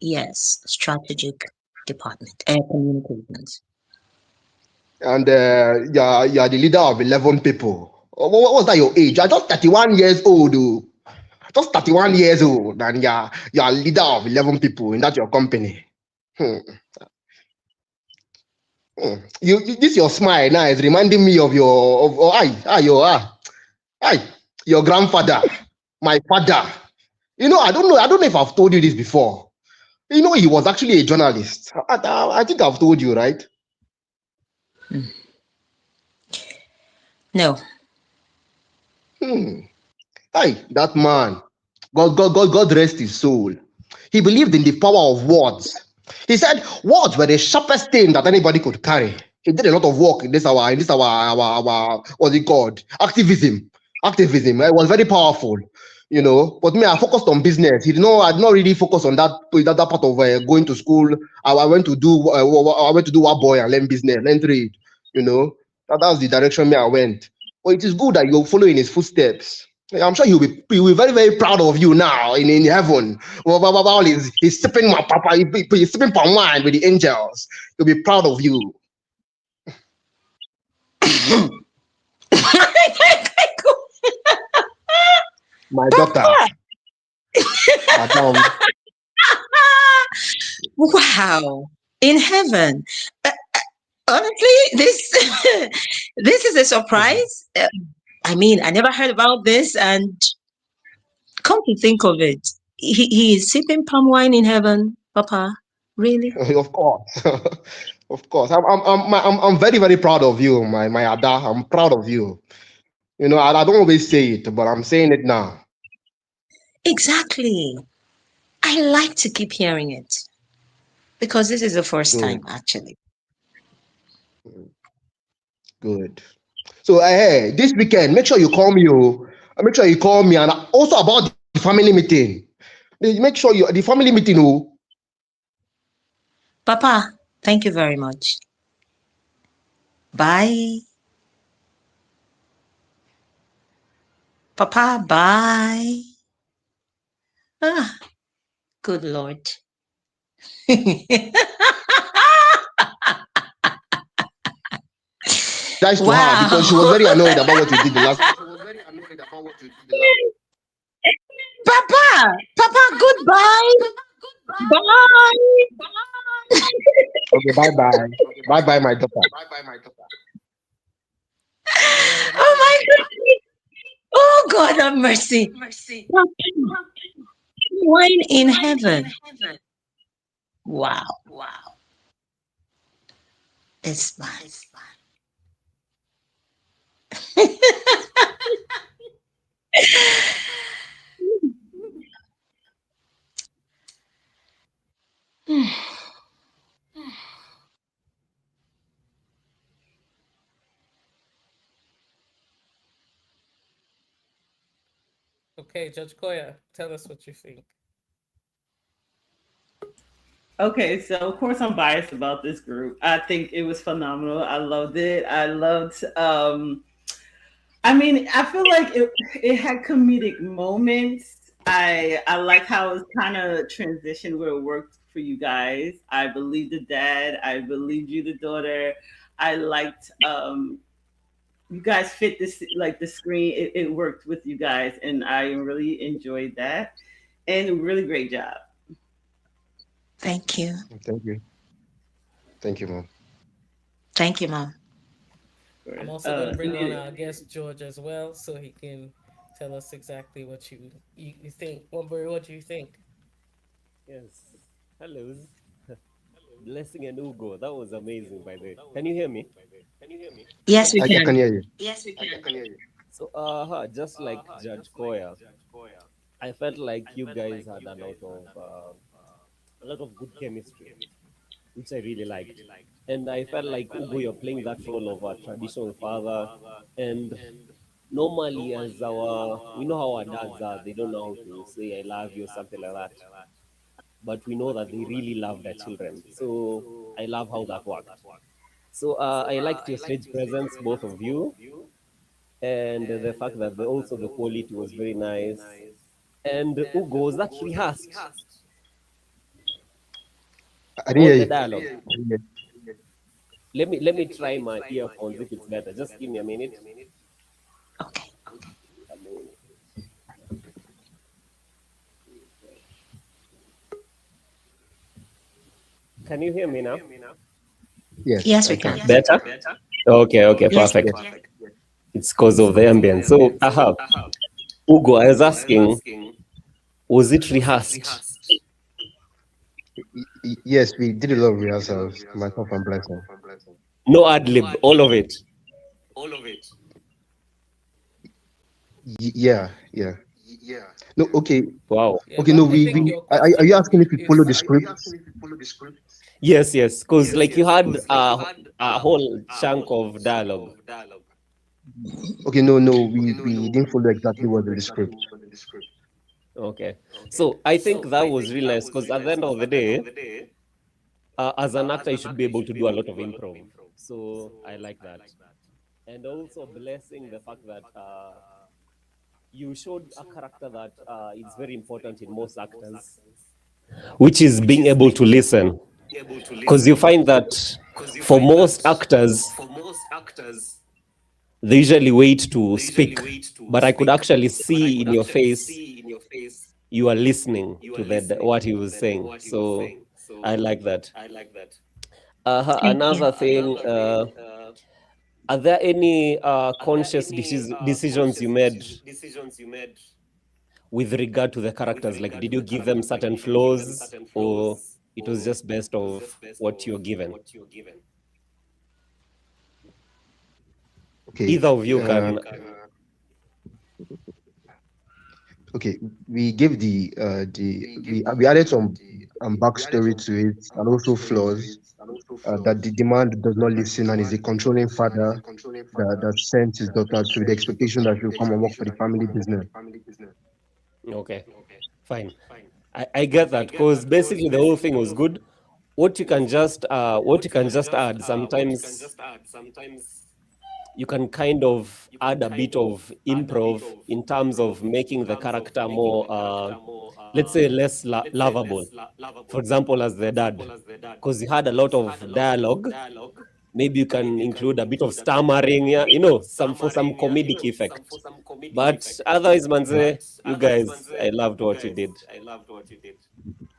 Yes, strategic department, air communications. And you're the leader of 11 people. What was that your age? You're just 31 years old. Oh. Just 31 years old, and you're leader of 11 people in that your company. Hmm. This your smile now is reminding me of your of oh, I your grandfather, my father. I don't know if I've told you this before. He was actually a journalist. I think I've told you, right? Hmm. No. Hmm. That man. God rest his soul. He believed in the power of words. He said words were the sharpest thing that anybody could carry. He did a lot of work in this our what's it called? Activism. Activism. It was very powerful. But me, I focused on business. I did not really focus on that part of going to school. I went to do what boy and learn business, learn trade. That was the direction me I went. But it is good that you follow in his footsteps. Yeah, I'm sure he'll be very, very proud of you now in heaven. While he's sipping my papa, he's sipping palm wine with the angels. He'll be proud of you, my daughter. Papa! Madam. Wow. In heaven. Uh, Honestly, this this is a surprise. I mean, I never heard about this, and come to think of it, he is sipping palm wine in heaven, Papa. Really? Of course, of course. I'm very, very proud of you, my Ada. I'm proud of you. I don't always say it, but I'm saying it now. Exactly. I like to keep hearing it because this is the first time, Good, actually. good. So, hey, this weekend, make sure you call me. Oh. Make sure you call me, and also about the family meeting. Make sure the family meeting. Oh, Papa, thank you very much. Bye. Papa, bye. Ah, good Lord. apologize to her because she was Wow. very annoyed about what you did the last. Papa, Papa, goodbye. Bye. Okay, bye bye. Bye bye, my daughter. Oh my goodness. Oh God have mercy. Papa, wine in heaven. Wow. It's mine. Okay, Judge Koya, tell us what you think. Okay, so of course I'm biased about this group. I think it was phenomenal. I loved it. I loved I mean, I feel like it had comedic moments. I like how it was kind of transition where it worked for you guys. I believed the dad. I believed you, the daughter. I liked you guys fit this like the screen. It worked with you guys, and I really enjoyed that. And really great job. Thank you. Thank you. Thank you, mom. Thank you, Mom. I'm also going to bring on Cynthia, our guest George as well, so he can tell us exactly what you think. What do you think? Yes. Hello. Blessing and Ugo. That was amazing, by the way. Can you hear me? Yes, we I can can. hear you. So, just like Judge Koya, I felt like you guys had a lot of good chemistry, which I really liked. And I felt like Ugo, you're playing that role of a traditional father. And normally, we know how our dads are. They don't know how to say "I love you" or something like that. But we know that they really love their children. So I love how that worked. So I liked your stage presence, both of you, and the fact that also the quality was very nice. And Ugo, was that rehearsed? I didn't all hear the you. dialogue. I didn't hear Let me try my earphones if it's better. Just give me a minute. Okay. Can you hear me now? you. Yes, Yes, I we can. can. Better? Okay, okay, Yes. perfect. Yes. It's because of the ambience. So, Ugo, I was asking, was it rehearsed? Yes, we did a lot of rehearsals, myself and Blessing. No ad lib, all of it. Yeah, yeah. No, okay, Wow. Yeah, okay. but No, I think we your are you question asking if we follow is the script? Yes, yes, because like you had a whole chunk of dialogue. Okay, no, we didn't follow exactly what's in the script. Okay. So I think that was really nice because at the end of the day, as an actor, you should be able to do a lot of improv. So I like that. And also blessing the fact that you showed a character that is very important in most actors, which is being able to listen. Because you find that for most actors, they usually wait to speak. But I could actually see in your face you are listening to what he was saying. So I like that. Thank you. Another thing, are there any conscious decisions you made with regard to the characters? Like, did you give them certain flaws, or it was just based of what you're given? Okay, Either of you uh, can. okay. We gave we added some backstory to it and also flaws. That the demand does not listen and is a controlling father that sends his daughter to the expectation that she'll come and work for the family business. Okay, fine. I get that because basically the whole thing was good. What you can just add sometimes you can kind of add a bit of improv in terms of making the character more, let's say, less lovable. For example, as the dad, because he had a lot of dialogue. Maybe you can include a bit of stammering, yeah, some comedic effect. But otherwise, Manze, you guys, I loved what you did.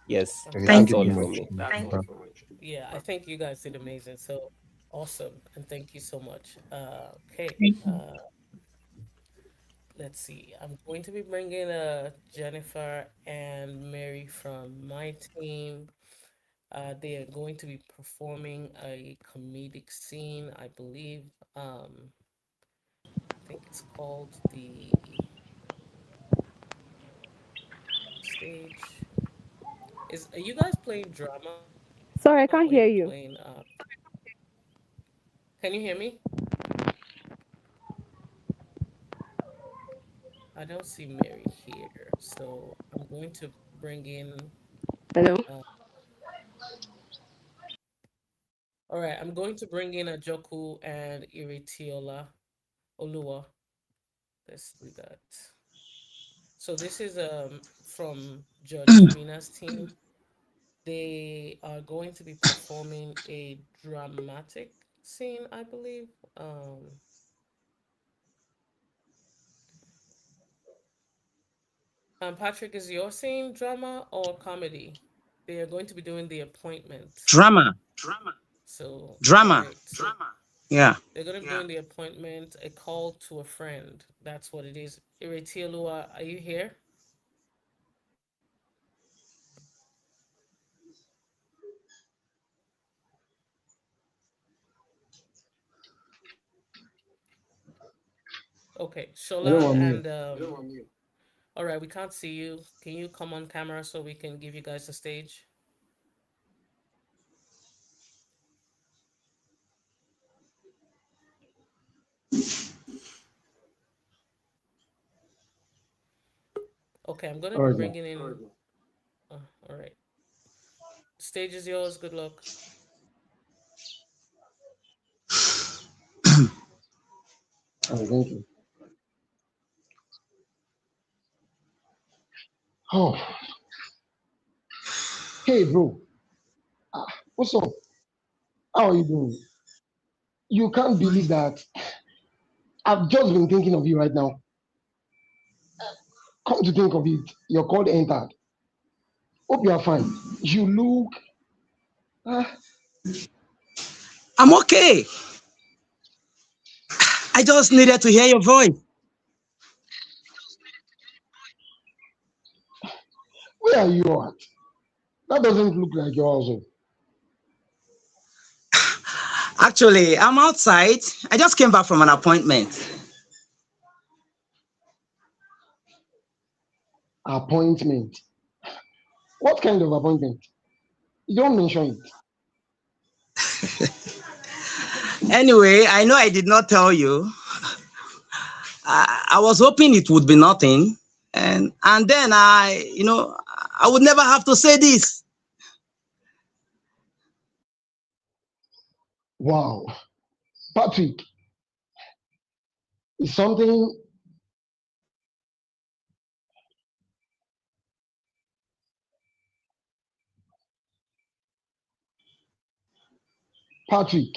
Yes, Okay, thank Thank that's you all so you. from much. me. yeah, I think you guys did amazing. So awesome, and thank you so much. Okay, Thank you. let's see. I'm going to be bringing Jennifer and Mary from my team. They are going to be performing a comedic scene, I believe. I think it's called the stage. Are you guys playing drama Sorry, I or can't you're hear you. playing? Can you hear me? I don't see Mary here, so I'm going to bring in. Hello. Uh, all right, I'm going to bring in Ajoku and Iritiola Olua. Let's do that. So this is from Judge Mina's team. They are going to be performing a dramatic scene, I believe. Patrick, is your scene drama or comedy? They are going to be doing the appointment. Drama. So, all Drama. right. So Yeah. they're going to be doing the appointment, a call to a friend. That's what it is. Iretielua, are you here? Okay, Hello, Shola I'm here. and all right, we can't see you. Can you come on camera so we can give you guys the stage? Okay, I'm gonna All be right, bringing in. All right, stage is yours. Good luck. thank you. Oh, hey, bro. What's up? How are you doing? You can't believe that. I've just been thinking of you right now. Come to think of it, your call entered. Hope you are fine. You look. Ah, I'm okay. I just needed to hear your voice. where are you at? That doesn't look like your husband. Actually, I'm outside. I just came back from an appointment. Appointment. What kind of appointment? You don't mention it. Anyway, I know I did not tell you. I was hoping it would be nothing. And then I would never have to say this. Wow. Patrick, is something. Patrick,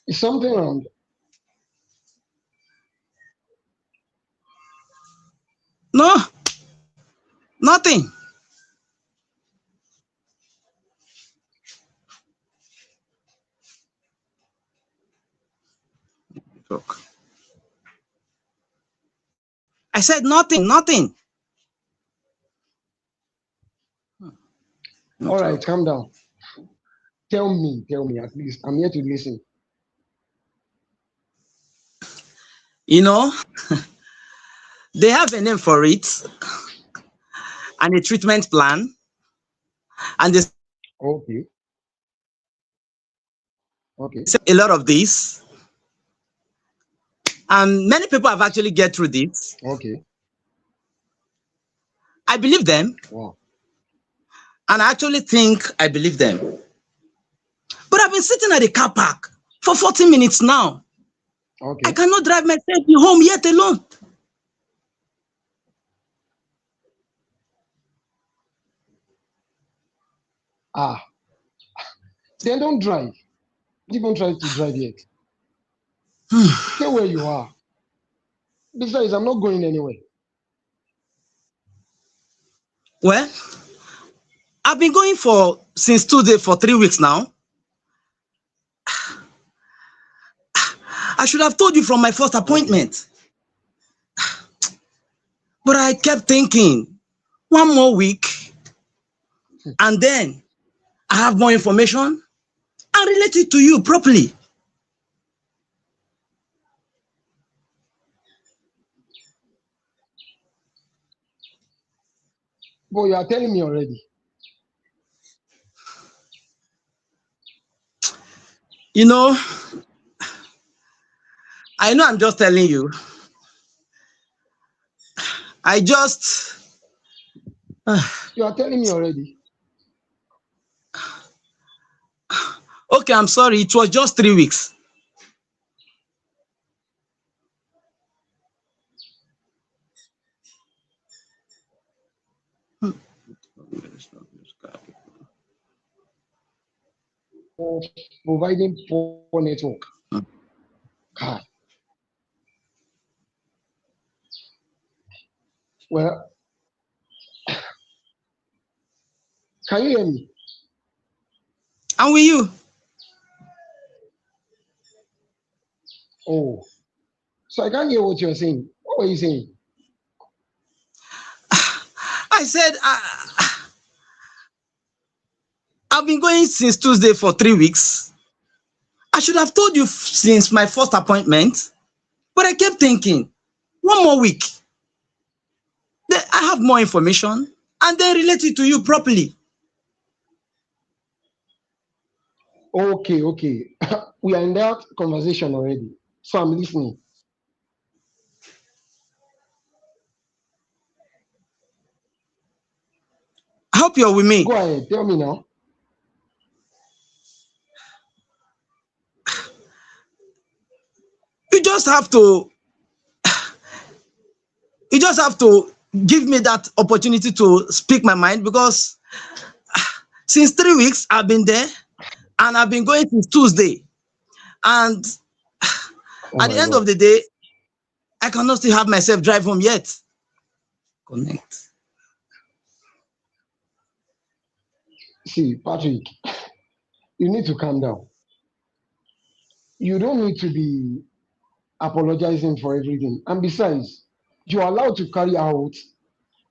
is something wrong? No, nothing. Look. I said nothing, nothing. All right, calm down. Tell me at least. I'm here to listen. You know, they have a name for it and a treatment plan. And they Okay, okay. say a lot of this. And many people have actually get through this. Okay. I believe them. Wow. And I actually think I believe them. But I've been sitting at the car park for 40 minutes now. Okay. I cannot drive myself home yet alone. Ah, then don't drive. Don't even try to drive yet. Stay where you are. Besides, I'm not going anywhere. Well, I've been going since Tuesday for 3 weeks now. I should have told you from my first appointment. But I kept thinking, one more week, and then I have more information and relate it to you properly. But you are telling me already. You know, I know I'm just telling you. I just, You are telling me already. okay, I'm sorry, it was just 3 weeks. For providing poor network. God. Well, can you hear me? And with you, Oh, so I can't hear what you're saying. What were you saying? I said, I've been going since Tuesday for 3 weeks. I should have told you since my first appointment, but I kept thinking, one more week. Then I have more information and then relate it to you properly. Okay, okay. We are in that conversation already. So I'm listening. I hope you're with me. Go ahead, tell me now. You just have to give me that opportunity to speak my mind, because Since 3 weeks, I've been there, and I've been going since Tuesday. And Oh at the my end of God. the day, I cannot still have myself drive home yet. Connect. See, Patrick, you need to calm down. You don't need to be apologizing for everything. And besides, you're allowed to carry out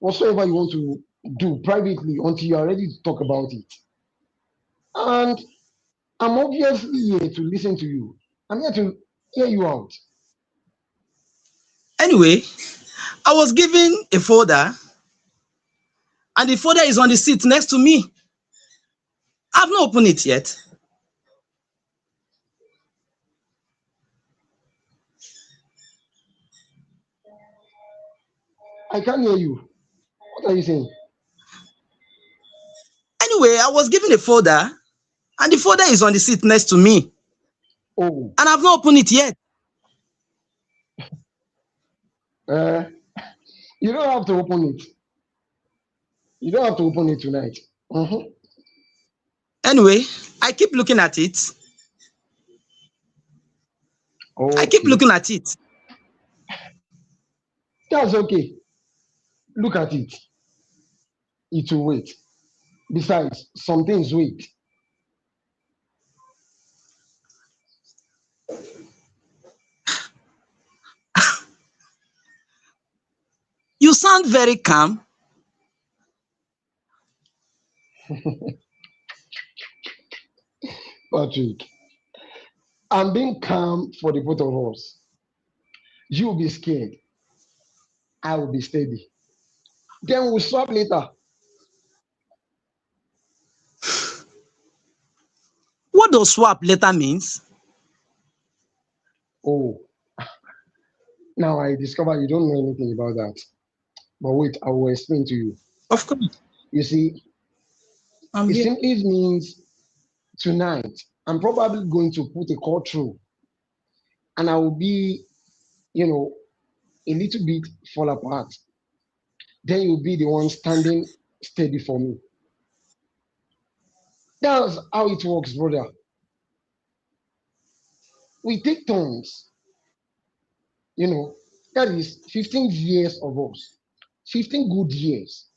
whatsoever you want to do privately until you are ready to talk about it. And I'm obviously here to listen to you. I'm here to hear you out. Anyway, I was given a folder, and the folder is on the seat next to me. I've not opened it yet. I can't hear you. What are you saying? Anyway, I was given a folder, and the folder is on the seat next to me, Oh, and I've not opened it yet. uh, you don't have to open it. You don't have to open it tonight. Mhm. Anyway, I keep looking at it. I keep Okay, looking at it. that's okay. Look at it. It will wait. Besides, some things wait. You sound very calm. Patrick, I'm being calm for the both of us. You will be scared. I will be steady. Then we'll swap later. What does swap later means? Oh, now I discover you don't know anything about that. But wait, I will explain to you. Of course, You see, I'm it here. simply means tonight I'm probably going to put a call through and I will be, you know, a little bit fall apart. Then you'll be the one standing steady for me. That's how it works, brother. We take turns, you know, that is 15 years of us, 15 good years.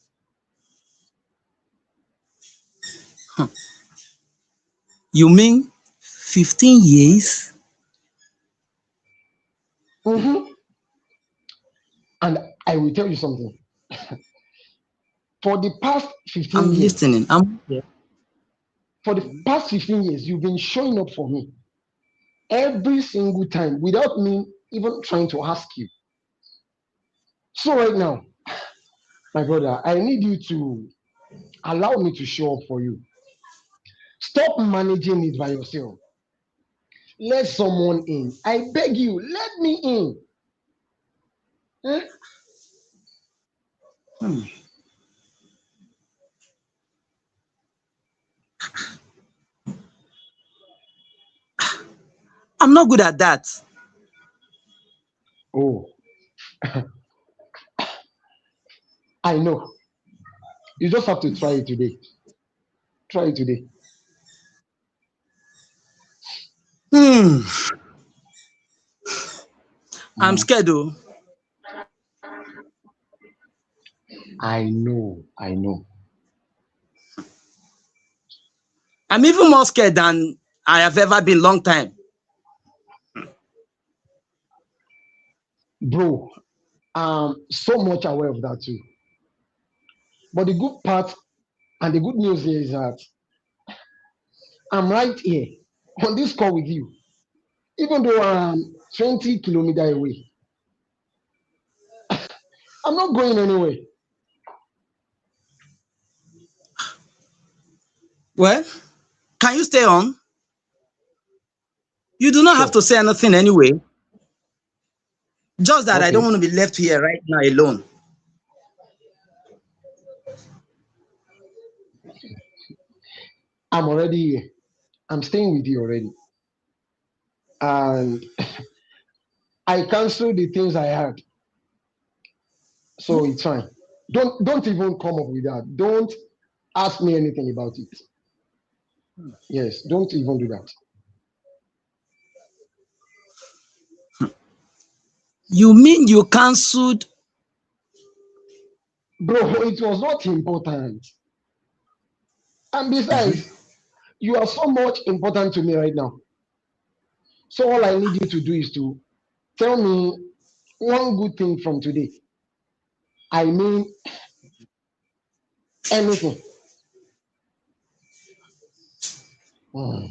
You mean 15 years? Mhm. And I will tell you something. For the past 15 I'm years, listening. I'm here. for the past 15 years, you've been showing up for me every single time without me even trying to ask you. So right now, my brother, I need you to allow me to show up for you. Stop managing it by yourself. Let someone in. I beg you, let me in. Eh? Hmm. I'm not good at that. Oh, I know. You just have to try it today. Try it today. Hmm. I'm Mm, scared though. I know. I know. I'm even more scared than I have ever been long time. Bro, I'm so much aware of that too. But the good part and the good news here is that I'm right here on this call with you, even though I'm 20 kilometers away. I'm not going anywhere. Well, can you stay on? You do not have to Sure. say anything anyway. Just that I don't Okay. want to be left here right now alone. I'm already here. I'm staying with you already. And I canceled the things I had. So it's fine. Don't even come up with that. Don't ask me anything about it. Yes, don't even do that. You mean you cancelled? Bro, it was not important. And Uh-huh. besides, you are so much important to me right now. So all I need you to do is to tell me one good thing from today. I mean, anything. Hmm.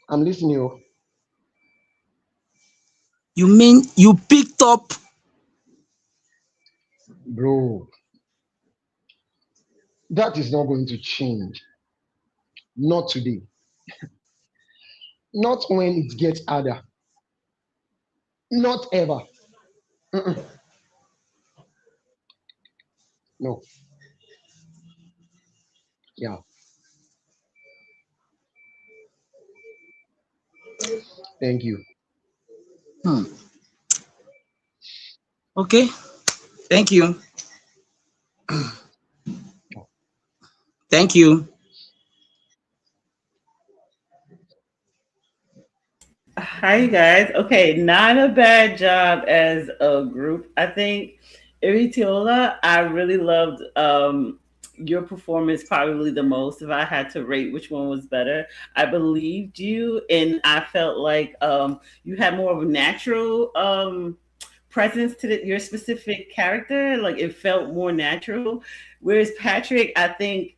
I'm listening, oh. You mean you picked up? Bro. That is not going to change. Not today. Not when it gets harder. Not ever. Mm-mm. No. Yeah. Thank you. Hmm. Okay. Thank you. Thank you. Hi guys. Okay, not a bad job as a group. I think Iritiola, I really loved your performance probably the most. If I had to rate which one was better, I believed you and I felt like you had more of a natural presence to your specific character. Like it felt more natural. Whereas Patrick, I think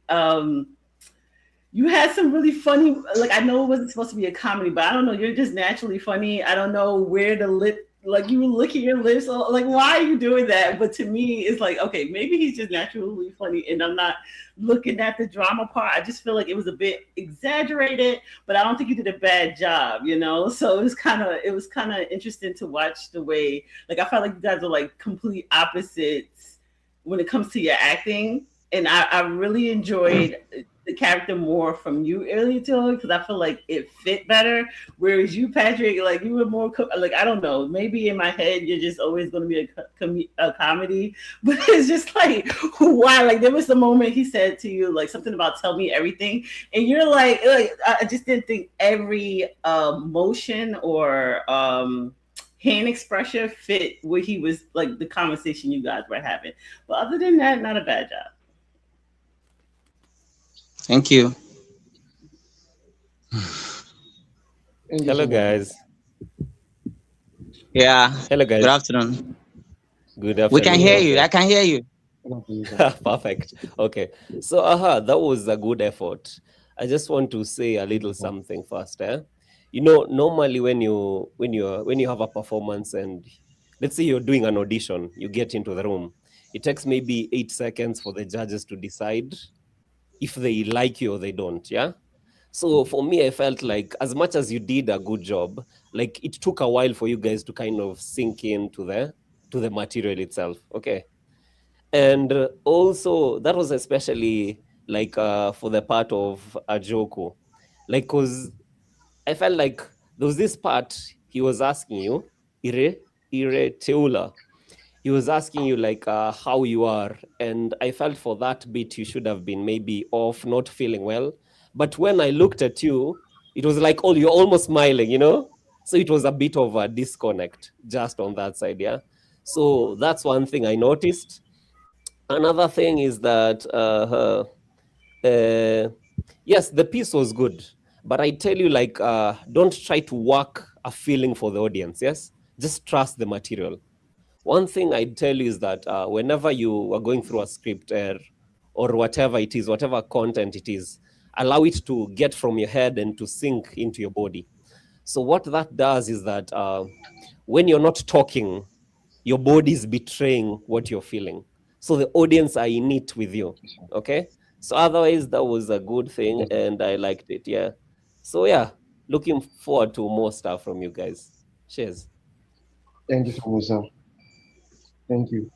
you had some really funny, like I know it wasn't supposed to be a comedy, but I don't know, you're just naturally funny. I don't know where the lip, like you were licking your lips, like why are you doing that? But to me it's like, okay, maybe he's just naturally funny and I'm not looking at the drama part. I just feel like it was a bit exaggerated, but I don't think you did a bad job, you know. So it was kind of interesting to watch the way, like I felt like you guys are like complete opposites when it comes to your acting. And I really enjoyed the character more from you earlier to because I feel like it fit better. Whereas you, Patrick, like you were more like I don't know. Maybe in my head you're just always going to be a comedy, but it's just like why? Like there was a moment he said to you like something about tell me everything, and you're like I just didn't think every motion or hand expression fit what he was like the conversation you guys were having. But other than that, not a bad job. Thank you. Thank you Hello, so much. guys. Yeah. Hello, Good guys. afternoon. Good We can afternoon. hear you. I Okay. can hear you. Good afternoon, sir. Perfect. Okay. So, that was a good effort. I just want to say a little something first. Normally when you have a performance and let's say you're doing an audition, you get into the room. It takes maybe 8 seconds for the judges to decide if they like you or they don't. Yeah. So for me, I felt like as much as you did a good job, like it took a while for you guys to kind of sink into the material itself. Okay. And also that was especially like for the part of Ajoku, like because I felt like there was this part he was asking you, Ire Teula. He was asking you like how you are, and I felt for that bit you should have been maybe off, not feeling well. But when I looked at you, it was like, oh, you're almost smiling. So it was a bit of a disconnect just on that side, yeah. So that's one thing I noticed. Another thing is that yes, the piece was good, but I tell you, like, don't try to work a feeling for the audience. Yes, just trust the material. One thing I tell you is that whenever you are going through a script or whatever it is, whatever content it is, allow it to get from your head and to sink into your body. So what that does is that when you're not talking, your body is betraying what you're feeling. So the audience are in it with you. Okay. So otherwise, that was a good thing, and I liked it. Yeah. So yeah, looking forward to more stuff from you guys. Cheers. Thank you so much, sir. Thank you.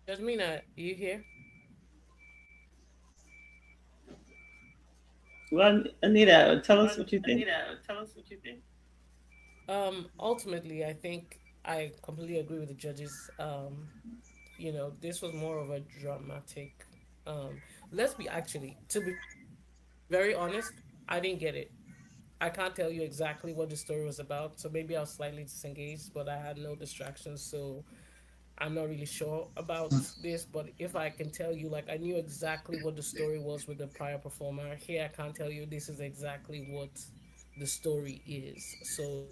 Jasmina, you here? Well, Anita, tell us what you think. Ultimately, I think I completely agree with the judges. This was more of a dramatic. Let's be actually, to be very honest, I didn't get it. I can't tell you exactly what the story was about, so maybe I was slightly disengaged, but I had no distractions, so I'm not really sure about this. But if I can tell you, like, I knew exactly what the story was with the prior performer. Here, I can't tell you this is exactly what the story is. So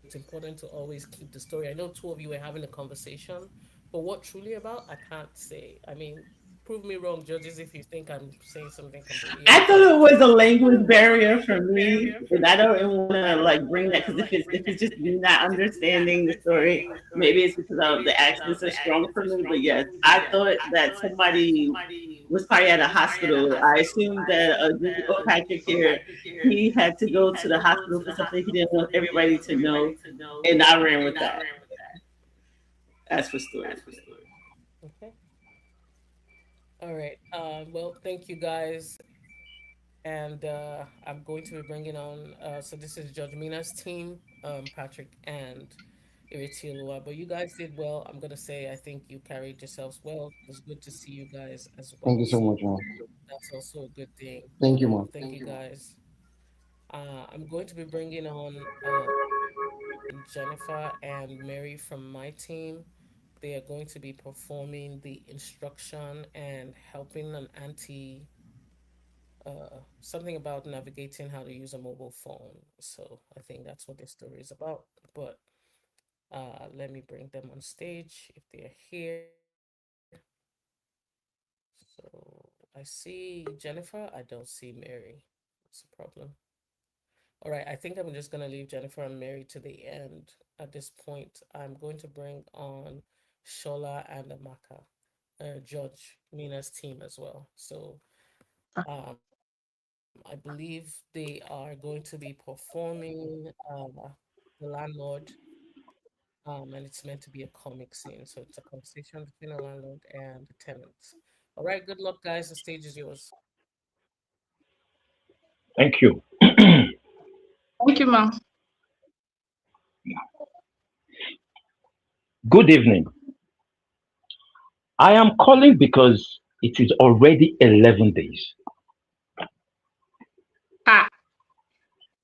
it's important to always keep the story. I know two of you were having a conversation, but what truly about, I can't say. I mean, prove me wrong, judges, if you think I'm saying something completely opposite. I thought it was a language barrier for me, and I don't even want to like bring that because if it's just me not understanding the story, maybe it's because of the accents are strong for me. But yes, I thought that somebody was probably at a hospital. I assumed that Patrick here, he had to go to the hospital for something he didn't want everybody to know, and I ran with that. As for story. Okay. All right. Well, thank you guys. And I'm going to be bringing on, so this is Judge Mina's team, Patrick and Iritielua. But you guys did well. I'm going to say I think you carried yourselves well. It was good to see you guys as Thank well. you so So much, man. that's also a good thing. Thank you, man. Thank you guys. I'm going to be bringing on Jennifer and Mary from my team. They are going to be performing the instruction and helping an auntie, something about navigating how to use a mobile phone. So I think that's what this story is about. But let me bring them on stage if they're here. So I see Jennifer. I don't see Mary. What's the problem? All right, I think I'm just gonna leave Jennifer and Mary to the end. At this point, I'm going to bring on Shola and Amaka, Judge Mina's team as well. So I believe they are going to be performing The Landlord, and it's meant to be a comic scene. So it's a conversation between a landlord and the tenants. All right, good luck, guys. The stage is yours. Thank you. Thank you, ma'am. Good evening. I am calling because it is already 11 days. Ah,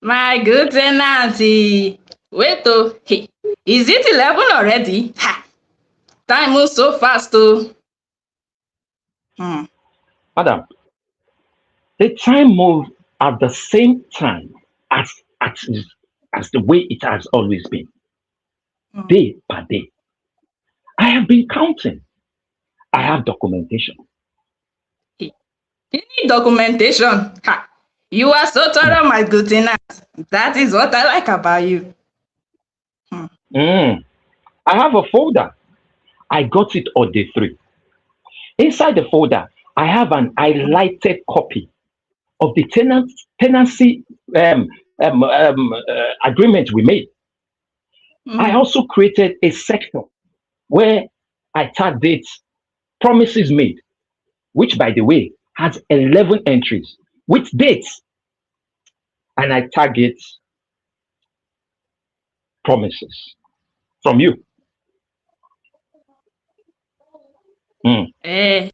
my good tenant. Wait, oh, hey, is it 11 already? Ha, time moves so fast, oh. Hmm. Madam, the time moves at the same time as, as, as the way it has always been, Hmm. day by day. I have been counting. I have documentation. Hey, you need documentation. Ha, you are so Mm. thorough, my good tenant. That is what I like about you. Hmm. Mm. I have a folder. I got it on day 3. Inside the folder, I have an highlighted copy of the tenancy agreement we made. I Hmm. also created a section where I tagged it promises made, which, by the way, has 11 entries with dates, and I target promises from you. Mm. Eh,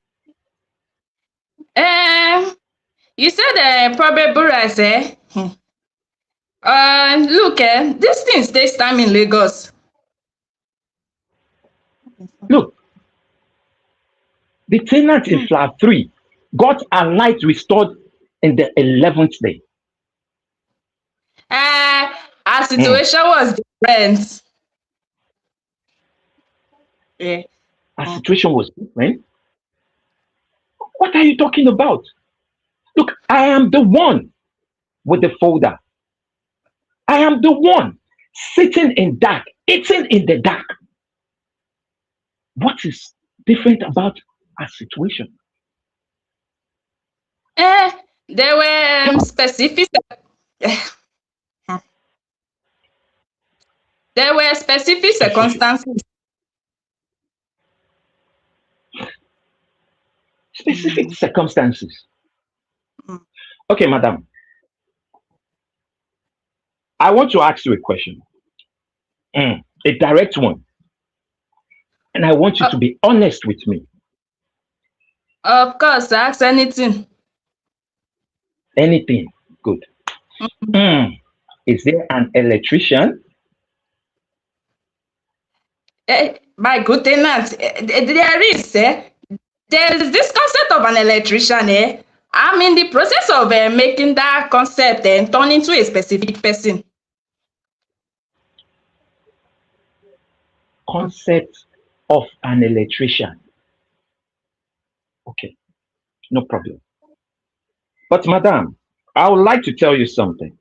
um, you said probable rice, eh? Look, this thing takes time in Lagos. Look, the tenant in Hmm. flat 3 got a light restored in the 11th day. Our Mm. situation was different. Yeah. Our situation was different. What are you talking about? Look, I am the one with the folder. I am the one sitting in dark, eating in the dark. What is different about our situation? Eh, there were specific there were specific Specific, circumstances. specific Mm, circumstances. mm, Okay, madam. I want to ask you a question, a direct one, and I want you Uh, to be honest with me. of course, ask anything. Anything. Good. Is there an electrician? My good tenant, there is this concept of an electrician. I'm in the process of making that concept and turn into a specific person. Concept of an electrician. Okay, no problem. But madam, I would like to tell you something.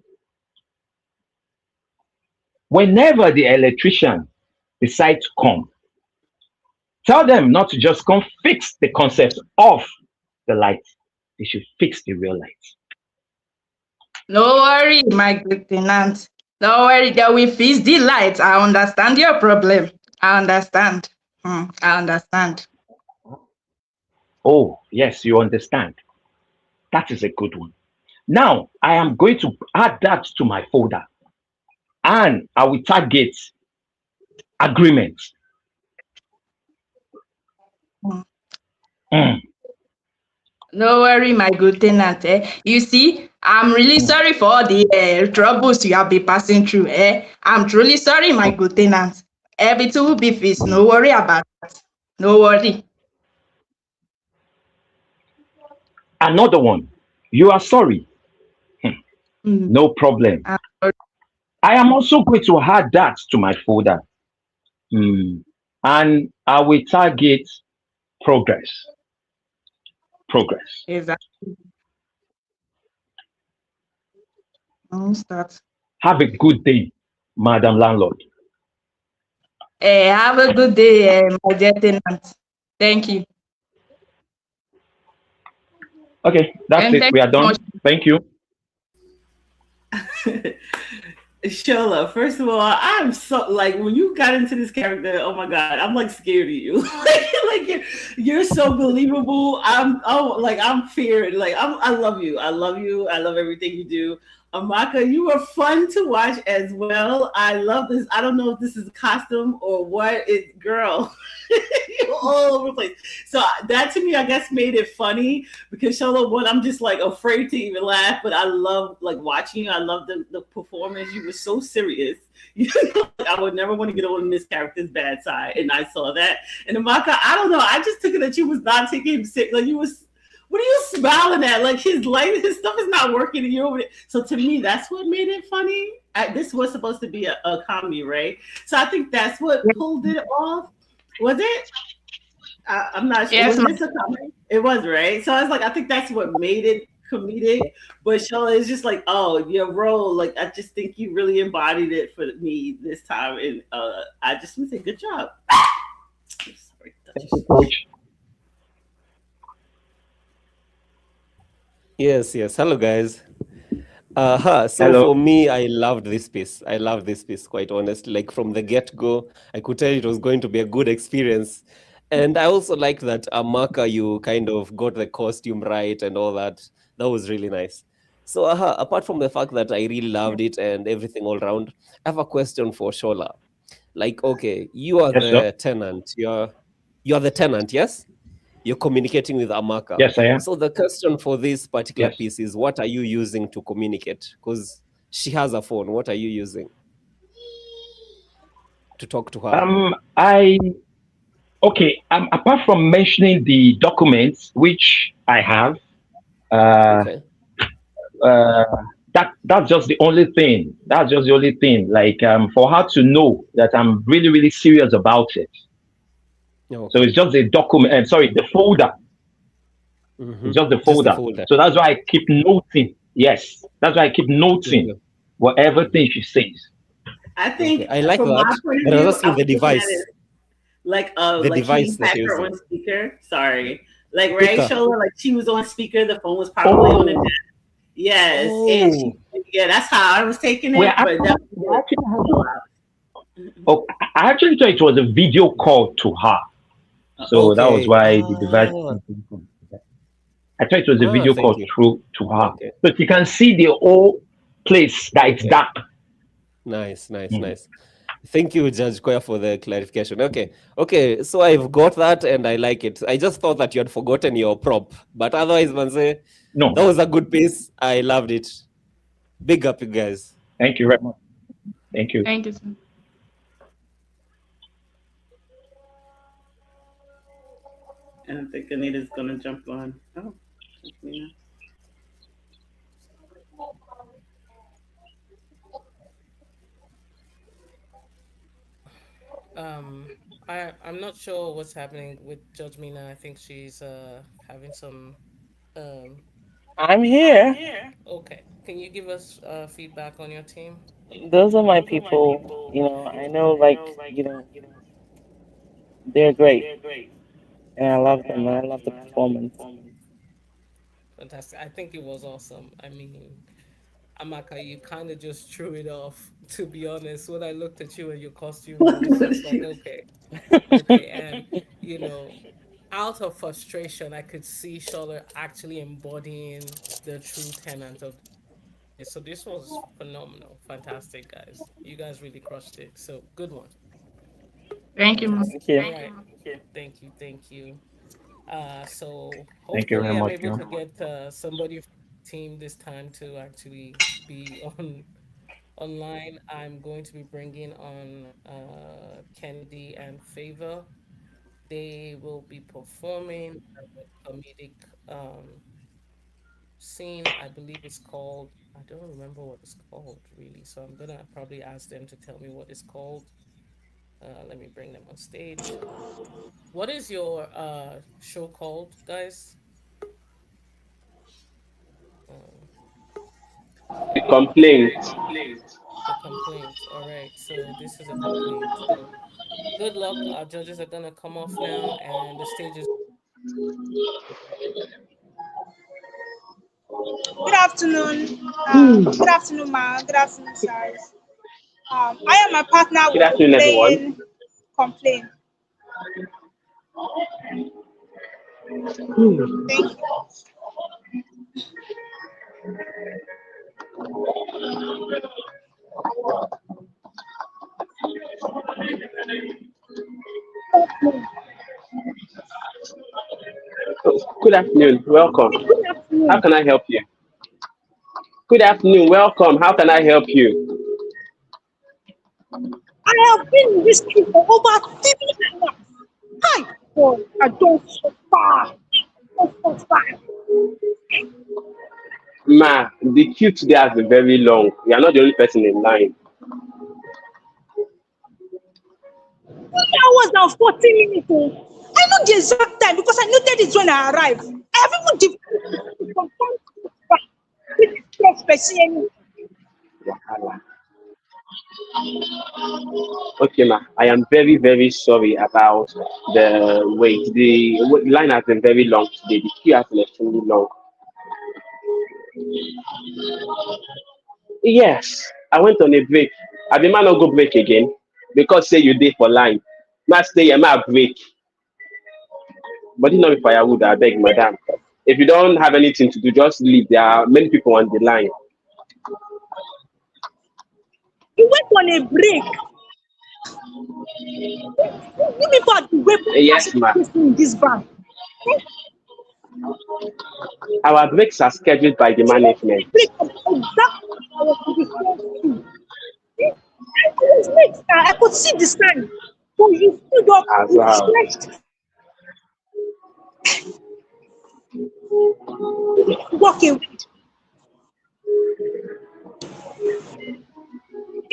Whenever the electrician decides to come, tell them not to just come fix the concept of the light. They should fix the real light. No worry, my good tenant. Don't worry, that we fix the lights. I understand your problem. I understand. I understand. Oh, yes, you understand. That is a good one. Now, I am going to add that to my folder and I will target agreement. No worry, my good tenant. You see, I'm really sorry for all the troubles you have been passing through. I'm truly sorry, my good tenant. Everything will be fixed. No worry about that. No worry. Another one. You are sorry. No problem. I am also going to add that to my folder. And I will target progress. Progress. Exactly. Start. Have a good day, Madam Landlord. Have a good day, my dear tenant. Thank you. Okay, that's And it. We are done. much. Thank you. Shola, first of all, I'm so like when you got into this character, oh my god, I'm like scared of you. like you're so believable. I'm feared. I love you. I love you. I love everything you do. Amaka, you are fun to watch as well. I love this. I don't know if this is a costume or what. Girl, you're all over the place. So that to me, I guess, made it funny because Shola, one, I'm just like afraid to even laugh, but I love like watching you. I love the performance. You were so serious. I would never want to get on this character's bad side, and I saw that. And Amaka, I don't know. I just took it that you was not taking him sick. Like you was. What are you smiling at? Like his stuff is not working, and you're over it. So to me, that's what made it funny. This was supposed to be a comedy, right? So I think that's what pulled it off. Was it? I'm not sure. Yes, was this a comedy? It was, right? So I was like, I think that's what made it comedic. But Shola is just like, oh, your role. Like I just think you really embodied it for me this time, and I just want to say, good job. Sorry, Thank you, Coach. Yes. Hello, guys. So Hello. for me, I loved this piece. Quite honestly. Like from the get-go, I could tell it was going to be a good experience. And I also like that Amaka, you kind of got the costume right and all that. That was really nice. So apart from the fact that I really loved it and everything all around, I have a question for Shola. Like, okay, you are Yes, the sir. tenant. You're the tenant, yes? You're communicating with Amaka. Yes, I am. So the question for this particular Yes. piece is, what are you using to communicate? Because she has a phone. What are you using to talk to her? Apart from mentioning the documents which I have, Okay. that's just the only thing. That's just the only thing. Like for her to know that I'm really, really serious about it. Okay. So it's just a document. The folder. It's just the Just the folder. folder. So that's why I keep noting. Yes, that's why I keep noting Okay. whatever thing she says. I think Okay. I like from my that. point of But I view, was asking I'm the looking at device. it like The like device she that had you're her using. on speaker. Sorry. Like right, Speaker. Shola, like she was on speaker, the phone was probably on the Oh, desk. Yes. And she that's how I was taking it, well, but that I actually thought it was a video call to her. So that was Okay. why the device. I thought it was a video Thank call you. through to her. Okay. So you can see the whole place that it's Okay. dark. Nice, nice, Mm. nice. Thank you, Judge Koya, for the clarification. Okay. So I've got that, and I like it. I just thought that you had forgotten your prop, but otherwise, Manze, No, that was a good piece. I loved it. Big up, you guys. thank you very much. Thank you. Thank you, sir. And I think Anita's gonna jump on. Oh, Anita. Um, I'm not sure what's happening with Judge Mina. I think she's having some um. I'm here. Okay, can you give us feedback on your team? Those are my people. I know, they're great. And I love them. And I love the performance. Fantastic. I think it was awesome. I mean, Amaka, you kind of just threw it off. To be honest, when I looked at you and your costume, I was just like, okay, okay, and you know, out of frustration, I could see Charlotte actually embodying the true tenant of this. So this was phenomenal, fantastic, guys. You guys really crushed it. So good one, Thank you, ma'am. fantastic. Thank you. All right, thank you, thank you. So Thank you very hopefully I'm much. able to get somebody from the team this time to actually be on online. I'm going to be bringing on Kennedy and Favor. They will be performing a comedic scene. I believe it's called. I don't remember what it's called really, so I'm gonna probably ask them to tell me what it's called. Let me bring them on stage. What is your show called, guys? Um, The complaint. the complaint. All right, so this is a complaint. So good luck. Our judges are gonna come off now, and the stage is. Good afternoon. Good afternoon, ma. Good afternoon, sirs. I and my partner Good will be afternoon, everyone. playing Complain. Thank you. Good afternoon. Welcome. Good How afternoon. can I help you? Good afternoon. Welcome. How can I help you? I have been in this queue for over 3 hours. Hi, God, I don't so far. So far. Ma, the queue today has been very long. You are not the only person in line. 3 hours and 40 minutes. Oh. I know the exact time because I noted it when I arrived. I have even defined to confirm with this special. Wahala. Okay, ma. I am very, very sorry about the wait. The line has been very long today. The queue has been extremely long. Yes, I went on a break. I be man not go break again because say you dey for line. Ma stay here, ma break. But you know, firewood, I beg, madam. If you don't have anything to do, just leave. There are many people on the line. You went on a break. You people are the way Yes, ma. in this bank. Our breaks are scheduled by the You went on a management. break of exactly I was in the front queue. I was late. I could see the sign. So you stood up, As you well. stretched, walk away.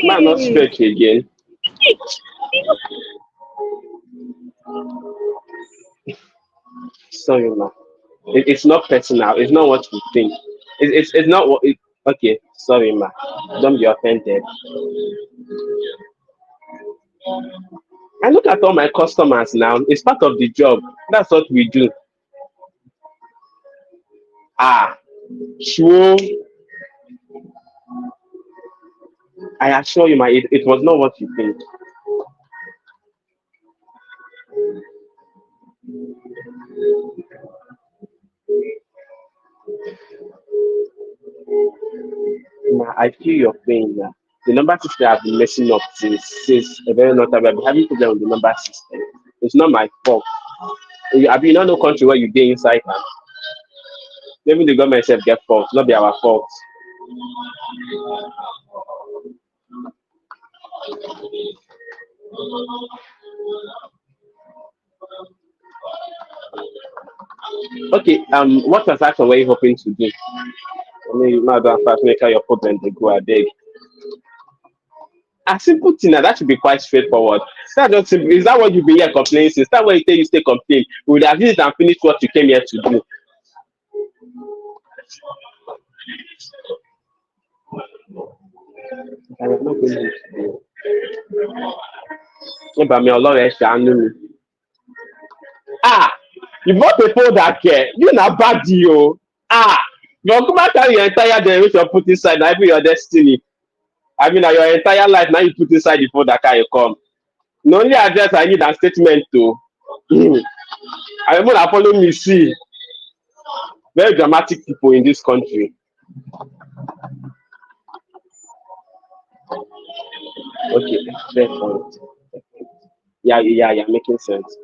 Man, not Hey, stretch again. hey, you Sorry, ma. It's not personal. It's not what you think. It's not what. Okay, sorry, ma. Don't be offended. I look at all my customers now. It's part of the job. That's what we do. Ah, sure. I assure you, ma, it was not what you think. Ma, I feel your pain, ma. The number system has been messing up since a very long time. I've been having problem with the number system. It's not my fault. I've been in no country where you dey inside. Maybe the government self get fault, not be our fault. Okay, what transaction were you hoping to do? I mean, Madam Fast Maker, your problem, they go a beg. A simple thing, that should be quite straightforward. That's not simple. Is that what you've been here complaining since? That way you stay complain. We would have used and finished what you came here to do. I am not going to do. But me, ah, you bought a phone that care. You not bad you. Ah, you come and carry your entire generation put inside. Now be your destiny. I mean, your entire life now you put inside the phone that can you come. The only address I need a statement to. I remember I follow me see very dramatic people in this country. Okay, fair point. Yeah, making sense.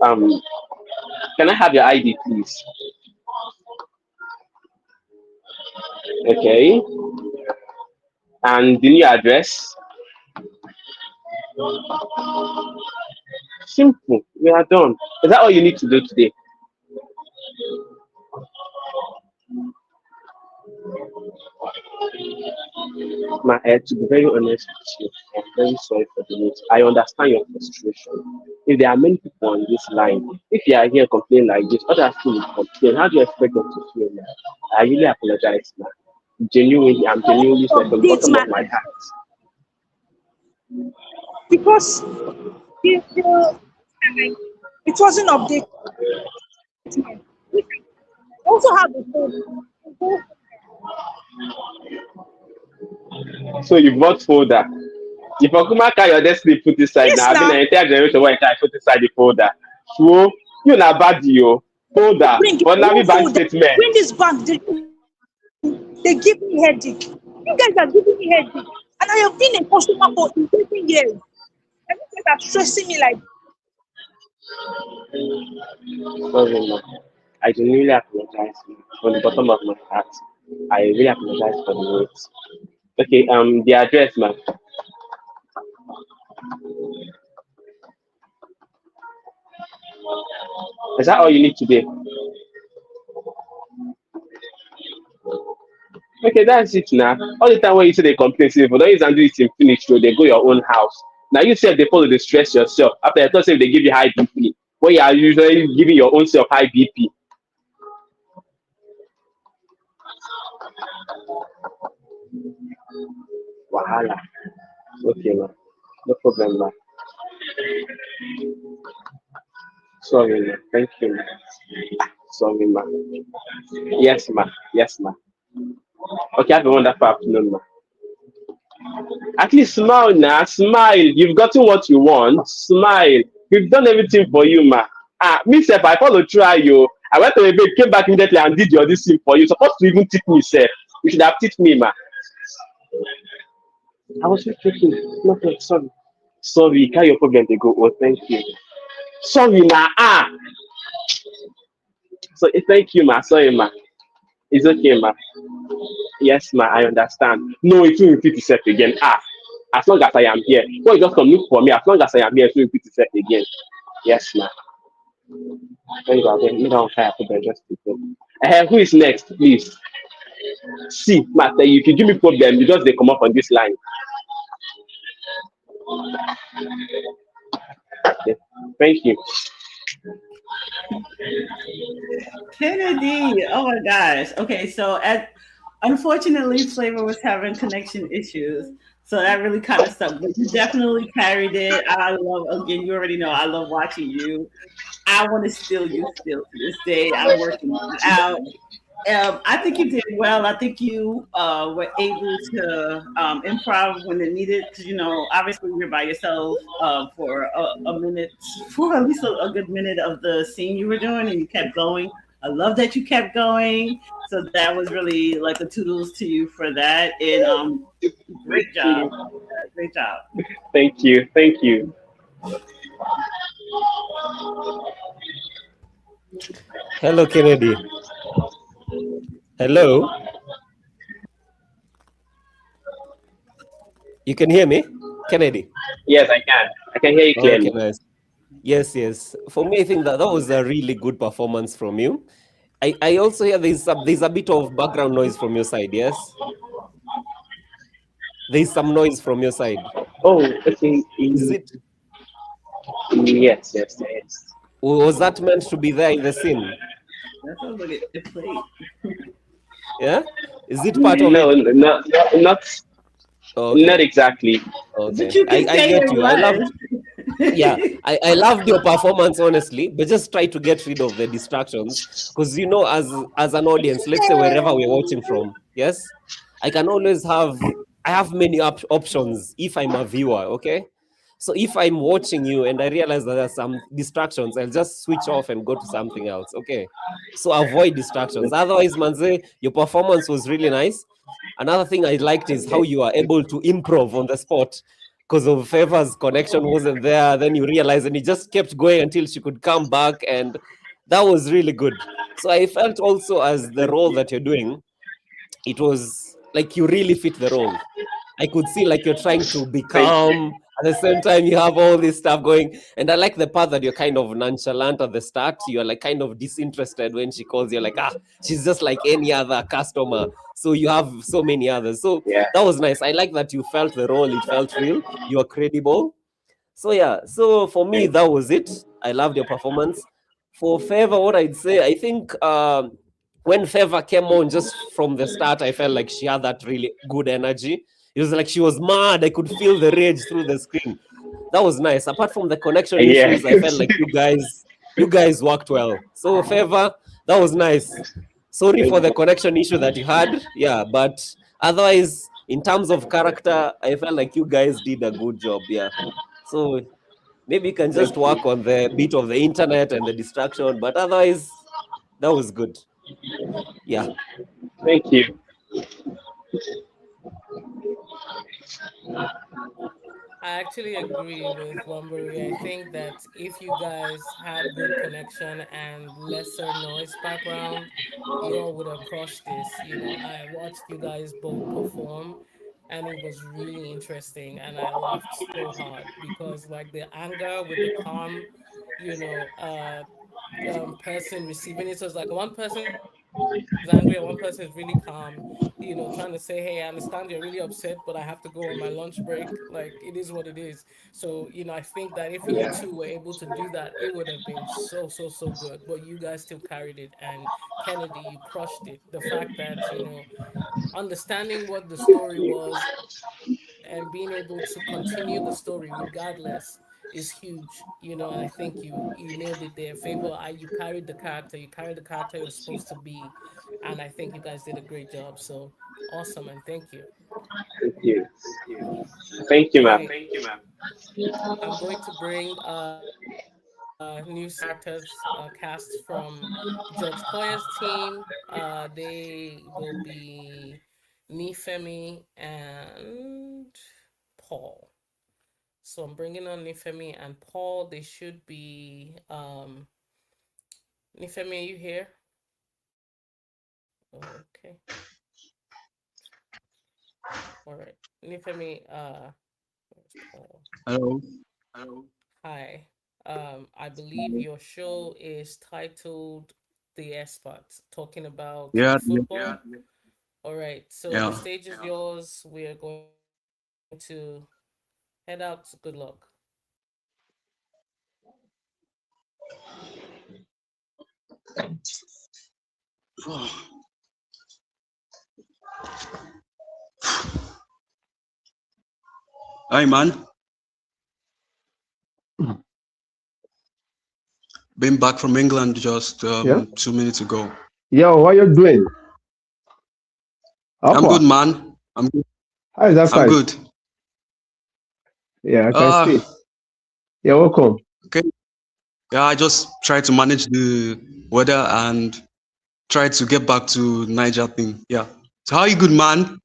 Can I have your ID, please? Okay. And the new address? Simple. We are done. Is that all you need to do today? To be very honest with you, I'm very sorry for the news. I understand your frustration. If there are many people on this line, if you are here complaining like this, others will complain. How do you expect them to feel now? I really apologize, man. Genuinely, I'm genuinely sorry from the bottom of my heart. Because it wasn't updated. I also have the phone. So you bought folder. If Okuma carry your destiny put inside Yes, now, I've been now. an entire generation where I can put inside the folder. So you na bad you folder. Bring But now one me bank folder. statement. Bring this back. They give me headache. You guys are giving me headache. And I have been a customer for 18 years. And you guys are stressing me like Sorry, ma. I genuinely apologize from the bottom of my heart. I really apologize for the words. Okay, the address, man. Is that all you need today? Okay, that's it now. All the time when you say they complain, say, but don't use and do it in finish, so they go your own house. Now you say they follow the stress yourself. After I thought say they give you high BP, when you are usually giving your own self high BP. Wahala. Okay, man. No problem, man. Sorry, man. Thank you, man. Sorry, man. Yes, man. Yes, man. Okay, have a wonderful afternoon, man. At least smile now. Smile. You've gotten what you want. Smile. We've done everything for you, man. Me, sir, I follow try you. I went to a bed, came back immediately and did your this thing for you. Supposed to even tip me, sir. You should have tipped me, man. I was just joking. No, sorry. Sorry, carry your problem they go. Oh, thank you. Sorry, ma. So thank you, ma. Sorry, ma. It's okay, ma. Yes, ma. I understand. No, it will repeat itself again. As long as I am here. Well, you just come look for me. As long as I am here, it will repeat itself again. Yes, ma. Thank you again. You don't care for just people. Who is next, please? See, ma. If you give me problem, you just they come up on this line. Okay. Thank you. Kennedy. Oh my gosh. Okay, so unfortunately Flavor was having connection issues. So that really kind of sucked. But you definitely carried it. You already know I love watching you. I want to steal you still to this day. I'm working it out. I think you did well. I think you were able to improv when it needed. Because obviously you're by yourself for a minute, for at least a good minute of the scene you were doing, and you kept going. I love that you kept going. So that was really like a toodles to you for that. And great job. Great job. Thank you. Thank you. Hello, Kennedy. Hello. You can hear me, Kennedy? Yes, I can. I can hear you clearly. Okay, nice. Yes. For me, I think that was a really good performance from you. I also hear there's a bit of background noise from your side. Yes, there's some noise from your side. Oh, okay. Is it? Yes. Was that meant to be there in the scene? That sounds like it played. Yeah. Is it part of No, it? not Okay. not exactly. Okay. But you can I say get it you. I loved. was. Yeah, I loved your performance, honestly, but just try to get rid of the distractions, because as an audience, let's say wherever we're watching from, yes, I have many options if I'm a viewer. Okay, so if I'm watching you and I realize that there's some distractions, I'll just switch off and go to something else. Okay, so avoid distractions. Otherwise, Manze, your performance was really nice. Another thing I liked is how you are able to improv on the spot, because of Favor's connection wasn't there. Then you realize, and he just kept going until she could come back, and that was really good. So I felt also, as the role that you're doing, it was like you really fit the role. I could see like you're trying to be calm. At the same time, you have all this stuff going. And I like the part that you're kind of nonchalant at the start. You're like kind of disinterested when she calls you, like, she's just like any other customer. So you have so many others. So that was nice. I like that you felt the role. It felt real. You are credible. So yeah. So for me, that was it. I loved your performance. For Favor, what I'd say, I think when Favor came on just from the start, I felt like she had that really good energy. It was like she was mad. I could feel the rage through the screen. That was nice. Apart from the connection issues, I felt like you guys worked well. So Favor, that was nice. Sorry for the connection issue that you had. Yeah, but otherwise, in terms of character, I felt like you guys did a good job. Yeah. So maybe you can just work on the bit of the internet and the distraction, but otherwise, that was good. Yeah. Thank you. I actually agree with Wamburi. I think that if you guys had good connection and lesser noise background, you all would have crushed this. I watched you guys both perform, and it was really interesting, and I laughed so hard because like the anger with the calm, person receiving it. So it's like one person is angry and one person is really calm, trying to say, hey, I understand you're really upset, but I have to go on my lunch break. Like, it is what it is. So, I think that if you two were able to do that, it would have been so, so, so good. But you guys still carried it. And Kennedy, you crushed it. The fact that, understanding what the story was and being able to continue the story regardless is huge, and I think you nailed it there. Favor, you carried the character, you're supposed to be, and I think you guys did a great job. So awesome, and thank you. Thank you. Thank you, ma'am. I'm going to bring new characters cast from George Koya's team. They will be Nifemi and Paul. So I'm bringing on Nifemi and Paul. They should be Nifemi, are you here? Okay. All right. Nifemi, where's Paul? Hello. Hi. I believe your show is titled The Experts, talking about football. Yeah. All right. So the stage is yours. We are going to head out. Good luck. Hi, man. Been back from England just 2 minutes ago. Yo, what you doing? I'm good, man. I'm good. How is that? I'm good. Yeah, I can see. Yeah, welcome. Okay. Yeah, I just try to manage the weather and try to get back to Niger thing. Yeah. So how you good, man?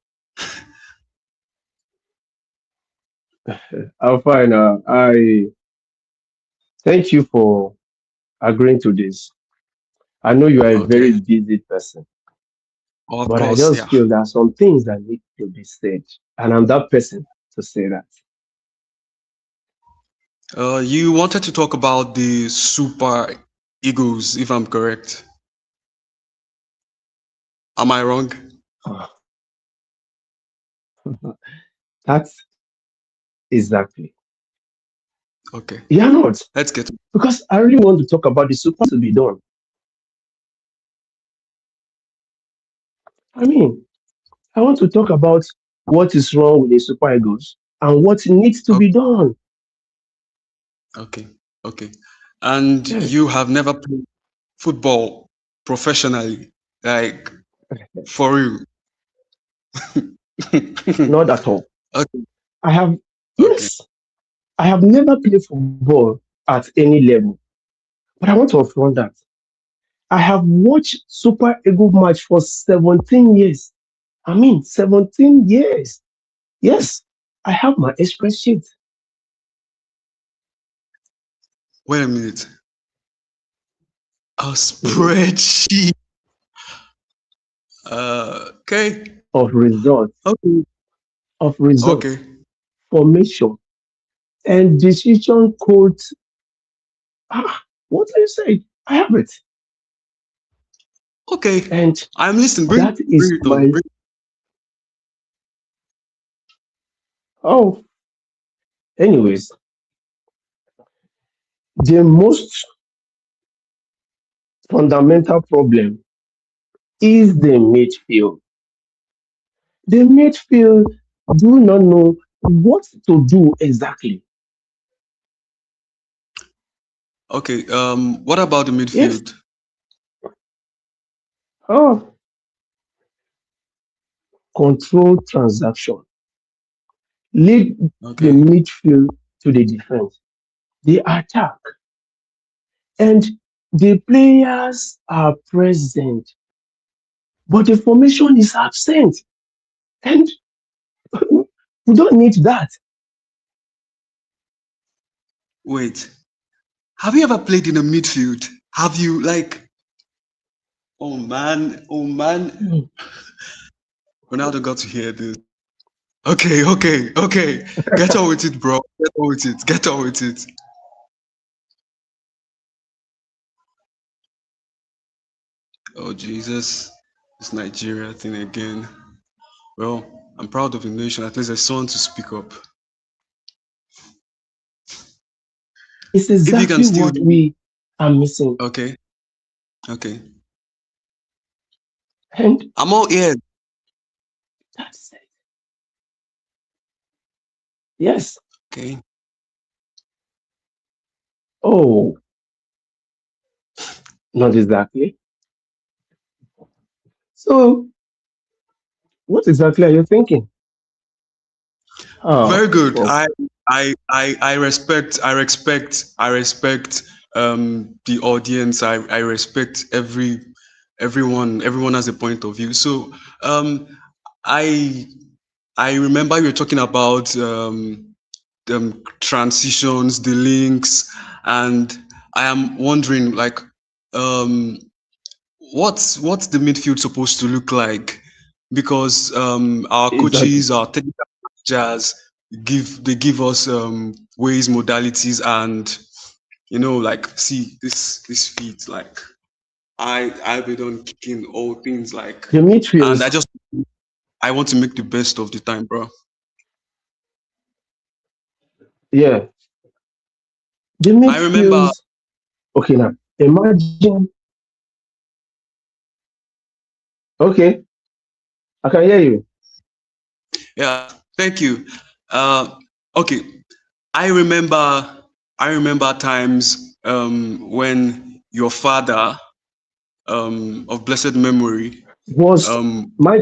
I'm fine. I thank you for agreeing to this. I know you are a very Okay. busy person, Of but I course, just yeah. feel there are some things that need to be said, and I'm that person to say that. You wanted to talk about the Super Eagles, if I'm correct. Am I wrong? That's exactly. Okay. Yeah, not Let's get because I really want to talk about the super to be done. I mean, I want to talk about what is wrong with the Super Eagles and what needs to be done. okay. Okay. And Yes, you have never played football professionally, like for real. not at all. Okay. I have, Okay. yes, I have never played football at any level, but I want to affront that. I have watched Super Eagle match for 17 years. I mean, 17 years. Yes, I have my express sheet. Wait a minute. A Mhm. spreadsheet. Okay. Of results, Okay. of results, Okay. formation, and decision codes. Ah, what do you say? I have it. Okay. And I'm listening. that Bring is it on. my, oh, anyways, the most fundamental problem is the midfield. The midfield do not know what to do exactly. Okay. What about the Yes. midfield? Oh, control transaction. Lead the Okay. midfield to the defense. The attack. And the players are present, but the formation is absent. And we don't need that. Wait. Have you ever played in a midfield? Have you like? Oh man. Oh man. Hmm. Ronaldo got to hear this. Okay. Okay. Okay. Get on with it, bro. Get on with it. Get on with it. Oh Jesus. This Nigeria thing again. Well, I'm proud of the nation. At least there's someone to speak up. It's If you can exactly still what hear me. we are missing. Okay. Okay. And I'm all ears. that's it. Yes. Okay. Oh, not exactly. So, what exactly are you thinking? Very Oh, good. well, I respect the audience. I respect everyone has a point of view. So I I remember you were talking about transitions, the links, and I am wondering like um what's the midfield supposed to look like? Because our exactly. coaches, our technical managers give us ways, modalities, and like see this feat like I be done kicking all things like, The and midfields, I want to make the best of the time, bro. yeah, the I remember, midfields. Okay, now imagine. Okay, I can hear you. yeah, thank you. Uh, okay, I remember I remember times when your father of blessed memory Was um my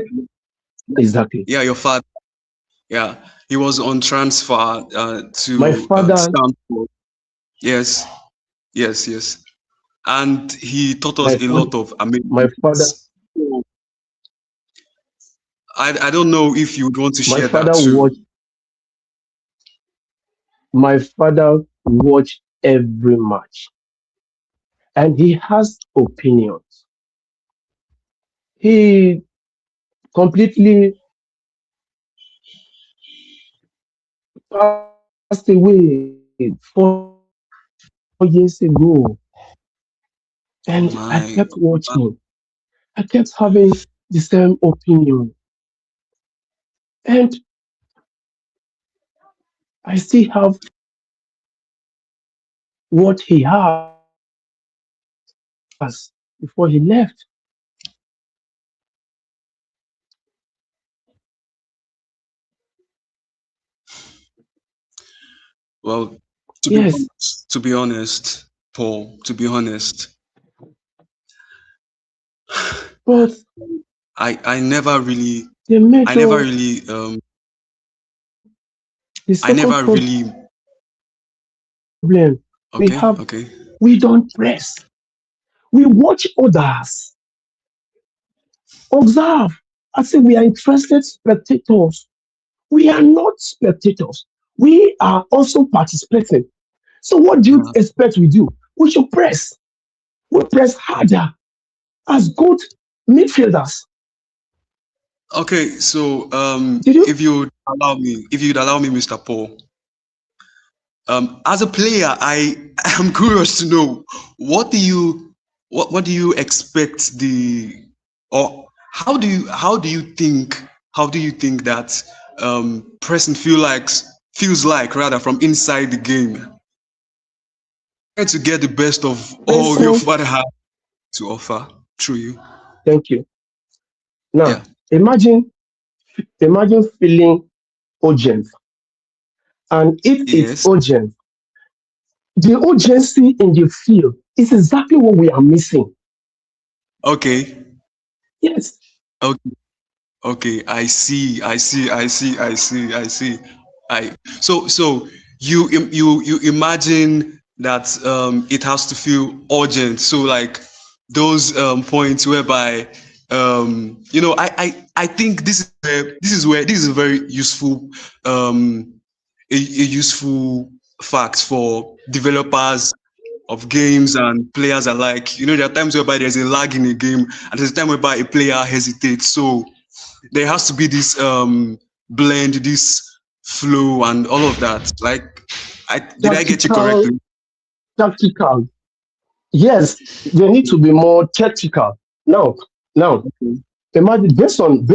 exactly yeah, your father, yeah, he was on transfer my to father? Stanford. Yes, yes, yes. and he taught us My a father, lot of amazing my father, things. I don't know if you would want to my share that father too. watched. My father watched every match, and he has opinions. He completely passed away 4 years ago, and I My kept watching. I kept having the same opinion, and I still have what he has before he left. well, Yes, to be honest, Paul, to be honest, but I never really, the I never major, really, the I second never problem really. we Okay, have, okay. we don't press. We watch others, observe. I say we are interested spectators. We are not spectators. We are also participating. So what do you Uh, expect we do? We should press. We press harder as good midfielders. Okay, so Did you? if you'd allow me, Mr. Paul, as a player, I am curious to know what do you expect or how do you think that pressing feels like rather from inside the game, trying to get the best of all your Pressing. father has to offer through you. Thank you. Yeah. Now imagine, feeling urgent, and if it's Yes. urgent, the urgency in the field is exactly what we are missing. Okay. Yes, Okay. Okay, I see, I see, I see, I see, I see. I so you imagine that it has to feel urgent. So like those points whereby I think this is a very useful um a useful fact for developers of games and players alike. You know, there are times whereby there's a lag in a game and there's a time whereby a player hesitates. So there has to be this blend, this flow, and all of that. Like, did I get you tactical, correctly? tactical. Yes, they need to be more tactical. Now, imagine based on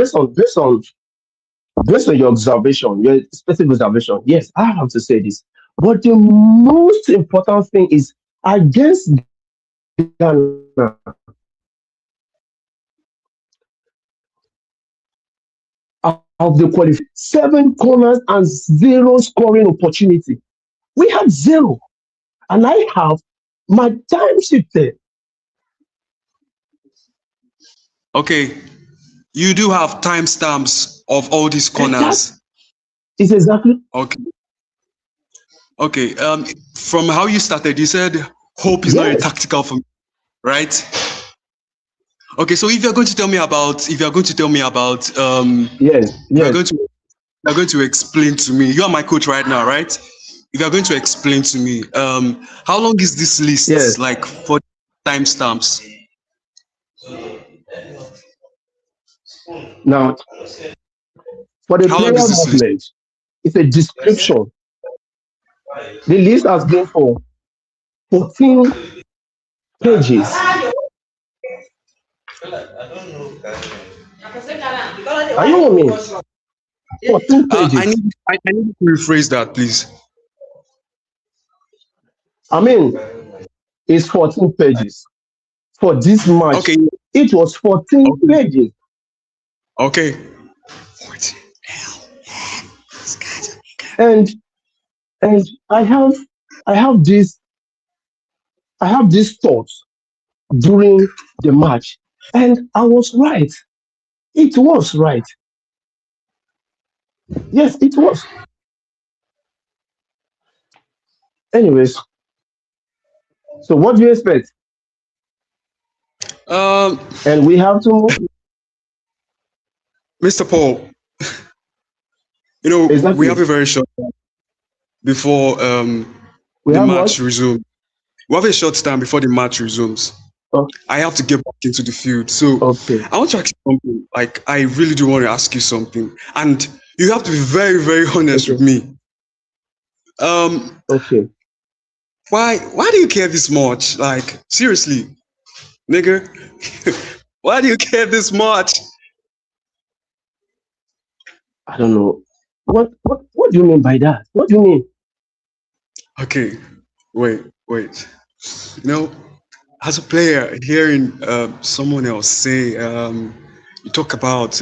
your observation, your specific observation. Yes, I have to say this. But the most important thing is against Ghana of the qualification, 7 corners and zero scoring opportunity. We had zero, and I have my time sheet there. Okay, you do have timestamps of all these And that corners. is exactly Okay, okay. From how you started, you said hope is not a yes, tactical for me, right? Okay, so if you're going to tell me about, yes, if you're yes, going to, you're going to explain to me. You are my coach right now, right? If you're going to explain to me, how long is this list? yes. Like for timestamps? Now, for the How long player is this list? movement, it's a description. The list has been for 14 pages. Are you with me? 14 I pages. need I need to rephrase that, please. I mean, it's 14 pages. For this match, Okay, it was 14 okay, pages. okay. And and I have this I have these thoughts during the match. And I was right. It was right. Yes, it was. Anyways, so what do you expect? Um, And we have to move. Mr. Paul, we have Exactly. a very short time before We the have what? match resumes. We have a short time before the match resumes. Oh, I have to get back into the field. So okay. I want to ask you something. Like, I really do want to ask you something. And you have to be very, very honest with Okay. me. Um, Okay. why do you care this much? Like, seriously, nigga, why do you care this much? I don't know. What do you mean by that? What do you mean? Okay, wait. As a player, hearing someone else say, you talk about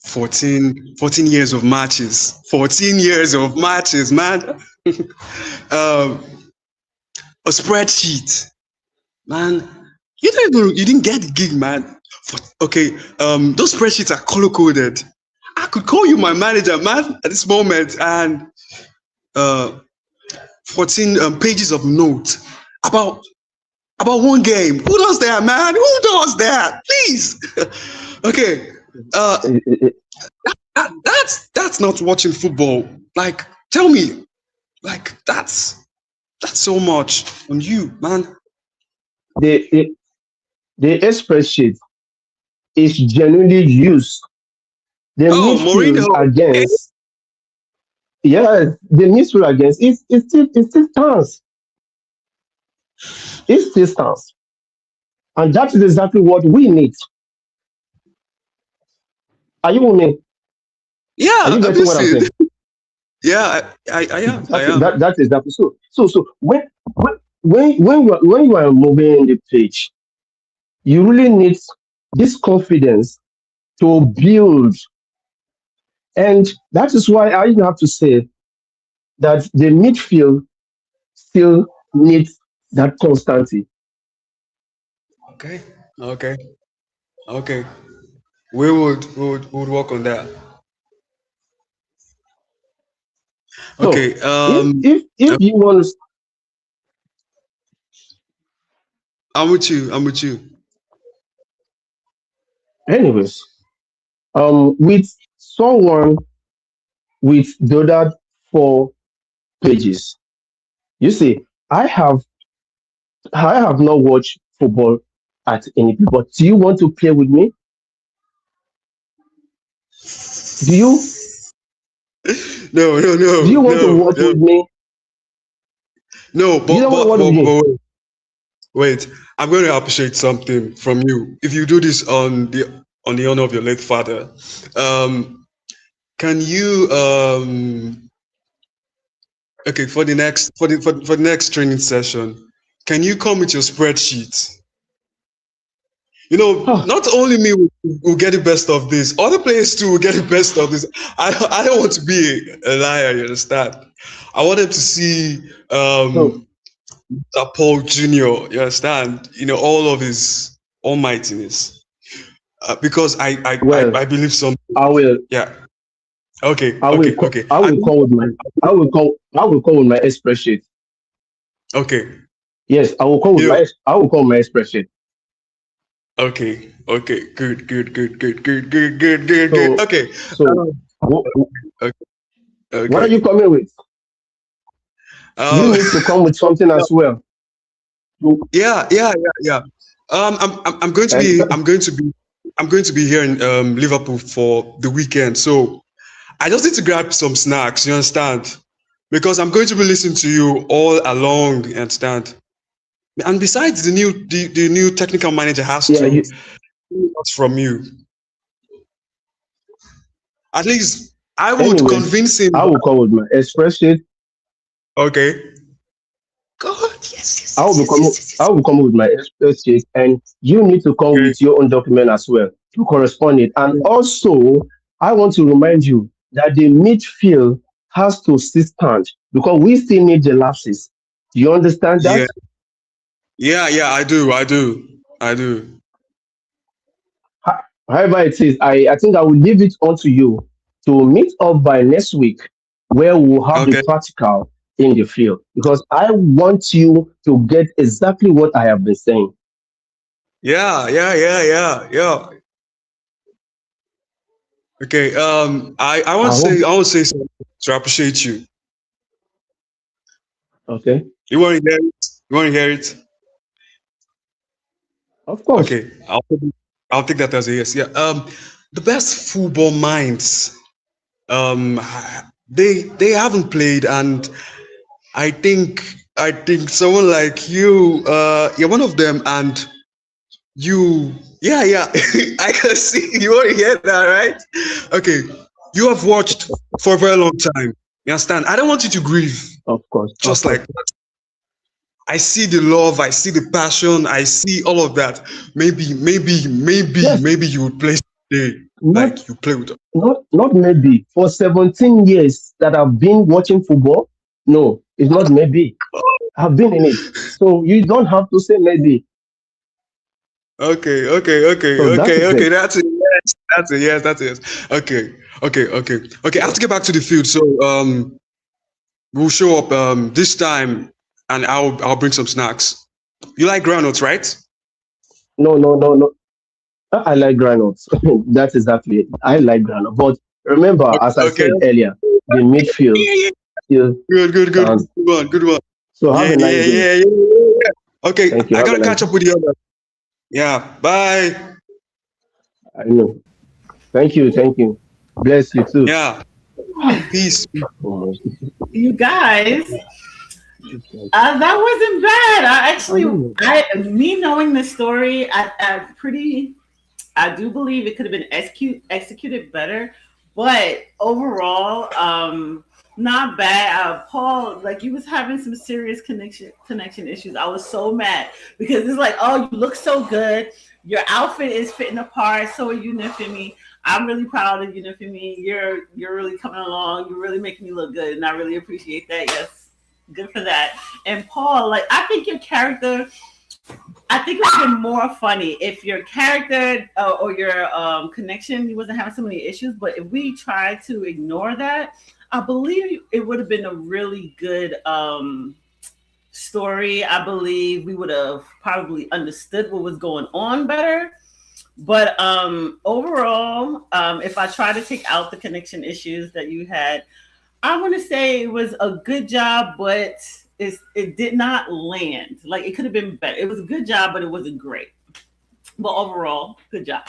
14 years of matches. 14 years of matches, man. um, a spreadsheet, man. You didn't get the gig, man. Okay, those spreadsheets are color coded. I could call you my manager, man, at this moment, and uh, 14 pages of notes about one game. Who does that, man? Who does that? Please. Okay. That's not watching football. Like, tell me, like that's so much on you, man. The spreadsheet is genuinely used. The Oh, midfield Mourinho. against, yes, the midfield against it still stands. It still stands. And that is exactly what we need. Are you with me? Are Yeah, you I'm getting what I'm listening. saying? Yeah, I am. I That am. that is exactly so when you are moving the page, you really need this confidence to build. And that is why I have to say that the midfield still needs that constancy. Okay. Okay. Okay. We would work on that. So Okay. if you want to, I'm with you. I'm with you. anyways, with someone with the other 4 pages, you see, I have I have not watched football at any point. But do you want to play with me? Do you No, no, do you no, want to no, watch no, with me? no. Do you don't want to watch with me? Wait. I'm going to appreciate something from you. If you do this on the honor of your late father, um, can you okay, for the next training session, can you come with your spreadsheet? Not only me will get the best of this, other players too will get the best of this. I don't want to be a liar, you understand? I want them to see So Paul Jr., you understand? All of his almightiness. Because well, I believe some. I will Yeah. Okay, I will okay, co- okay. I will come with my spreadsheet. Okay. Yes, I will come with my spreadsheet. Okay, okay, good, good, good, good, good, good, good, good, good. So Okay, so wh- okay, what are okay. you coming with? You Um, need to come with something as well. You- yeah, yeah, yeah, yeah. I'm going to And be, I'm going to be here in Liverpool for the weekend. So I just need to grab some snacks. You understand? Because I'm going to be listening to you all along. You understand? And besides, the new technical manager has yeah, to hear from you. At least I would anyways, convince him. I will come with my spreadsheet. Okay. God, yes, yes, I will yes, be yes, coming. yes, yes, I yes. will come with my spreadsheet, and you need to come Okay. with your own document as well to correspond it. And also, I want to remind you that the midfield has to still stand because we still need the lapses. Do you understand that? Yeah, yeah, yeah. I do, I do, I do. However it is, I think I will leave it on to you to meet up by next week where we'll have the Okay. practical in the field because I want you to get exactly what I have been saying. Yeah. Okay. I want I to hope. say I want to say something to appreciate you. Okay, You want to hear it? You want to hear it? of course. Okay. I'll take that as a yes. Yeah. The best football minds. Um, they haven't played, and I think someone like you, you're one of them, and you, yeah. I can see you want to hear that, right? Okay. You have watched for a very long time. You understand? I don't want you to grieve Of course, of just course. like that. I see the love, I see the passion, I see all of that. Yes, Maybe you would play today, not like you play with. not maybe. For 17 years that I've been watching football, no, it's not maybe. I've been in it. So you don't have to say maybe. So that is Okay. it. That's it. Yes, that's it. Yes, that's it. Okay. I have to get back to the field, so we'll show up this time, and I'll bring some snacks. You like groundnuts, right? No. I like granules. That's exactly it. I like granules. But remember, as I Okay. said earlier, the midfield Yeah. still Good. stands. Good one. So have Yeah, a nice yeah, day. yeah, yeah, yeah. Okay, Thank you. I Have a gotta nice catch day. up with the other. Yeah, bye. I know. Thank you. Bless you too. Yeah, peace. Oh, You guys, my- that wasn't bad. I know. Me knowing the story, I do believe it could have been executed better, but overall, not bad. Paul, like you was having some serious connection issues. I was so mad because it's like, oh, you look so good. Your outfit is fitting apart. So are you, Nifemi. I'm really proud of you, Nifemi. You're really coming along. You're really making me look good, and I really appreciate that. Yes, good for that. And Paul, like I think your character. I think it would have been more funny if your character or your connection you wasn't having so many issues. But if we tried to ignore that, I believe it would have been a really good story. I believe we would have probably understood what was going on better. But overall, if I try to take out the connection issues that you had, I want to say it was a good job, but it did not land. Like it could have been better. It was a good job, but it wasn't great. But overall, good job.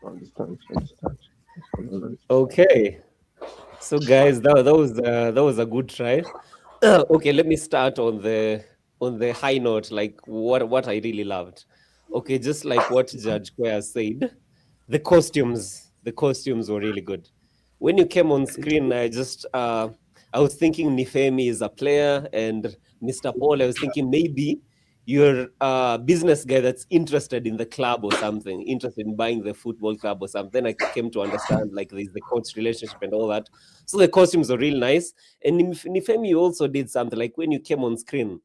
Understand. Okay, so guys, that was a good try. Okay, let me start on the high note, like what I really loved. Okay, just like what Judge Quay said, the costumes were really good. When you came on screen, I was thinking Nifemi is a player, and Mr. Paul, I was thinking maybe you're a business guy that's interested in the club or something, interested in buying the football club or something. I came to understand like there's the coach relationship and all that. So the costumes are really nice. And Nifemi also did something like when you came on screen,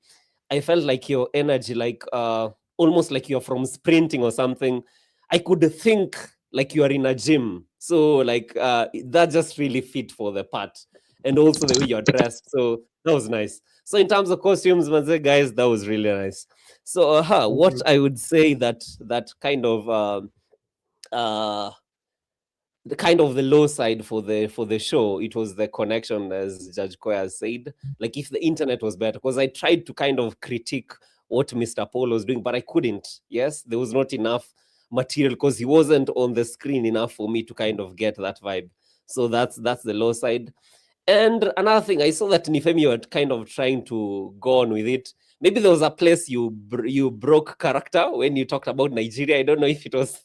I felt like your energy, like almost like you're from sprinting or something. I could think like you are in a gym. So like that just really fit for the part. And also the way you're dressed. So that was nice. So in terms of costumes, guys, that was really nice. So what I would say that kind of uh the kind of the low side for the show, it was the connection, as Judge Koya said. Like if the internet was better, because I tried to kind of critique what Mr. Paul was doing, but I couldn't. Yes, there was not enough material because he wasn't on the screen enough for me to kind of get that vibe. So that's the low side. And another thing, I saw that Nifemi were kind of trying to go on with it. Maybe there was a place you broke character when you talked about Nigeria. I don't know if it was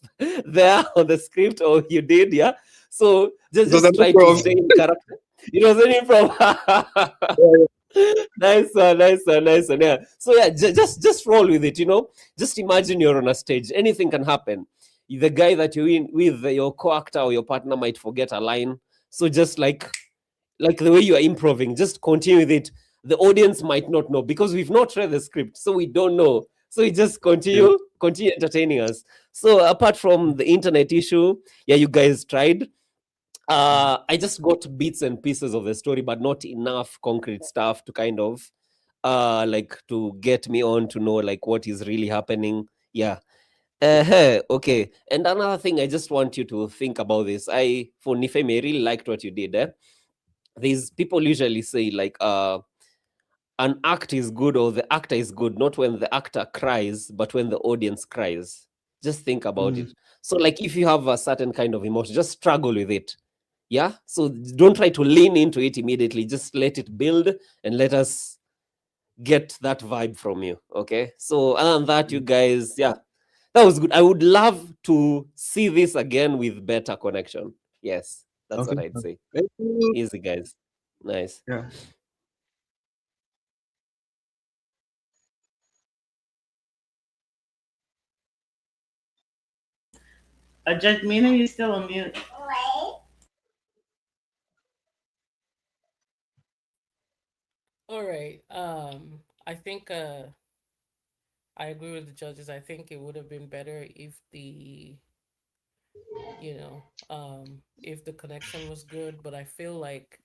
there on the script or you did, yeah. So just try to stay in character. It was an improv. Nice one, yeah. So yeah, just roll with it, Just imagine you're on a stage. Anything can happen. The guy that you're in with, your co-actor or your partner might forget a line. So just like the way you are improving, just continue with it. The audience might not know because we've not read the script, so we don't know. So we just continue entertaining us. So apart from the internet issue, yeah, you guys tried. I just got bits and pieces of the story, but not enough concrete stuff to kind of like to get me on to know like what is really happening. Yeah. Okay. And another thing, I just want you to think about this. For Nifemi, I really liked what you did. These people usually say like an act is good or the actor is good, not when the actor cries, but when the audience cries. Just think about it. So like if you have a certain kind of emotion, just struggle with it. Yeah. So don't try to lean into it immediately. Just let it build and let us get that vibe from you. Okay. So other than that, you guys, yeah, that was good. I would love to see this again with better connection. Yes, that's what Okay. I'd say. Thank you. Easy, guys. Nice. Yeah. Judge Mina, you still on mute. All right. I think I agree with the judges. I think it would have been better if if the connection was good, but I feel like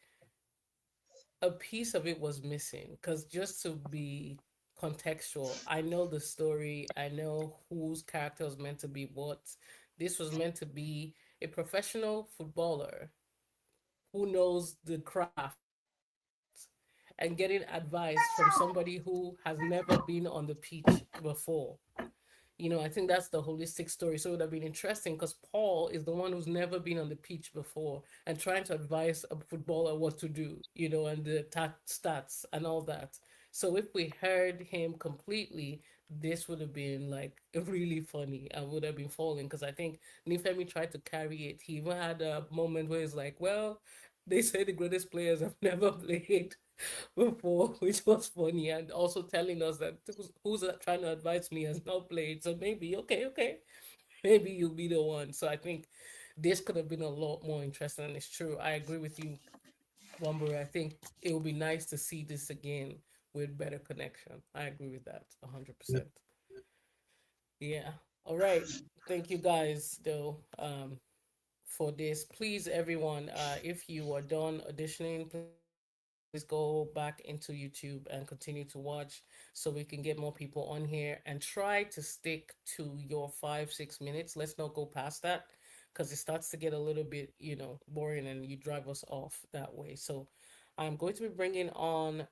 a piece of it was missing because just to be contextual, I know the story, I know whose character was meant to be what. This was meant to be a professional footballer who knows the craft and getting advice from somebody who has never been on the pitch before. I think that's the holistic story. So it would have been interesting because Paul is the one who's never been on the pitch before and trying to advise a footballer what to do, and the stats and all that. So if we heard him completely, this would have been like really funny. I would have been falling because I think Nifemi tried to carry it. He even had a moment where he's like, well, they say the greatest players have never played before, which was funny, and also telling us that who's trying to advise me has not played. So maybe, okay, maybe you'll be the one. So I think this could have been a lot more interesting, and it's true. I agree with you, Wambura. I think it would be nice to see this again with better connection. I agree with that 100%. Yeah. All right. Thank you guys, though, for this. Please, everyone, if you are done auditioning, please go back into YouTube and continue to watch so we can get more people on here, and try to stick to your 5-6 minutes. Let's not go past that because it starts to get a little bit, boring and you drive us off that way. So I'm going to be bringing on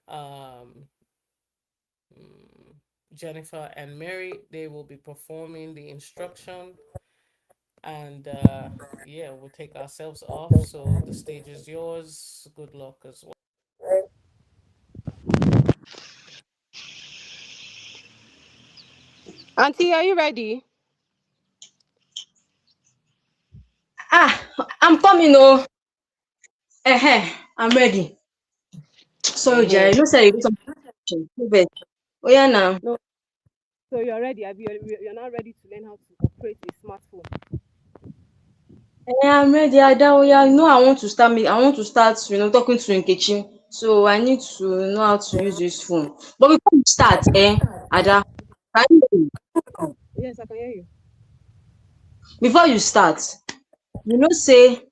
Jennifer and Mary. They will be performing the instruction, and yeah, we'll take ourselves off. So the stage is yours. Good luck as well. Auntie, are you ready? I'm coming. Oh, I'm ready. Sorry, Jerry. No, say you do something. Oh yeah, now. No. So you're ready. You're not ready to learn how to operate a smartphone. I'm ready. I want to start. I want to start. Talking to Nkechi. So I need to know how to use this phone. But before we start, Ada, can you hear me? Yes, I can hear you. Before you start, say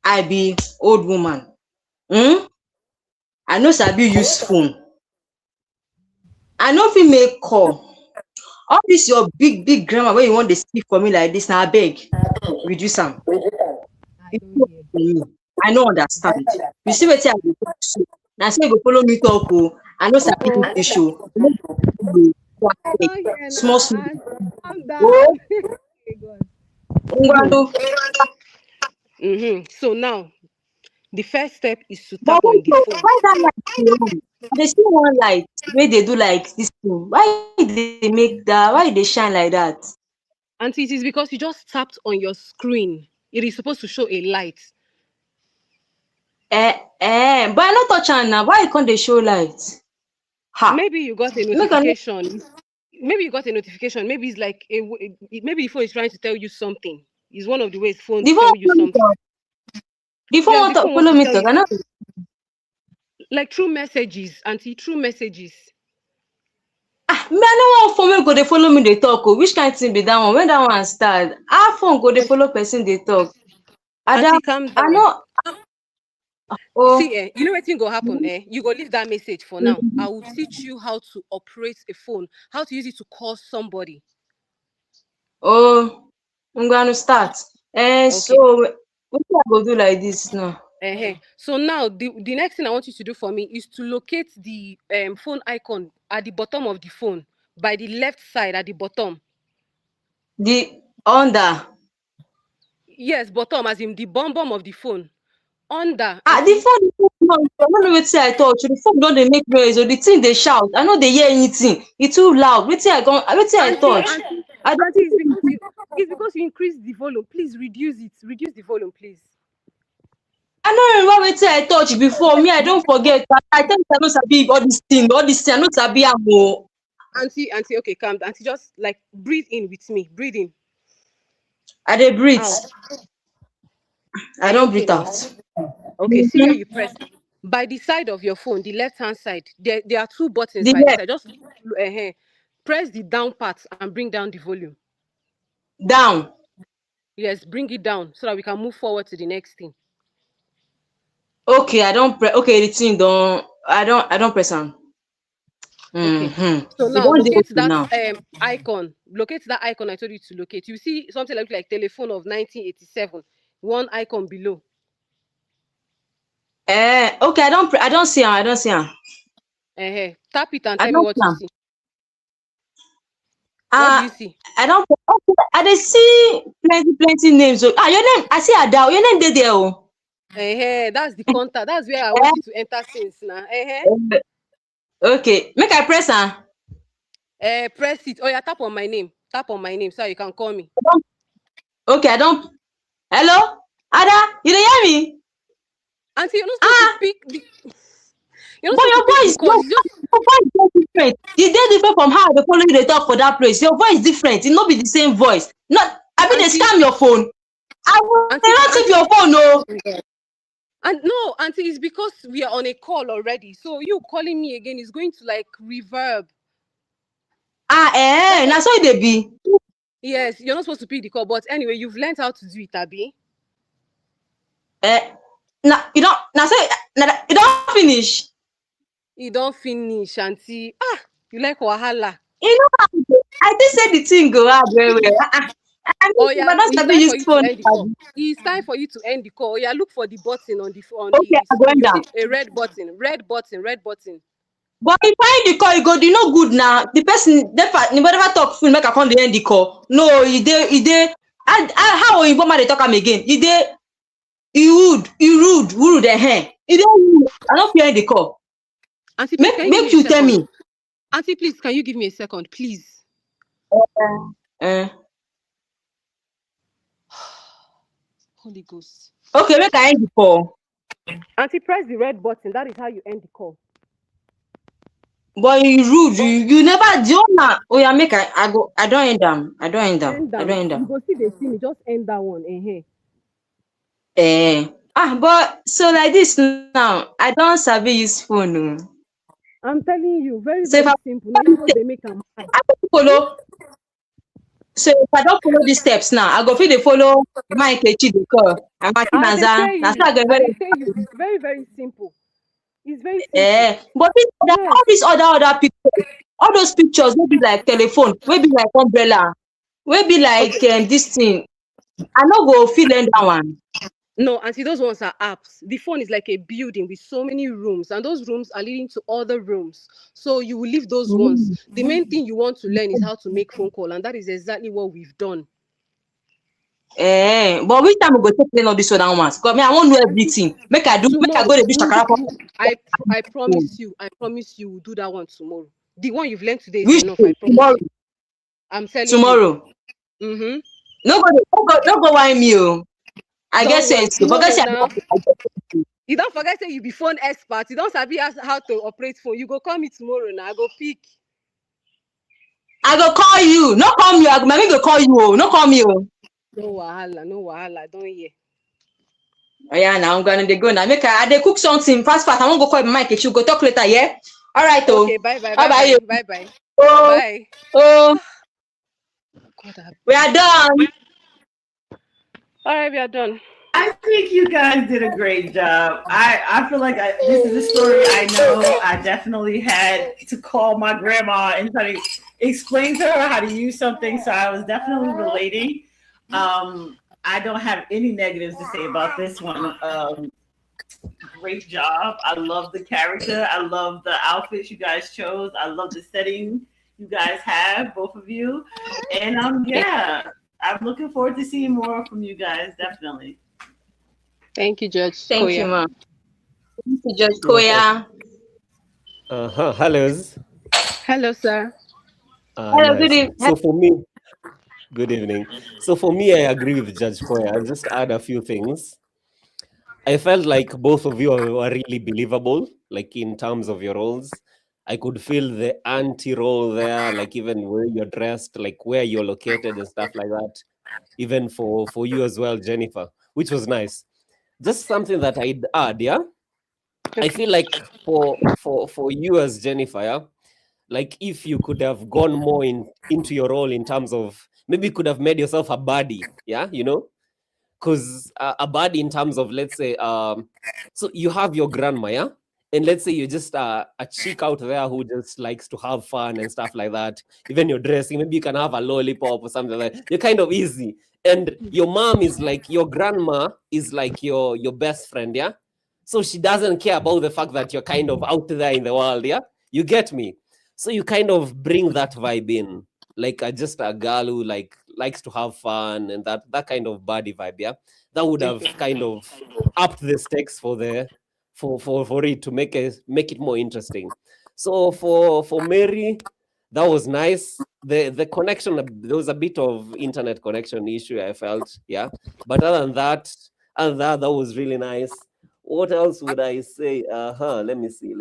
I be old woman. I know sabi use phone. I know if you make call. All this your big grammar where you want to speak for me like this. Now I beg, reduce am. I don't understand. You see what I do? Now say go follow me talk. I know sabi this show. Small. I'm done. So now, the first step is to tap on the phone. Why that light? They see one light where they do like this thing. Why they make that? Why they shine like that? Auntie, it is because you just tapped on your screen. It is supposed to show a light. But I not touch on now. Why can't they show light? Maybe you got a notification. Maybe you got a notification. Maybe it's like maybe the phone is trying to tell you something. It's one of the ways phones tell you something. The phone want to follow me talk. Like through messages, Auntie, through messages. Me, I no want phone go they follow me they talk. Which kind of thing be that one? When that one start, our phone go they follow person they talk. Auntie, calm down. Oh. See, you know what thing go happen? You go leave that message for now. I will teach you how to operate a phone, how to use it to call somebody. Oh, I'm gonna start. So what I go do like this now? So now the next thing I want you to do for me is to locate the phone icon at the bottom of the phone, by the left side at the bottom. The under. Yes, bottom, as in the bum of the phone. Under. The phone. I don't know what I touch. The phone don't they make noise, or the thing they shout. I know they hear anything. It's too loud. Wait till I touch. It's because you increase the volume. Please reduce it. Reduce the volume, please. I don't remember wait till I touch before. Me, I don't forget. I tell you, I know sabi all this thing. I know sabi amo. Auntie, okay, calm down. Auntie, just like breathe in with me. Breathe in. I dey breathe. I don't breathe out. Okay, see where you press. By the side of your phone, the left-hand side, there are two buttons by the side. Just press the down part and bring down the volume. Down. Yes, bring it down so that we can move forward to the next thing. Okay, I don't press. Okay, the thing don't. I don't press on. Okay. So now locate that icon. Locate that icon I told you to locate. You see something like telephone of 1987. One icon below. Okay, I don't see him. I don't see him. Tap it and tell me what you see. What do you see? I dey see plenty names. Your name. I see Ada. Your name there. Oh. That's the contact. That's where I want you to enter since now. Okay, make I press press it. Oh yeah, tap on my name. Tap on my name so you can call me. Okay, I don't. Hello, Ada, you dey hear me? Auntie, you're not supposed to speak. Your voice is different. It's very different from how the follow you dey talk for that place. Your voice is different. It not be the same voice. Not. I mean, they scam your phone. I will not take your phone, no. And no, Auntie, it's because we are on a call already. So you calling me again is going to like reverb. That's how they be. Yes, you're not supposed to pick the call, but anyway, you've learned how to do it, Abi. You don't finish. You don't finish, Auntie. You like wahala. You know, I just said the thing go out very well. It's time for you to end the call. Yeah, look for the button on the phone. Okay, I'm going down. A red button. But if I end the call, you go, you know good now. The person never talk full, make I come the end the call. No, he did. How you want to talk him again? You rude the hair. I don't fear the call. Auntie, make you tell me. Auntie, please, can you give me a second, please? Holy Ghost. Okay, make I end the call. Auntie, press the red button. That is how you end the call. But you rude. You never do that. Oh yeah, make I go. I don't end them. I don't end them. You go see the scene. Just end that one. But so like this now, I don't sabi use phone. I'm telling you, very simple. They make them. I follow. So if I don't follow these steps now, I go feel they follow Mike the call. I'm very, very simple. It's very simple. But all these other pictures, all those pictures will be like telephone, will be like umbrella, will be like this thing. I no go feel in that one. No, Auntie, those ones are apps. The phone is like a building with so many rooms, and those rooms are leading to other rooms. So you will leave those ones. The main thing you want to learn is how to make phone call, and that is exactly what we've done. But which time we go take learn all these other ones? Because I want to know everything. Make I go to the shakara. I promise you will do that one tomorrow. The one you've learned today is enough. I promise. Tomorrow. I'm telling tomorrow. you. Mm-hmm. No go whine me. I guess you don't forget that you be phone expert. You don't sabi how to operate phone. You go call me tomorrow now. I go pick. I go call you. No call me. I go call you. No call me. No wahala. Don't hear. Oh yeah, now I'm gonna go now. I cook something fast. I won't go call my mic. You go talk later, yeah? All right, okay, bye. Bye. Bye. God, we are done. All right, we are done. I think you guys did a great job. I feel like this is a story I know. I definitely had to call my grandma and try to explain to her how to use something. So I was definitely relating. I don't have any negatives to say about this one. Great job. I love the character. I love the outfits you guys chose. I love the setting you guys have, both of you. And yeah, I'm looking forward to seeing more from you guys, definitely. Thank you, Judge Thank you, Koya. ma'am. Thank you, Judge Koya. Hello. Hello, sir. Hello, good Nice. evening. So for me, good evening. So for me, I agree with Judge Koya. I'll just add a few things. I felt like both of you were really believable, like in terms of your roles. I could feel the anti role there, like even where you're dressed, like where you're located and stuff like that. Even for you as well, Jennifer, which was nice. Just something that I'd add, yeah. I feel like for you as Jennifer, yeah, like if you could have gone more into your role in terms of maybe you could have made yourself a baddie, yeah, because a baddie in terms of, let's say, so you have your grandma, yeah, and let's say you're just a chick out there who just likes to have fun and stuff like that. Even you're dressing, maybe you can have a lollipop or something like that. You're kind of easy, and your mom is like, your grandma is like your best friend, yeah. So she doesn't care about the fact that you're kind of out there in the world, yeah. You get me? So you kind of bring that vibe in, like just a girl who likes to have fun and that kind of body vibe, yeah. That would have kind of upped the stakes for it to make it more interesting. So for Mary, that was nice. The connection, there was a bit of internet connection issue, I felt, yeah. But other than that, that was really nice. What else would I say? Let me see.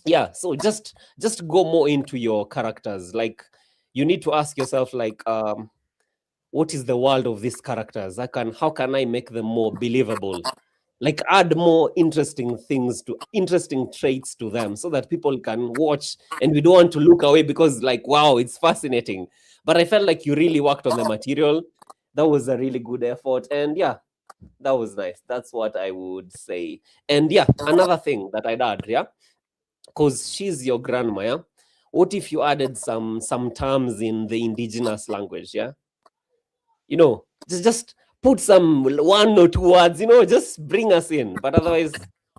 Yeah, so just go more into your characters. Like, you need to ask yourself, like, what is the world of these characters? How can I make them more believable? Like, add more interesting traits to them so that people can watch and we don't want to look away because, like, wow, it's fascinating. But I felt like you really worked on the material. That was a really good effort. And yeah, that was nice. That's what I would say. And yeah, another thing that I'd add, yeah, because she's your grandma, yeah? What if you added some terms in the indigenous language, yeah? Just put some 1 or 2 words, just bring us in. But otherwise,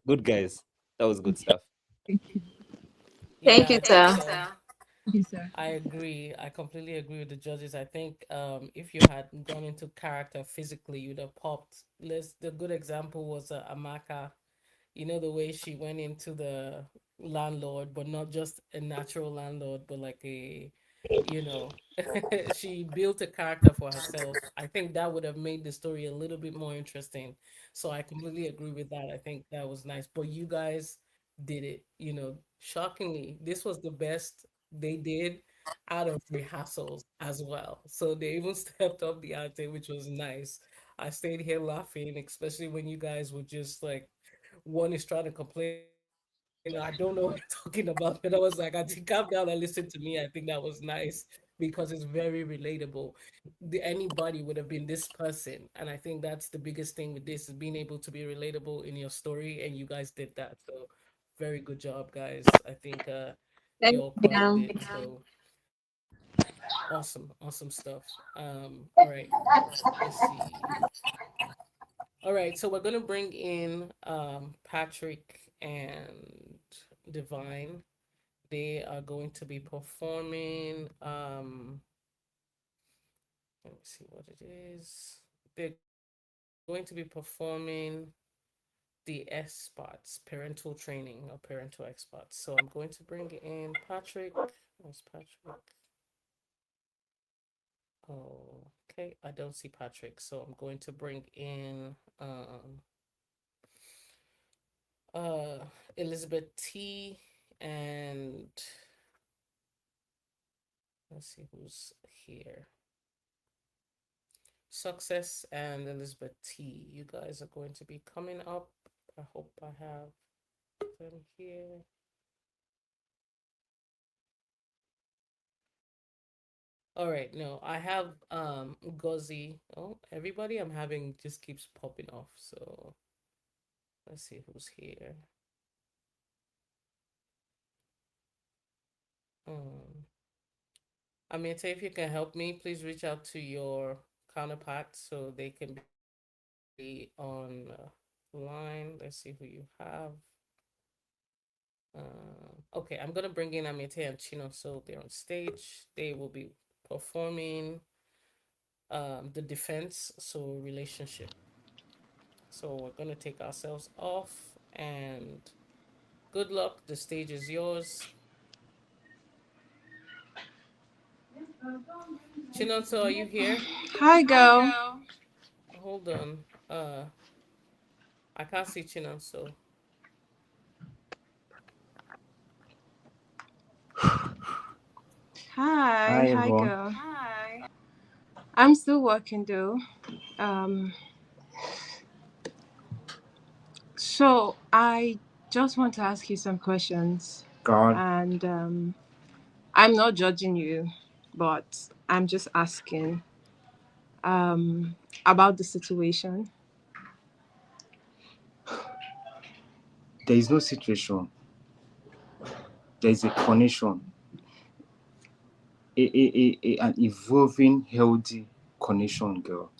good guys. That was good stuff. Thank you, sir. I agree. I completely agree with the judges. I think if you had gone into character physically, you'd have popped. The good example was Amaka. The way she went into the landlord, but not just a natural landlord, but like she built a character for herself. I think that would have made the story a little bit more interesting. So I completely agree with that. I think that was nice. But you guys did it, shockingly. This was the best they did out of rehearsals as well. So they even stepped up the ante, which was nice. I stayed here laughing, especially when you guys were just like, one is trying to complain. I don't know what you're talking about. But I was like, I think calm down and listen to me. I think that was nice because it's very relatable. Anybody would have been this person. And I think that's the biggest thing with this, is being able to be relatable in your story. And you guys did that. So very good job, guys. I think Thank you all crushed you. it. So awesome stuff. All right, let's see. All right, so we're gonna bring in Patrick and Divine. They are going to be performing. Let me see what it is. They're going to be performing the S-Spots, parental training or parental experts. So I'm going to bring in Patrick. Where's Patrick? Oh, okay. I don't see Patrick, so I'm going to bring in Elizabeth T, and let's see who's here. Success and Elizabeth T. You guys are going to be coming up. I hope I have them here. All right, no, I have Ngozi. Oh, everybody I'm having just keeps popping off. So let's see who's here. Um, Amita, if you can help me, please reach out to your counterparts so they can be on line. Let's see who you have. Okay, I'm gonna bring in Amite and Chino so they're on stage. They will be performing the defense, so relationship. So we're gonna take ourselves off and good luck. The stage is yours. Chinonso, are you here? Hi, girl. Hold on. I can't see Chinonso. Hi, Hi hi, everyone. girl. I'm still working though. Um, so I just want to ask you some questions, God, and I'm not judging you, but I'm just asking about the situation. there is no situation. There is a connection, an evolving, healthy connection, girl.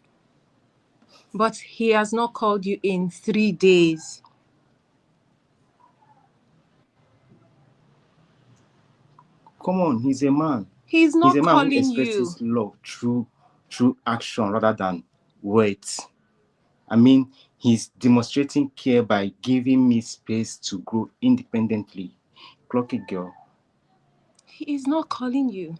But he has not called you in 3 days. Come on, he's a man. He's He's not a man who calling you. expresses love through action rather than words. I mean, he's demonstrating care by giving me space to grow independently. Clock it, girl. He is not calling you.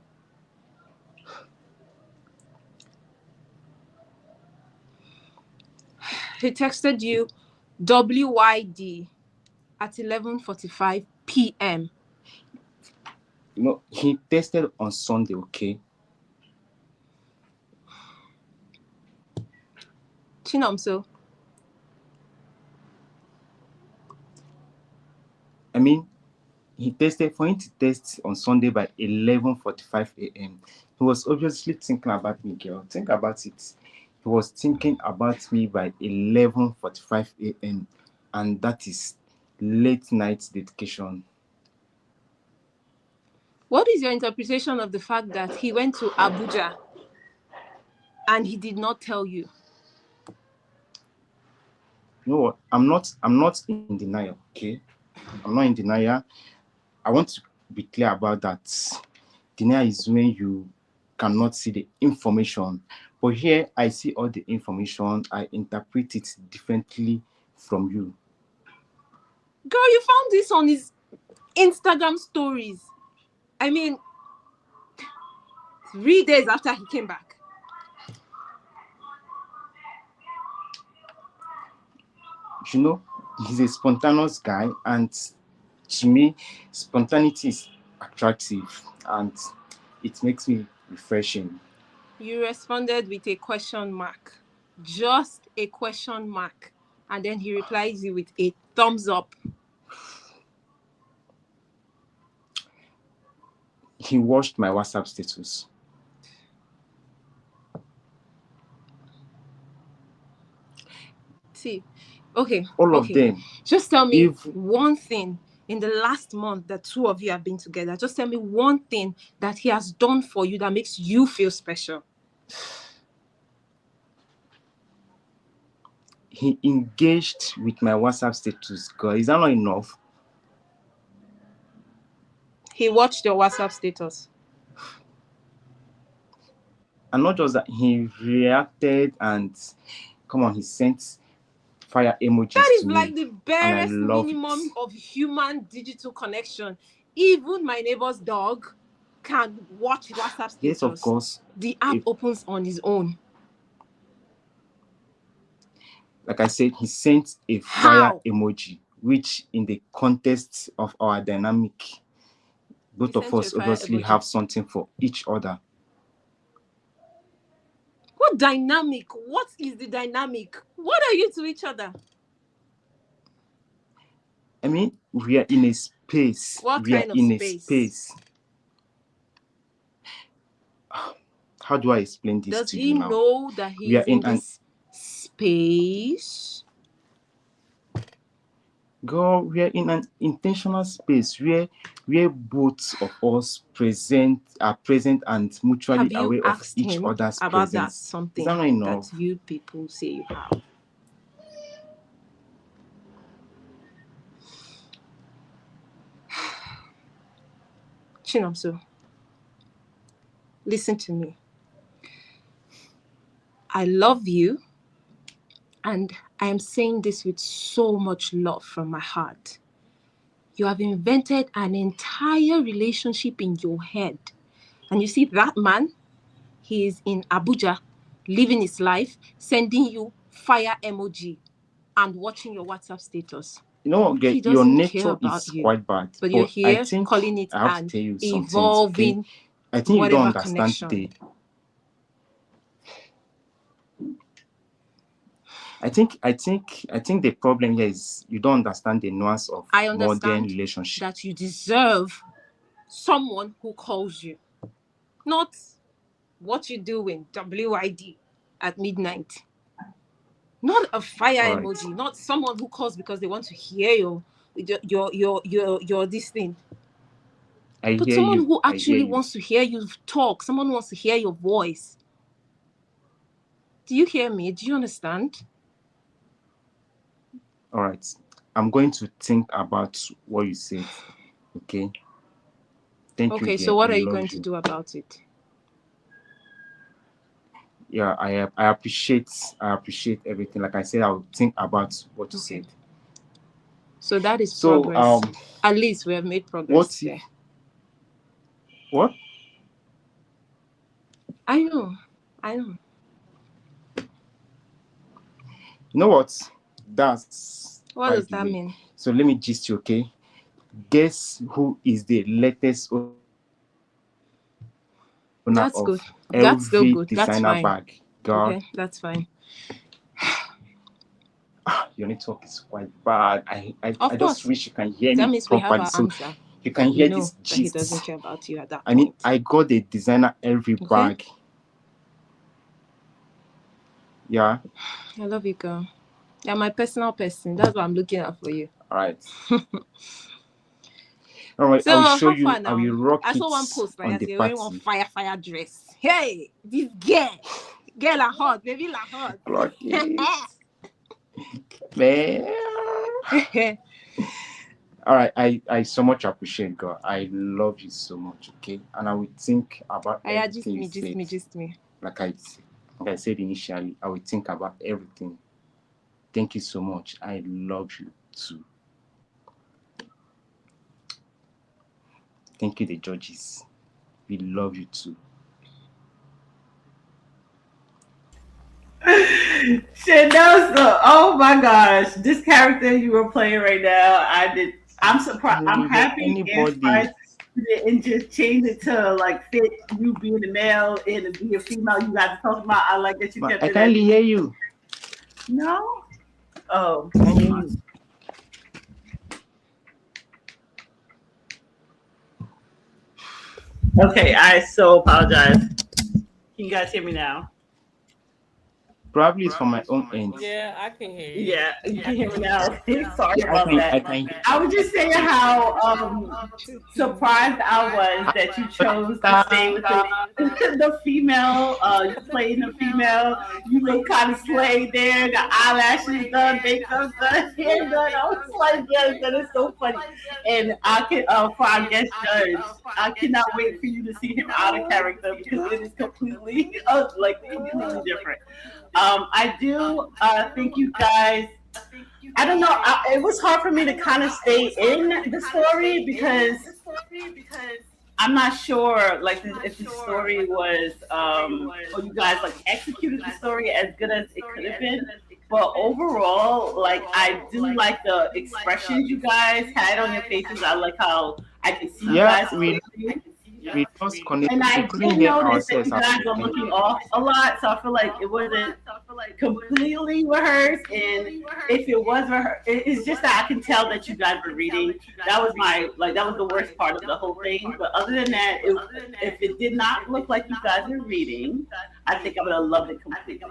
He texted you WYD at 11:45 p.m. You know, he tested on Sunday, okay? Chinomso, I mean, he tested for him to test on Sunday by 11:45 a.m. He was obviously thinking about me, girl. Think about it. He was thinking about me by 11:45 a.m. and that is late night dedication. what is your interpretation of the fact that he went to Abuja and he did not tell you? You know what? I'm not in denial, okay? I'm not in denial. I want to be clear about that. Denial is when you cannot see the information. But here I see all the information. I interpret it differently from you. Girl, you found this on his Instagram stories. I mean, 3 days after he came back. You know, he's a spontaneous guy, and to me, spontaneity is attractive and it makes me refreshing. You responded with a question mark. Just a question mark. And then he replies you with a thumbs up. He watched my WhatsApp status. See, okay. All of them. Just tell me If one thing in the last month that two of you have been together. Just tell me one thing that he has done for you that makes you feel special. he engaged with my WhatsApp status, girl, is that not enough? He watched your WhatsApp status. And not just that, he reacted and come on, he sent fire emojis That is to like me, the and I barest love minimum it. of human digital connection. Even my neighbor's dog can watch WhatsApp status. Yes, of course. The app opens on his own. Like I said, he sent a fire emoji, which in the context of our dynamic, both of us obviously have something for each other. What dynamic? What is the dynamic? What are you to each other? I mean, we are in a space. What we are kind of in space? a space. how do I explain this Does to he you now? know that We he are is in in an this space? girl, we are in an intentional space where both of us are present and mutually Have you aware of asked each him other's about that presence. Is something that not enough? that you people say you have? Chinamso, listen to me. I love you, and I am saying this with so much love from my heart. You have invented an entire relationship in your head. And you see that man, he is in Abuja, living his life, sending you fire emoji and watching your WhatsApp status. You know, He your doesn't care nature about is you. quite bad, But you're but I here think calling it I have to an tell you some things, okay? evolving I think you don't whatever understand connection. the. I think the problem here is you don't understand the nuance of I modern understand relationship. that you deserve someone who calls you, not what you do in WID at midnight. Not a fire All right. emoji, not someone who calls because they want to hear your this thing. I But hear someone you. who I hear actually you. wants to hear you talk, someone who wants to hear your voice. Do you hear me? Do you understand? All right. I'm going to think about what you said. Okay. Thank you. Okay, so Dear. what I are you love going to do about it? Yeah, I appreciate everything. Like I said, I'll think about what you said. So that is So progress. At least we have made progress. what there. if what? I know. You know what? That's What by does the that way. mean? So let me gist you, okay? Guess who is the latest owner That's of good. That's still every good. That's designer fine. bag? Girl, Okay, that's fine. your network is quite bad. I Of just course. wish you can hear That me means we have properly our so answer. you can We hear know this that he gist. doesn't care about you at that I point. got a designer every Okay. bag. Yeah. I love you, girl. You're my personal person. That's what I'm looking at for you. All right. All right. So I will show how you. far I now? will rock I it saw one post like on that. the You're wearing one party. fire dress. Hey, this girl are hot, baby la hot. Clock it, man. All right. I so much appreciate God. I love you so much. Okay. And I will think about Yeah, everything you said. just me. Like I said initially, I will think about everything. Thank you so much. I love you too. Thank you, the judges. We love you too. Shinosa, oh my gosh, this character you were playing right now, I'm surprised. I'm happy and surprised you didn't just change it to like fit you being a male and being a female. You guys are talking about. I like that you kept I it. can't hear you. No. Oh. I can't hear you. Okay, I so apologize. Can you guys hear me now? Probably it's from my own end. Yeah, I can hear you. Yeah, you can hear me now. Sorry about I that. can. I was just saying how surprised I was that you chose to stay with the female. You played the female. You look kind of slayed there. The eyelashes done, makeup done, hair done. I was like, yes, that is so funny. And I can, for our guest judge, I cannot wait for you to see him out of character because it is completely, completely different. I do think you guys. I don't know. It was hard for me to kind of stay in the story because I'm not sure, like, if the story was, or you guys like executed the story as good as it could have been. But overall, like, I do like the expressions you guys had on your faces. I like how I can see you guys. We lost connection. And I We couldn't did hear notice that ourselves. you guys are looking off a lot, so I feel like it wasn't completely rehearsed, and if it was rehearsed, it's just that I can tell that you guys were reading. That was that was the worst part of the whole thing. But other than that, if it did not look like you guys were reading, I think I would have loved it completely.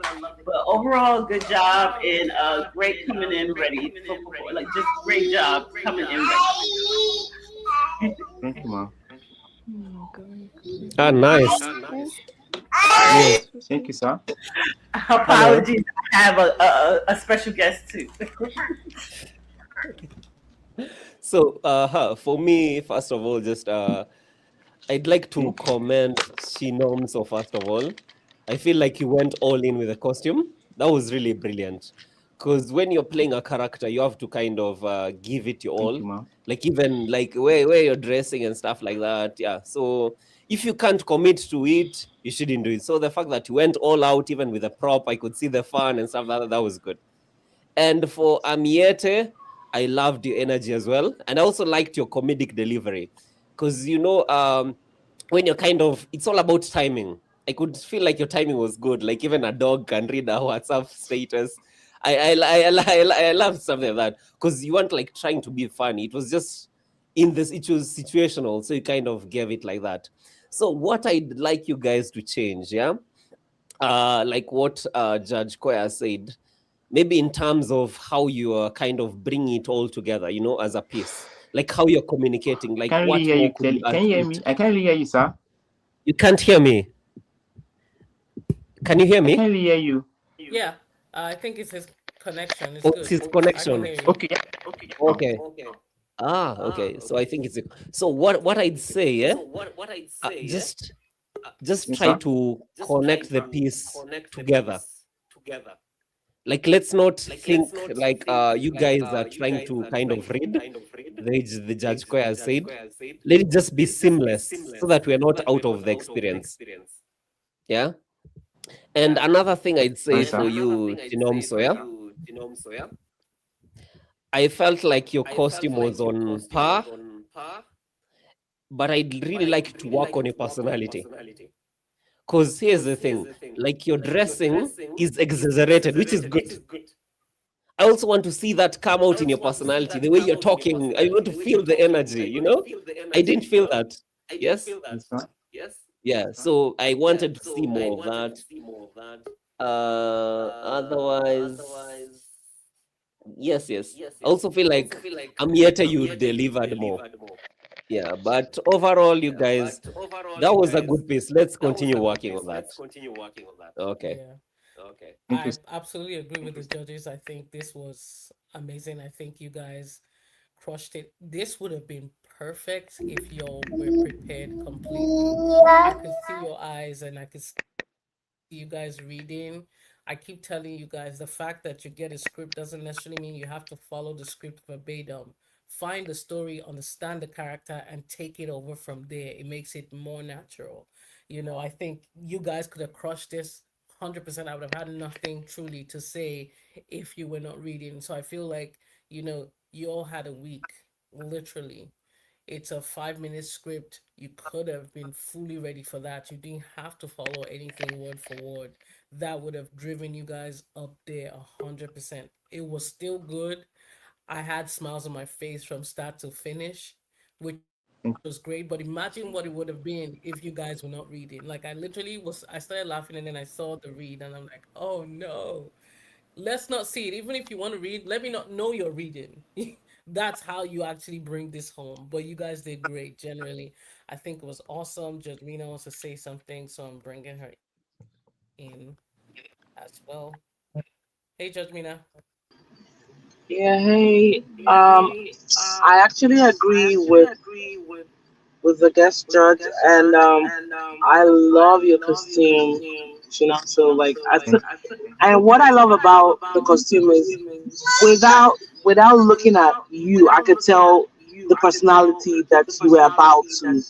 But overall, good job, and great coming in ready for like just great job coming in ready. Thank you, ma'am. Ah, nice. Yes. Thank you, sir. Apologies, I have a special guest too. So, for me, first of all, just I'd like to commend Shinomso, first of all. I feel like you went all in with the costume. That was really brilliant. Because when you're playing a character, you have to kind of give it your all. You, like even like where you're dressing and stuff like that. Yeah. So if you can't commit to it, you shouldn't do it. So the fact that you went all out, even with the prop, I could see the fun and stuff like that. That was good. And for Amiete, I loved your energy as well. And I also liked your comedic delivery. Because, you know, when you're kind of, it's all about timing. I could feel like your timing was good. Like even a dog can read a WhatsApp status. I love something like that. Because you weren't like trying to be funny. It was just in this, it was situational. So you kind of gave it like that. So what I'd like you guys to change, yeah? Like what Judge Koya said, maybe in terms of how you are kind of bringing it all together, you know, as a piece. Like how you're communicating, like can't what really hear more you could you clearly. add Can you to hear it? me? I can't really hear you, sir. You can't hear me? Can you hear I me? can't really hear you. Yeah, I think it's his connection. It's Oh, good. it's his I can connection. hear you. Okay. Okay. Okay. So I think it's so what I'd say, yeah? Just Yes, try sir. to connect the piece together. Like let's not think like you guys are trying to kind of read the Judge Koya said. Let it just be seamless so that we're not out of the experience. Yeah. And another thing I'd say Yes, for sir. you, Chinomso, yeah, I felt like your costume was on par, but I'd really like to work on your personality. Because here's the thing, like your dressing is exaggerated, which is good. I also want to see that come out in your personality, the way you're talking. I want to feel the energy, you know? I didn't feel that. Yes? Yes, sir. Yeah, so I wanted to see more of that. Otherwise, yes. I also feel like Amieta, you delivered more. Yeah, but overall, you guys, that was a good piece. Let's continue working on that. Okay. Yeah. Thank you. I absolutely agree with the judges. I think this was amazing. I think you guys crushed it. This would have been perfect if y'all were prepared completely. I could see your eyes and I could see you guys reading. I keep telling you guys the fact that you get a script doesn't necessarily mean you have to follow the script verbatim. Find the story, understand the character, and take it over from there. It makes it more natural. You know, I think you guys could have crushed this 100%. I would have had nothing truly to say if you were not reading. So I feel like, you know, you all had a week, literally. It's a 5-minute script. You could have been fully ready for that. You didn't have to follow anything word for word. That would have driven you guys up there 100%. It was still good. I had smiles on my face from start to finish, which was great. But imagine what it would have been if you guys were not reading. Like I started laughing and then I saw the read and I'm like, oh no, let's not see it. Even if you want to read, let me not know you're reading. That's how you actually bring this home. But you guys did great. Generally, I think it was awesome. Jadrina wants to say something, so I'm bringing her in as well. Hey, Jadrina. Yeah, hey. I actually agree with the guest judge, and I love your costume, you know. So like, and what I love about the costume is without looking at you, I could tell the personality that you were about to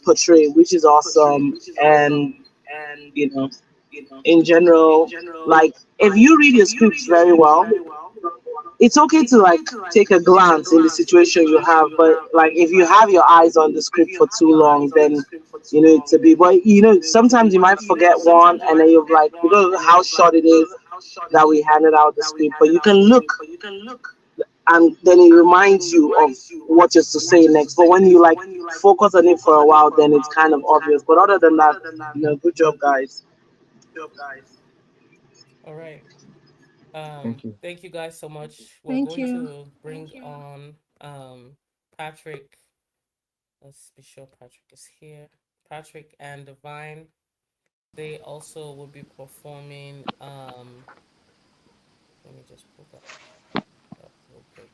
portray, which is awesome. And you know, in general, like if you read your scripts very well, it's okay to like take a glance in the situation you have, but like if you have your eyes on the script for too long, then you know it's a bit. But you know, sometimes you might forget one, and then you're like, because of how short it is, that we handed out the script, but you can look and then it reminds you of what is to say next. But when you like focus on it for a while, then it's kind of obvious. But other than that, good job, guys. All right. Thank you. Thank you guys so much. We're Thank going you. to bring on Patrick. Let's be sure Patrick is here. Patrick and Divine. They also will be performing. Let me just pull that up real quick.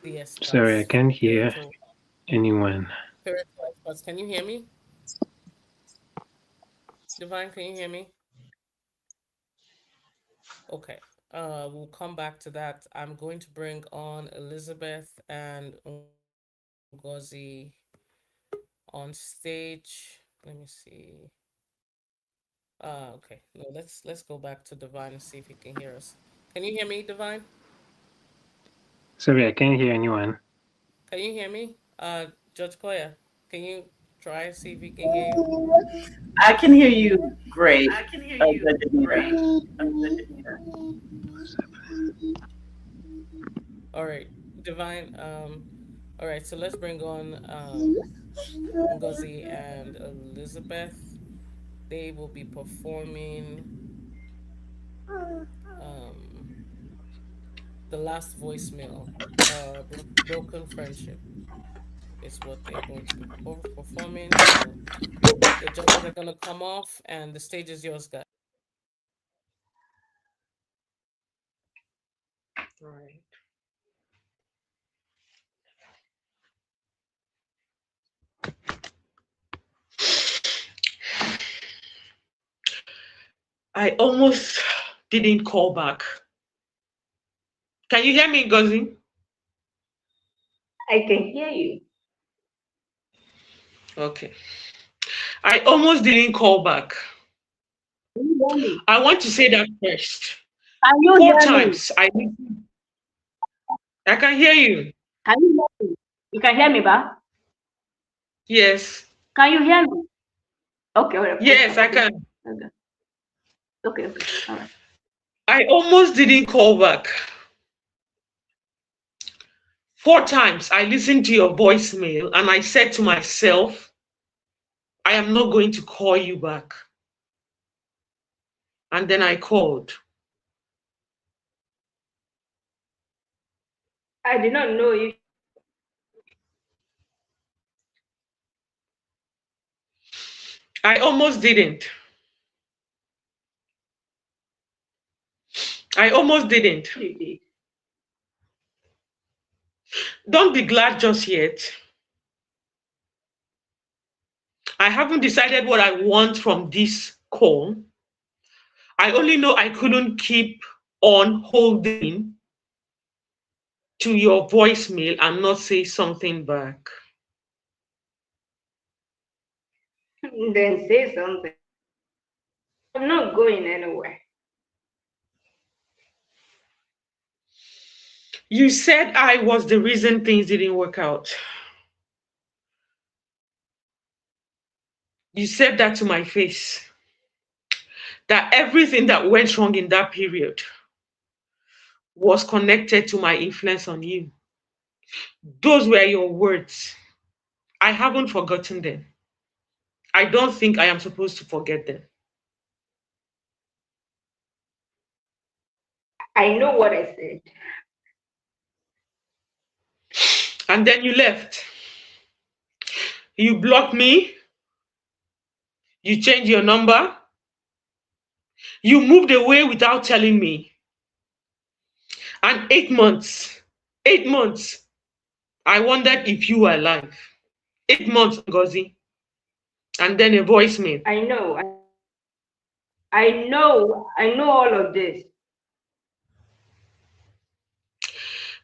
The Sorry, I Espas, can't hear spiritual anyone. Espas. Can you hear me? Divine, can you hear me? Okay. We'll come back to that. I'm going to bring on Elizabeth and Ngozi on stage. Let me see. Okay. No, let's go back to Divine and see if he can hear us. Can you hear me, Divine? Sorry, I can't hear anyone. Can you hear me? Judge Koya, can you try and see if he can hear you? I can hear you great. All right, Divine. All right, so let's bring on Ngozi and Elizabeth. They will be performing the last voicemail, broken friendship is what they're going to be performing. So the judges are gonna come off, and the stage is yours, guys. All right. I almost didn't call back. Can you hear me, Ngozi? I can hear you. Okay. I almost didn't call back. Can you hear me? I want to say that first. Can you 4 hear me? times I can hear you. Can you hear me? You can hear me, ba? Yes. Can you hear me? Okay, all right. Yes, I can. Okay, all right. I almost didn't call back. 4 times I listened to your voicemail and I said to myself, I am not going to call you back. And then I called. I did not know if I almost didn't. I almost didn't. you did. Don't be glad just yet. I haven't decided what I want from this call. I only know I couldn't keep on holding to your voicemail and not say something back. Then say something. I'm not going anywhere. You said I was the reason things didn't work out. You said that to my face. That everything that went wrong in that period was connected to my influence on you. Those were your words. I haven't forgotten them. I don't think I am supposed to forget them. I know what I said. And then you left. You blocked me. You changed your number. You moved away without telling me. And 8 months, I wondered if you were alive. 8 months, Ngozi. And then a voicemail. I know all of this.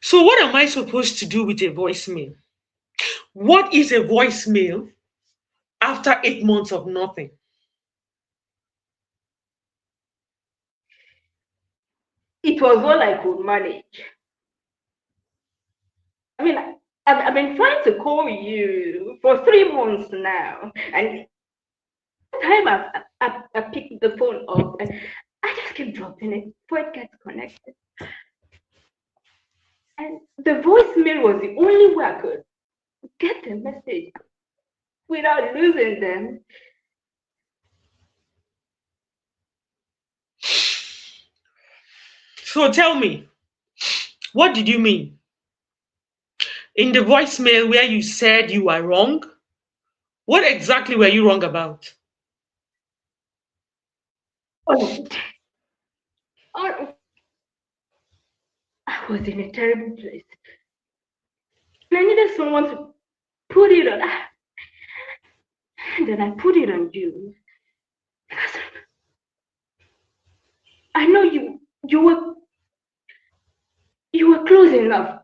So what am I supposed to do with a voicemail? What is a voicemail after 8 months of nothing? It was all I could manage. I mean, I've been trying to call you for 3 months now, and time I picked the phone up and I just kept dropping it before it gets connected. And the voicemail was the only way I could get the message without losing them. So tell me, what did you mean? In the voicemail where you said you were wrong, what exactly were you wrong about? Oh, I was in a terrible place. And I needed someone to put it on. And then I put it on you. Because I know you were close enough.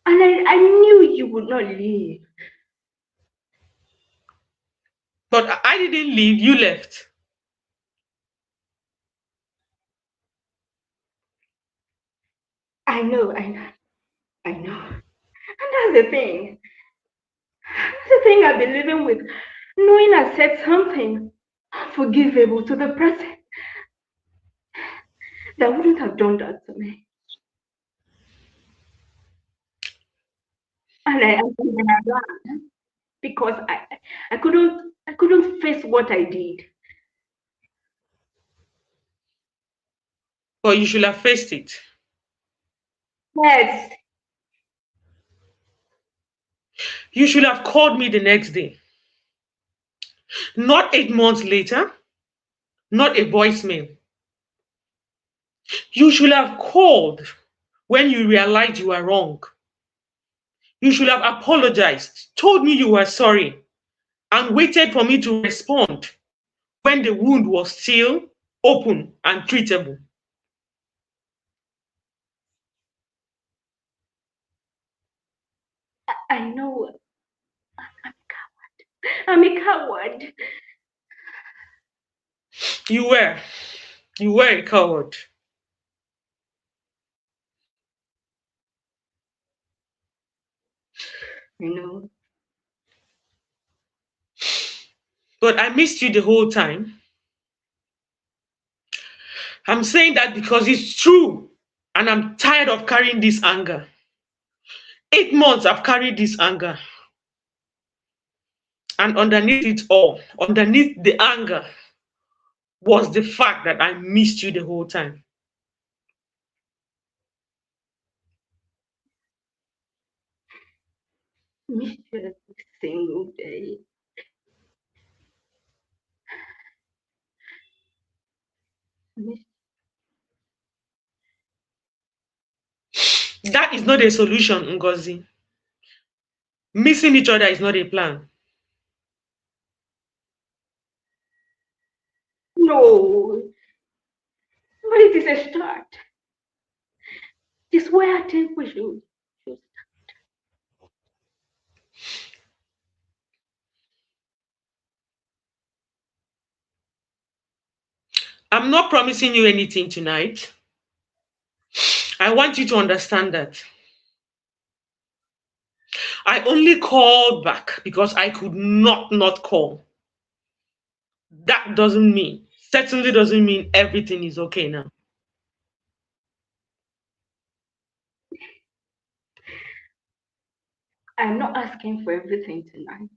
And I knew you would not leave. But I didn't leave, you left. I know. And that's the thing. That's the thing I've been living with. Knowing I said something unforgivable to the person that wouldn't have done that to me. And I ran because I couldn't face what I did. But you should have faced it. Yes. You should have called me the next day. Not 8 months later, not a voicemail. You should have called when you realized you were wrong. You should have apologized, told me you were sorry, and waited for me to respond when the wound was still open and treatable. I know. I'm a coward. You were a coward. I know. But I missed you the whole time. I'm saying that because it's true, and I'm tired of carrying this anger. 8 months I've carried this anger. And underneath it all, underneath the anger, was the fact that I missed you the whole time. Missed you every single day. That is not a solution, Ngozi. Missing each other is not a plan. No. But it is a start. It's where I think we should. I'm not promising you anything tonight. I want you to understand that. I only called back because I could not call. That certainly doesn't mean everything is okay now. I'm not asking for everything tonight.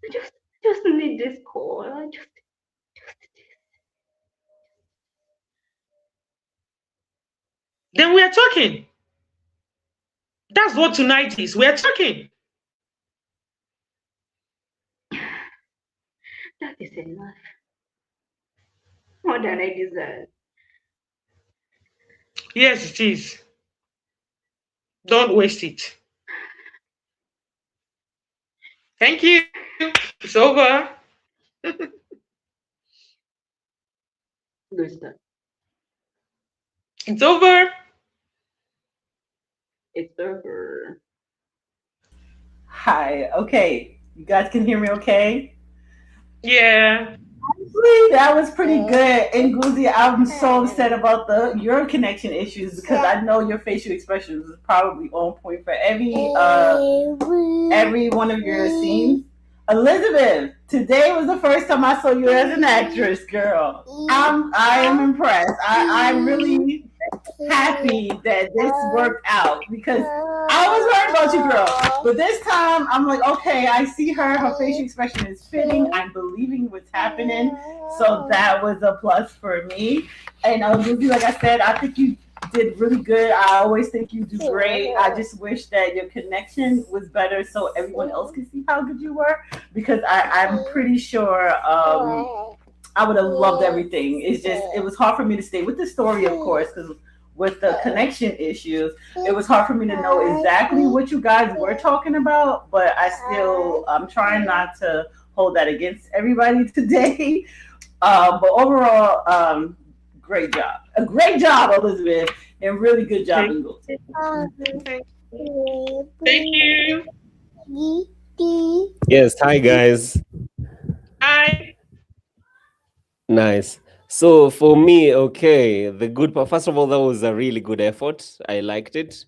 I just need this call. Then we are talking. That's what tonight is. We are talking. That is enough. More than I deserve. Yes, it is. Don't waste it. Thank you. It's over. Good stuff. It's over. It's over. Hi. Okay. You guys can hear me okay? Yeah. Actually, that was pretty good. And Nguzi, I'm so upset about your connection issues because I know your facial expressions is probably on point for every one of your scenes. Elizabeth, Today was the first time I saw you as an actress, girl. I am impressed. I'm really happy that this worked out because I was worried about you, girl. But this time I'm like, okay, I see her. Her facial expression is fitting. I'm believing what's happening. So that was a plus for me. And Lucy, like I said, I think you did really good. I always think you do great. I just wish that your connection was better so everyone else could see how good you were because I'm pretty sure I would have loved everything. It's just, it was hard for me to stay with the story, of course, because with the connection issues, it was hard for me to know exactly what you guys were talking about, but I'm trying not to hold that against everybody today. But overall, great job. A great job, Elizabeth, and really good job, Eagle. Thank you. Yes, hi guys. Hi. Nice. So for me, okay, the good part, first of all, that was a really good effort. I liked it.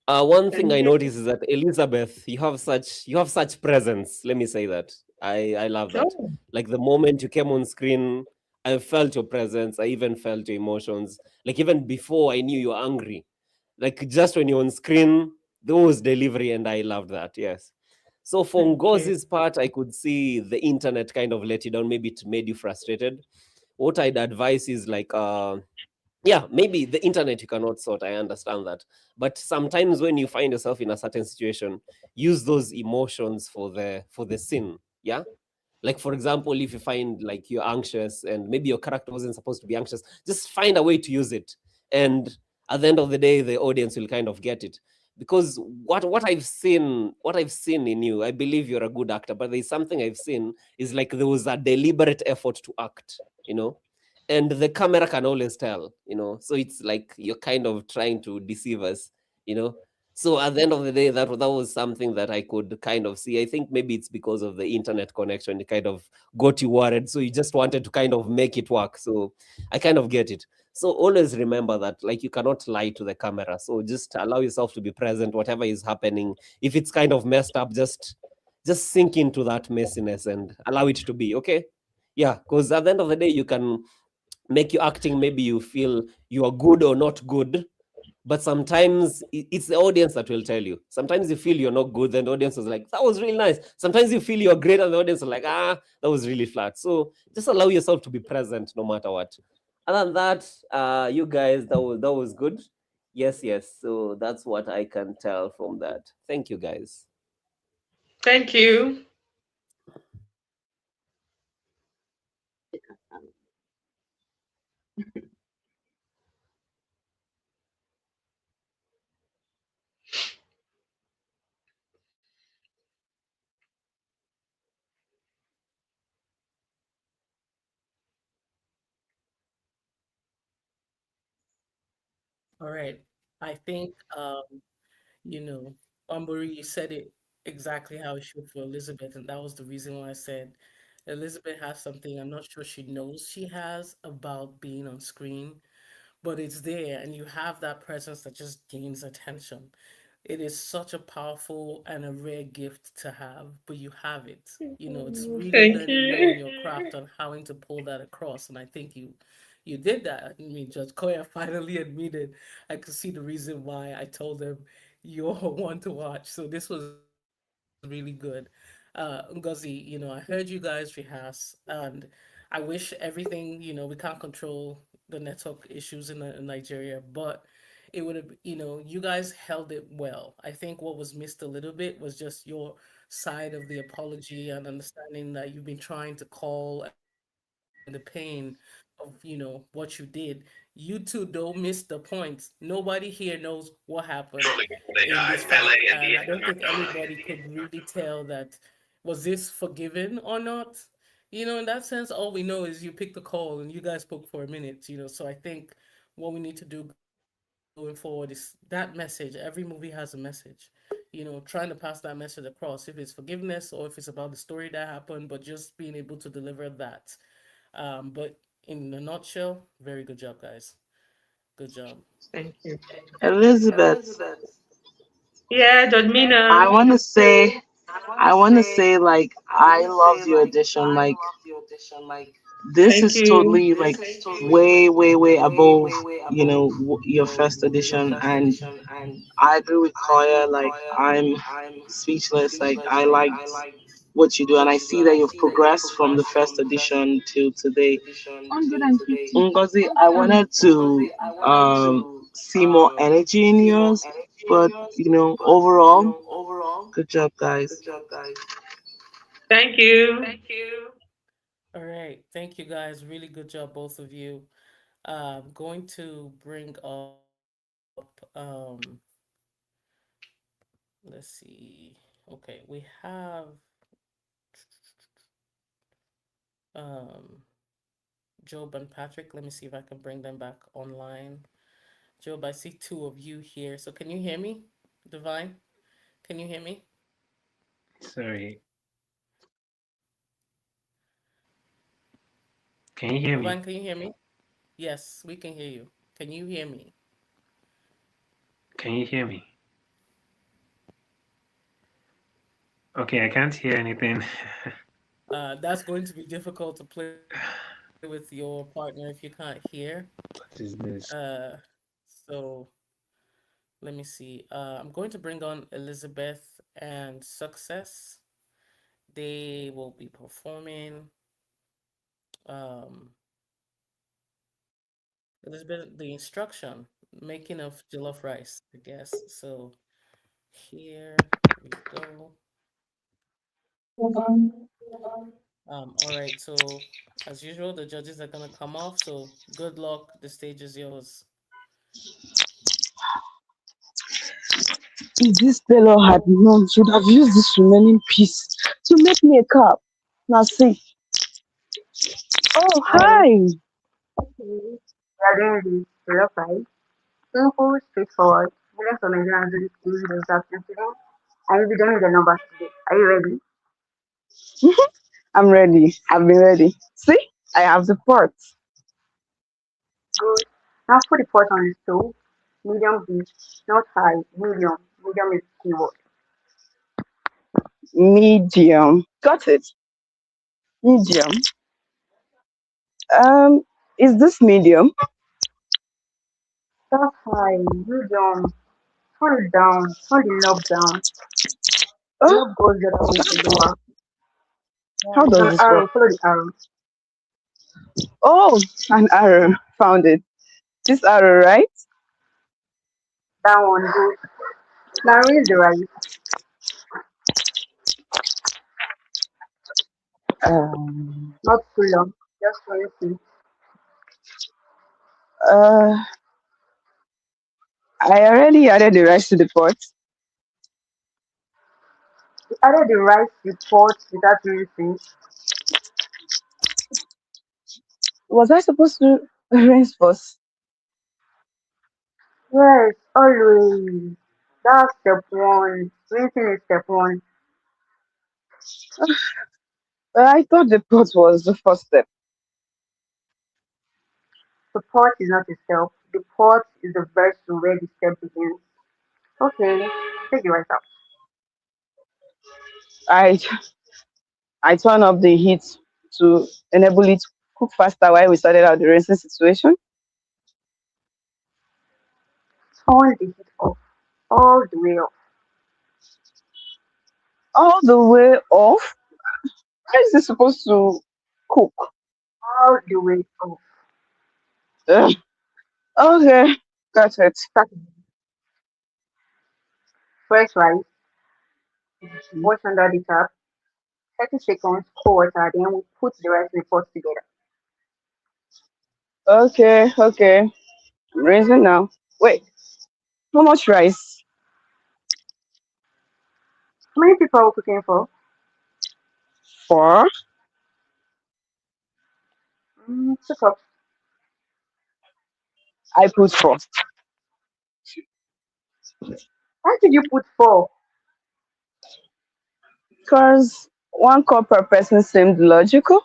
One thing I noticed is that Elizabeth, you have such presence. Let me say that. I love that. Oh. Like the moment you came on screen, I felt your presence. I even felt your emotions. Like even before I knew you were angry. Like just when you're on screen, there was delivery, and I loved that. Yes. So for Ngozi's part, I could see the internet kind of let you down. Maybe it made you frustrated. What I'd advise is like yeah, maybe the internet you cannot sort. I understand that. But sometimes when you find yourself in a certain situation, use those emotions for the scene. Yeah. Like for example, if you find like you're anxious and maybe your character wasn't supposed to be anxious, just find a way to use it. And at the end of the day, the audience will kind of get it. Because what I've seen in you, I believe you're a good actor, but there's something I've seen is like there was a deliberate effort to act, you know, and the camera can always tell, you know, so it's like you're kind of trying to deceive us, you know. So at the end of the day, that was something that I could kind of see. I think maybe it's because of the internet connection, it kind of got you worried, so you just wanted to kind of make it work. So I kind of get it. So always remember that, like, you cannot lie to the camera. So just allow yourself to be present, whatever is happening. If it's kind of messed up, just sink into that messiness and allow it to be, okay? Yeah, because at the end of the day, you can make your acting, maybe you feel you are good or not good, but sometimes it's the audience that will tell you. Sometimes you feel you're not good, and the audience is like, that was really nice. Sometimes you feel you're great, and the audience is like, that was really flat. So just allow yourself to be present no matter what. Other than that, you guys, that was good. Yes. So that's what I can tell from that. Thank you, guys. Thank you. All right. I think you know, Amburi, you said it exactly how it should for Elizabeth, and that was the reason why I said Elizabeth has something I'm not sure she knows she has about being on screen, but it's there, and you have that presence that just gains attention. It is such a powerful and a rare gift to have, but you have it. You know, it's really Thank knowing your you. craft on how to pull that across, and I think you did that. I mean, Judge Koya finally admitted I could see the reason why I told him you're one to watch. So this was really good. Ngozi, you know, I heard you guys rehearse, and I wish everything, you know, we can't control the network issues in Nigeria, but it would have, you know, you guys held it well. I think what was missed a little bit was just your side of the apology and understanding that you've been trying to call and the pain of, you know, what you did. You two don't miss the points. Nobody here knows what happened in this fight, and I don't think anybody could really tell that was this forgiven or not. You know, in that sense, all we know is you picked the call and you guys spoke for a minute, you know. So I think what we need to do going forward is that message. Every movie has a message, you know, trying to pass that message across. If it's forgiveness or if it's about the story that happened, but just being able to deliver that. But in a nutshell, very good job, guys. Good job. Thank you. Elizabeth, Yeah, I Jadmina. want to say I want to say like I love the audition. Like this Thank is you. totally like way above your first audition, and I agree with Koya. Like I'm speechless. Like I liked what you do, and I see that you've progressed from the first audition till today. 150. Ngozi, I wanted to see more energy in yours, but overall, good job, guys. Thank you. All right. Thank you guys. Really good job, both of you. Going to bring up let's see. Okay, we have um Job and Patrick. Let me see if I can bring them back online. Job, I see two of you here. So can you hear me? Divine? Can you hear me? Sorry. Can you hear me? Divine, can you hear me? Yes, we can hear you. Can you hear me? Can you hear me? Okay, I can't hear anything. That's going to be difficult to play with your partner if you can't hear. What is this? So let me see. I'm going to bring on Elizabeth and Success. They will be performing. Um, Elizabeth, the instruction, making of jollof rice, I guess. So here we go. All right. So as usual, the judges are gonna come off. So good luck. The stage is yours. If this tailor had known, she would have used this remaining piece to make me a cap. Now see. Oh, Hi. hi. We are doing the jollof rice. Simple, straightforward. Millions of Nigerians do this easy this afternoon. And you'll be done with the numbers today. Are you ready? I'm ready. I've been ready. See, I have the pot. Good. Now put the pot on the stove. Medium heat, not high, medium. Medium is keyword. Medium. Got it. Medium. Um, is this medium? Start high, medium. Turn it down. Turn the knob down. The Oh, knob goes the other way to lower. how It's does an this work? arrow. Follow the arrow. Oh, an arrow. Found it. This arrow, right? That one good. Now raise the rice. Um, Not too long. Just 20. uh, I already added the rice to the pot. You added the rice to the pot without rinsing. Was I supposed to rinse first? Yes, always. That's step one. Rinsing is step one. I thought the pot was the first step. The pot is not a step. The pot is the verse to where the step begins. Okay, take the rice out. I I turn up the heat to enable it to cook faster while we started out the rinsing situation. Turn the heat off. All the way off. All the way off. How is this supposed to cook? All the way off. Ugh. Okay, got it. Start fresh rice. Wash under the tap. 30 seconds, cold water. Then we put the rice in the pot together. Okay. I'm rinsing now. Wait, how much rice? How many people are we cooking for? 4. 2 cups. I put 4. Why did you put four? Because 1 cup per person seemed logical.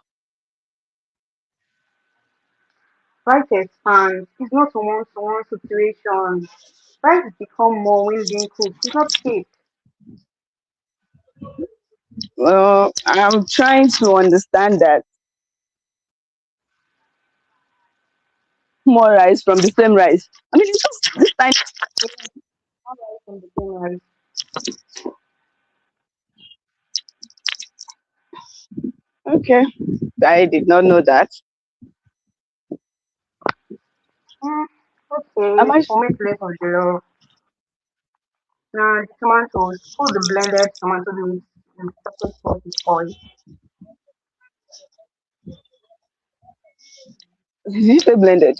Rice expands. It's not a one-to-one situation. Rice become more when being cooked. It's not cake. I'm trying to understand that more rice from the same rice. I mean, it's just this time. More rice from the same rice. Okay, I did not know that. Am Okay, I? for me, place of the love. Now, the tomatoes, put the blended tomato juice in separate pot with oil. Did you say blended?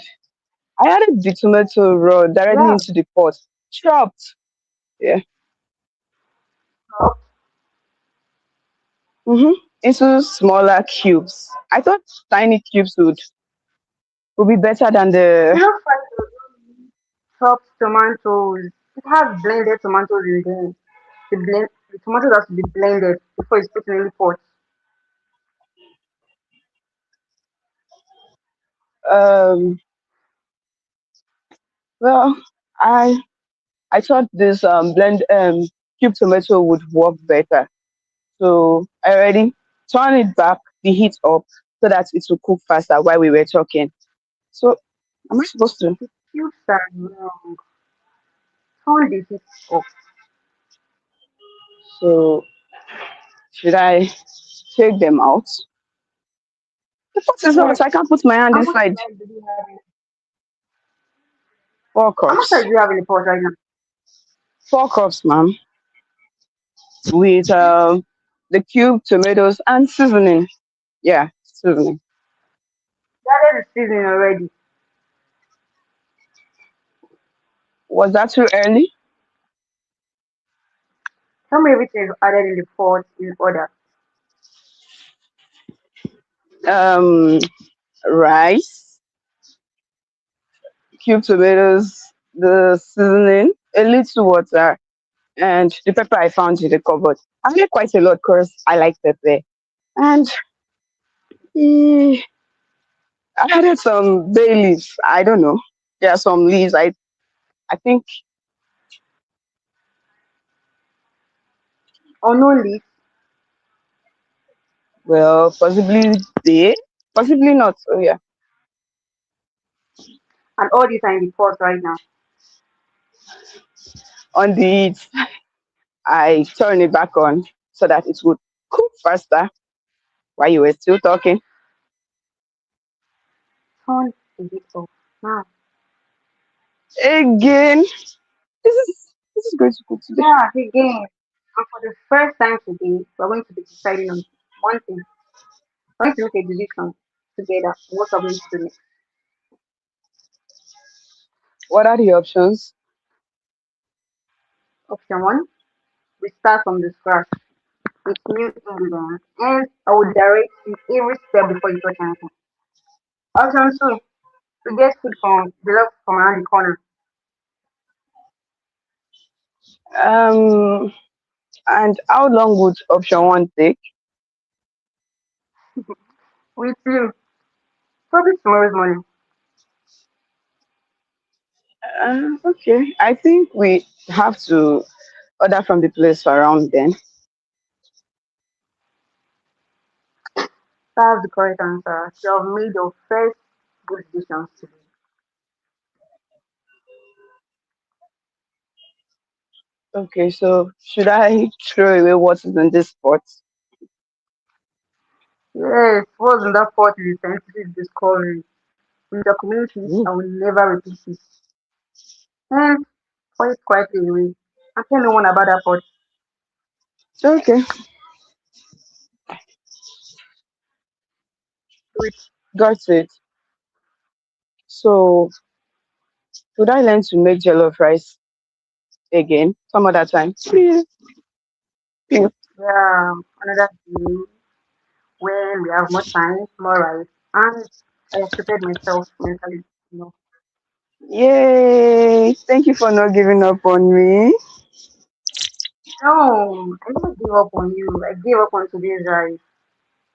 I added the tomato raw directly Yeah, into the pot, chopped. Yeah. Mm-hmm. Into smaller cubes. I thought tiny cubes would be better than you the. know, fry chopped tomatoes. It has blended tomatoes in there. The tomatoes has to be blended before it's put in any pot. Um. Well, I I thought this blend cube tomato would work better. So I already turn it back, the heat up, so that it will cook faster while we were talking. So am I supposed to? The cubes are long. Turn the heat up. So should I take them out? The pot is Yes. hot. I can't put my hand How much inside. rice do you have? Four How much rice cups. do you have in the pot right now? 4 cups, ma'am, with the cube tomatoes and seasoning. Yeah, seasoning. That is seasoning already. Was that too early? Tell me everything is added in the pot in order. Um, Rice, cube tomatoes, the seasoning, a little water, and the pepper I found in the cupboard. I made quite a lot because I like pepper. And eh, I added some bay leaves. I don't know. There are some leaves. I think, Or no leaf. well, possibly they, possibly not. So yeah, And all these are in the pot right now. on the heat, I turn it back on so that it would cook faster while you were still talking. Turn the heat off. Now. Again, this is going to cook today. Yeah, again. And for the first time today, we're going to be deciding on one thing. We're going to make a decision together. What are we going to do next? What are the options? Option one, we start from the scratch with new ingredients, and I will direct you every step before you touch anything. Option two, we get food from the left from around the corner. Um, and how long would option one take? With you, probably tomorrow's morning. Okay, I think we have to order from the place around then. That's the correct answer. You have made your first good decisions today. Okay, so should I throw away what is in this pot? Yes, what's in that pot is a scientific discovery. In the community, I will never repeat it. And pour it quietly away. And tell no one about that pot. Okay, Do it. got it. So should I learn to make jollof rice again some other time? Please, please. Yeah, another day when we have more time, more rice, and I have prepared myself mentally. You know. Yay! Thank you for not giving up on me. No, I never give up on you. I gave up on today's rice.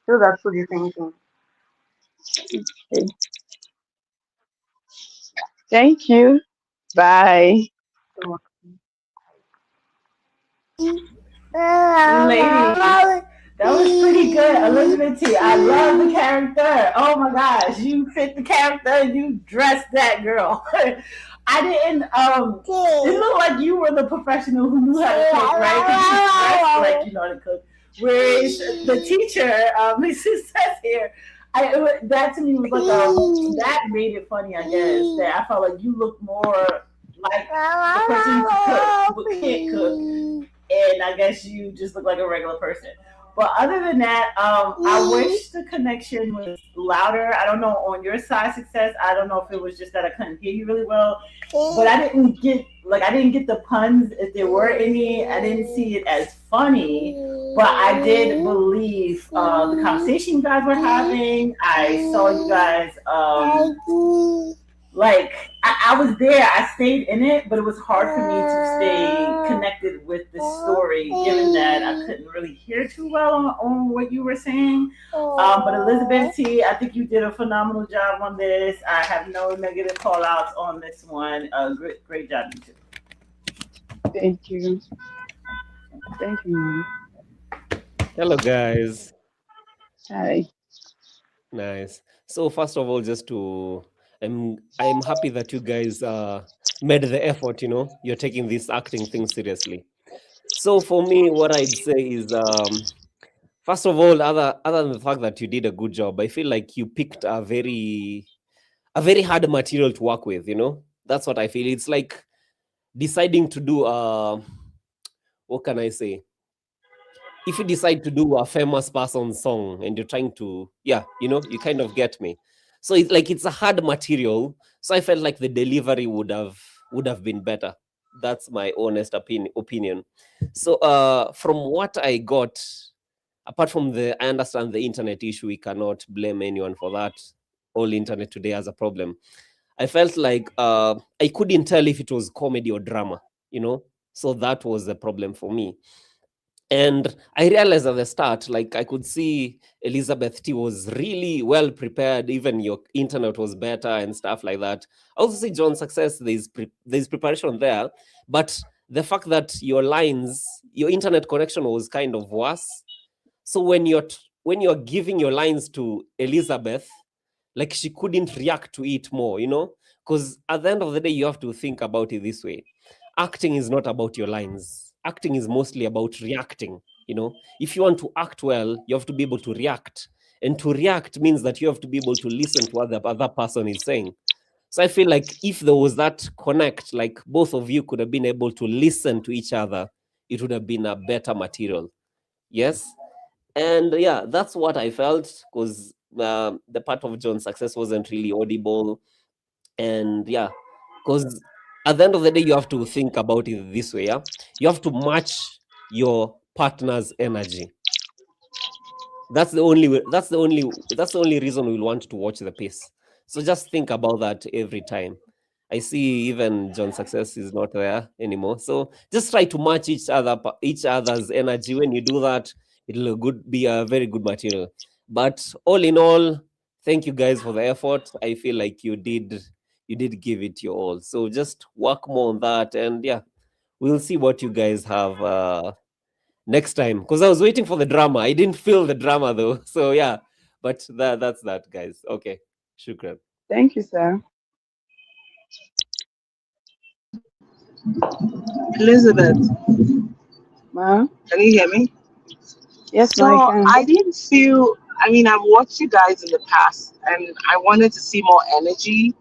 Those are two different things. Okay. Thank you. Bye. So, Lady. That was pretty good, Elizabeth T. I love the character. Oh my gosh, you fit the character and you dressed that girl. I didn't. It looked like you were the professional who knew how to cook, right? 'Cause you dressed like you know how to cook. Whereas the teacher, Mrs. says here, that to me was like that made it funny. I guess that I felt like you looked more like the person who could cook but can't cook, and I guess you just look like a regular person. But other than that, I wish the connection was louder. I don't know on your side, Success. I don't know if it was just that I couldn't hear you really well, but I didn't get the puns if there were any. I didn't see it as funny, but I did believe the conversation you guys were having. I saw you guys. I was there, I stayed in it, but it was hard for me to stay connected with the story, given that I couldn't really hear too well on what you were saying. But Elizabeth T, I think you did a phenomenal job on this. I have no negative call outs on this one. Great job, you two. Thank you. Thank you. Hello, guys. Hi. Nice. So first of all, I'm happy that you guys made the effort. You're taking this acting thing seriously. So for me, what I'd say is, first of all, other than the fact that you did a good job, I feel like you picked a very hard material to work with. That's what I feel. It's like deciding to do what can I say? If you decide to do a famous person's song and you're trying to, you kind of get me. So it's a hard material. So I felt like the delivery would have been better. That's my honest opinion. So from what I got, apart from I understand the internet issue, we cannot blame anyone for that. All internet today has a problem. I felt like I couldn't tell if it was comedy or drama, So that was the problem for me. And I realized at the start, I could see Elizabeth T was really well prepared. Even your internet was better and stuff like that. I also see John's Success. There's preparation there, but the fact that your internet connection was kind of worse. So when you're giving your lines to Elizabeth, she couldn't react to it more, because at the end of the day, you have to think about it this way. Acting is not about your lines. Acting is mostly about reacting. If you want to act well, you have to be able to react. And to react means that you have to be able to listen to what the other person is saying. So I feel like if there was that connect, both of you could have been able to listen to each other, it would have been a better material. Yes. And yeah, that's what I felt, because the part of John's Success wasn't really audible. And yeah, because at the end of the day, you have to think about it this way. Yeah, you have to match your partner's energy. That's the only reason we'll want to watch the piece. So just think about that every time. I see even John's Success is not there anymore. So just try to match each other's energy. When you do that, it'll be a very good material. But all in all, thank you guys for the effort. I feel like you did give it your all. So just work more on that, and yeah, we'll see what you guys have next time. Because I was waiting for the drama. I didn't feel the drama though. So yeah, but that's that, guys. Okay, shukran. Thank you, sir. Elizabeth, Ma? can you hear me? Yes, So ma, I can. I didn't feel. I've watched you guys in the past, and I wanted to see more energy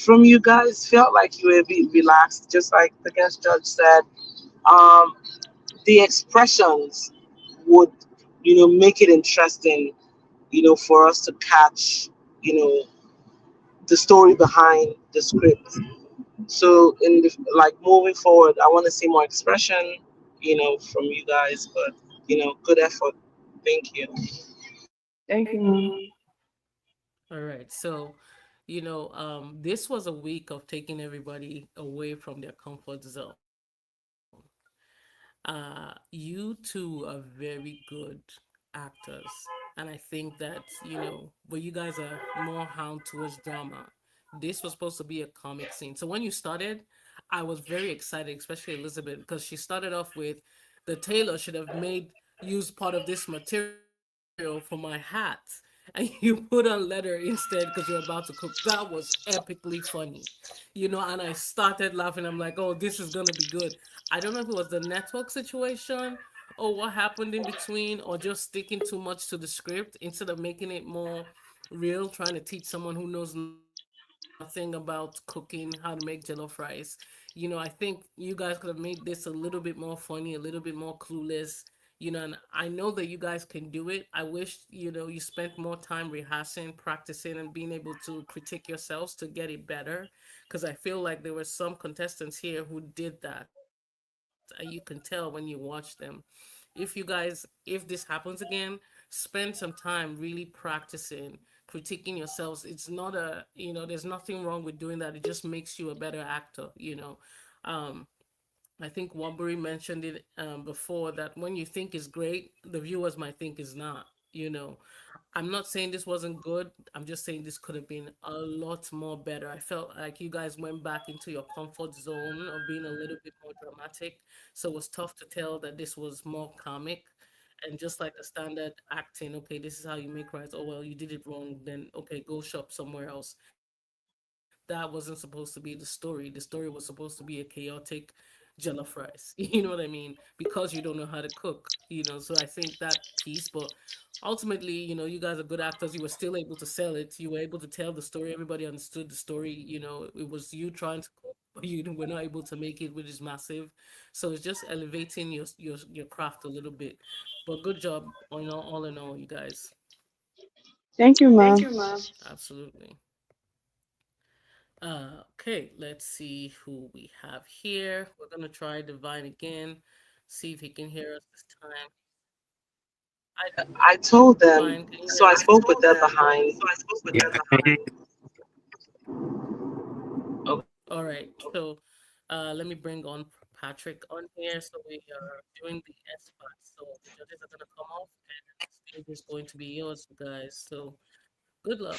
from you guys. Felt like you were a bit relaxed, just like the guest judge said. The expressions would, make it interesting, for us to catch, the story behind the script. So moving forward, I want to see more expression, from you guys. But good effort. Thank you. Thank you, ma. All right. So, this was a week of taking everybody away from their comfort zone. You two are very good actors. And I think that, but you guys are more hound towards drama. This was supposed to be a comic scene. So when you started, I was very excited, especially Elizabeth, because she started off with the tailor should have made use part of this material for my hat and you put on leather instead because you're about to cook. That was epically funny, and I started laughing. I'm like, oh, this is gonna be good. I don't know if it was the network situation or what happened in between, or just sticking too much to the script instead of making it more real, trying to teach someone who knows nothing about cooking how to make jollof rice. I think you guys could have made this a little bit more funny, a little bit more clueless. And I know that you guys can do it. I wish, you spent more time rehearsing, practicing, and being able to critique yourselves to get it better. Because I feel like there were some contestants here who did that. And you can tell when you watch them. If this happens again, spend some time really practicing, critiquing yourselves. It's not there's nothing wrong with doing that. It just makes you a better actor. Um, I think Wamburi mentioned it before, that when you think is great, the viewers might think is not. I'm not saying this wasn't good. I'm just saying this could have been a lot more better. I felt like you guys went back into your comfort zone of being a little bit more dramatic. So it was tough to tell that this was more comic. And just like the standard acting, okay, this is how you make rice. Oh, well, you did it wrong. Then, okay, go shop somewhere else. That wasn't supposed to be the story. The story was supposed to be a chaotic jollof rice. You know what I mean? Because you don't know how to cook. So I think that piece, but ultimately, you guys are good actors. You were still able to sell it. You were able to tell the story. Everybody understood the story. It was you trying to cook, but you were not able to make it, which is massive. So it's just elevating your craft a little bit. But good job, all in all, you guys. Thank you, ma'am. Absolutely. Okay, let's see who we have here. We're gonna try Divine again, see if he can hear us this time. I told them, Divine, can you so hear I us? spoke with them behind. All right, so let me bring on Patrick on here. So we are doing the S part. So the judges are gonna come off, and the stage is going to be yours, you guys. So good luck.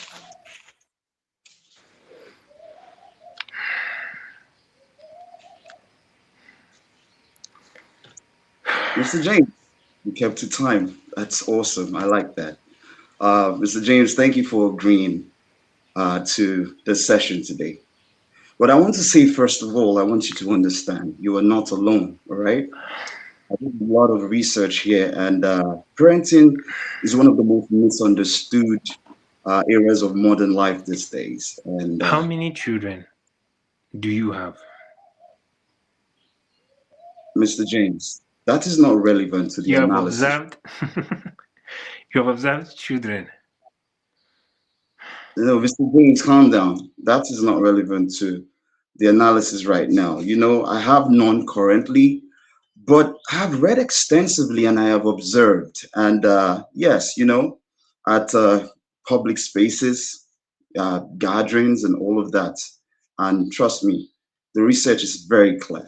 Mr. James, you kept to time. That's awesome. I like that. Mr. James, thank you for agreeing to the session today. What I want to say, first of all, I want you to understand you are not alone, all right? I did a lot of research here, and parenting is one of the most misunderstood areas of modern life these days. And How many children do you have? Mr. James, that is not relevant to the You have analysis. observed. You have observed children. No, Mr. James, calm down. That is not relevant to the analysis right now. I have none currently, but I have read extensively and I have observed. And yes, at public spaces, gatherings, and all of that. And trust me, the research is very clear.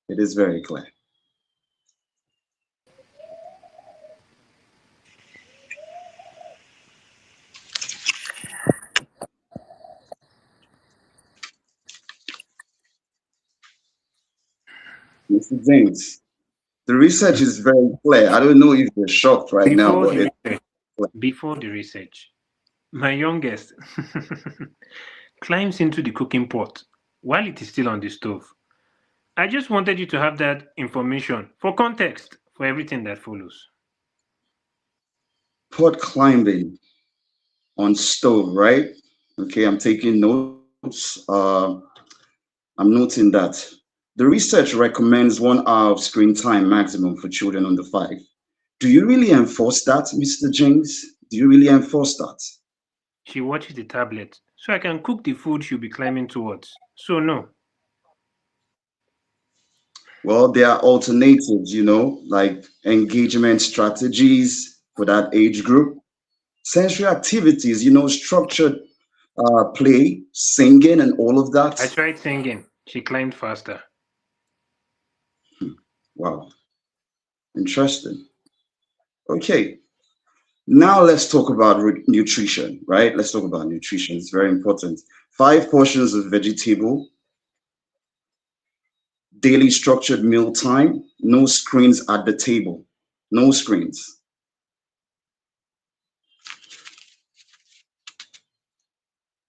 It is very clear. Mr. James, the research is very clear. I don't know if you're shocked right now, but Before the research, my youngest climbs into the cooking pot while it is still on the stove. I just wanted you to have that information for context for everything that follows. pot climbing on stove, right? Okay, I'm taking notes. I'm noting that. The research recommends 1 hour of screen time maximum for children under 5. Do you really enforce that, Mr. James? Do you really enforce that? She watches the tablet, so I can cook the food she'll be climbing towards. So no. Well, there are alternatives, like engagement strategies for that age group, sensory activities, structured play, singing, and all of that. I tried singing. She climbed faster. Wow. Interesting. Okay. Now let's talk about nutrition, right? Let's talk about nutrition. It's very important. 5 portions of vegetable daily structured meal time, no screens at the table. No screens.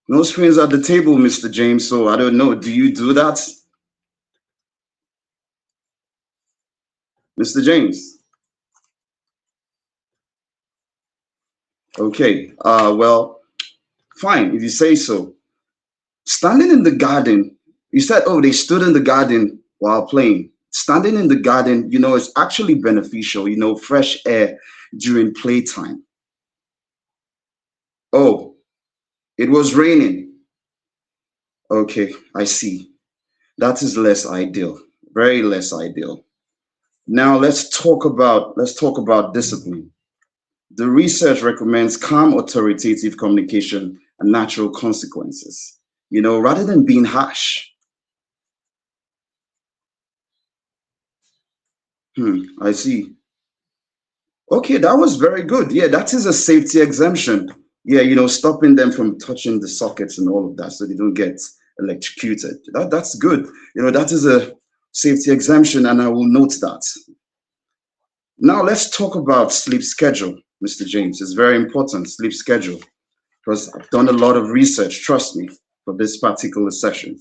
No screens at the table, Mr. James. So I don't know. Do you do that? Mr. James? Okay. Well, fine, if you say so. Standing in the garden, you said, oh, they stood in the garden while playing. Standing in the garden, you know, is actually beneficial, you know, fresh air during playtime. Oh, it was raining. Okay, I see. That is less ideal, very less ideal. Now let's talk about discipline. The research recommends calm, authoritative communication and natural consequences, you know, rather than being harsh. I see. Okay, that was very good. Yeah, that is a safety exemption. Yeah, you know, stopping them from touching the sockets and all of that so they don't get electrocuted. That's good. You know, that is a safety exemption, and I will note that. Now let's talk about sleep schedule, Mr. James. It's very important, sleep schedule, because I've done a lot of research, trust me, for this particular session.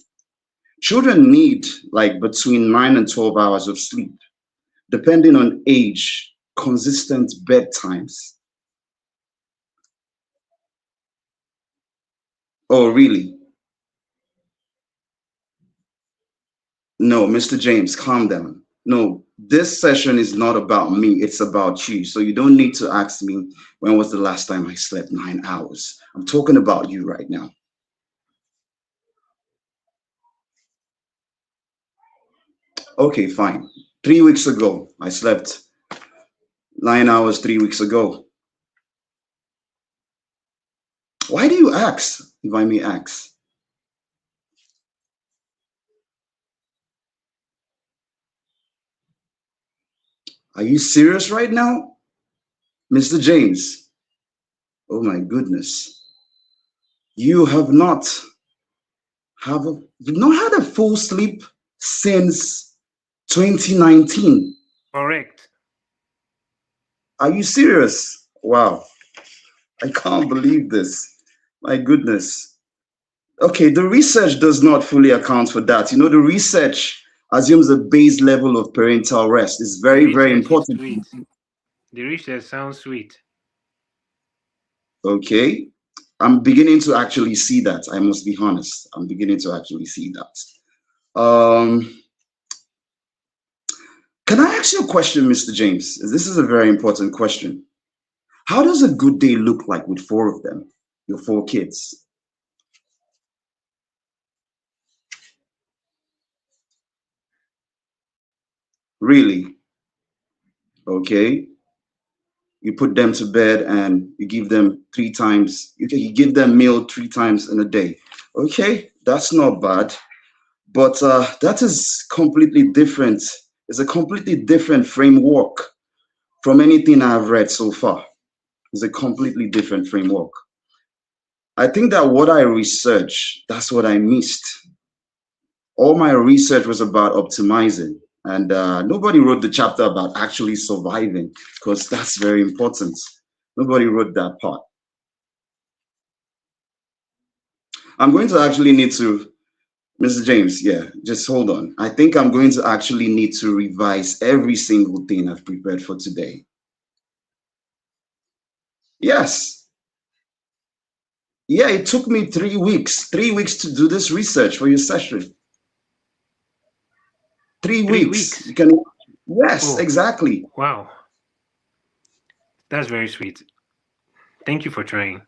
Children need like between 9 and 12 hours of sleep, depending on age, consistent bedtimes. Oh, really? No, Mr. James, calm down. No, this session is not about me, it's about you. So you don't need to ask me when was the last time I slept 9 hours. I'm talking about you right now. Okay, fine. 3 weeks ago, I slept 9 hours 3 weeks ago. Why do you ask, if I may ask? Are you serious right now? Mr. James? Oh my goodness. You have not you've not had a full sleep since 2019. Correct. Are you serious? Wow. I can't believe this. My goodness. Okay, the research does not fully account for that. You know, the research assumes a base level of parental rest. It's very, very important. The research sounds sweet. Okay. I'm beginning to actually see that. I must be honest. I'm beginning to actually see that. Can I ask you a question, Mr. James? This is a very important question. How does a good day look like with 4 of them, your 4 kids? Really? Okay. You put them to bed and you give them 3 times, you give them meal 3 times in a day. Okay, that's not bad. But that is completely different. It's a completely different framework from anything I've read so far. It's a completely different framework. I think that what I researched, that's what I missed. All my research was about optimizing, and nobody wrote the chapter about actually surviving, because that's very important. Nobody wrote that part. I'm going to actually need to, Mr. James, yeah, just hold on. I think I'm going to actually need to revise every single thing I've prepared for today. Yes. Yeah, it took me 3 weeks. 3 weeks to do this research for your session. 3 weeks. You can, yes, exactly. Wow. That's very sweet. Thank you for trying.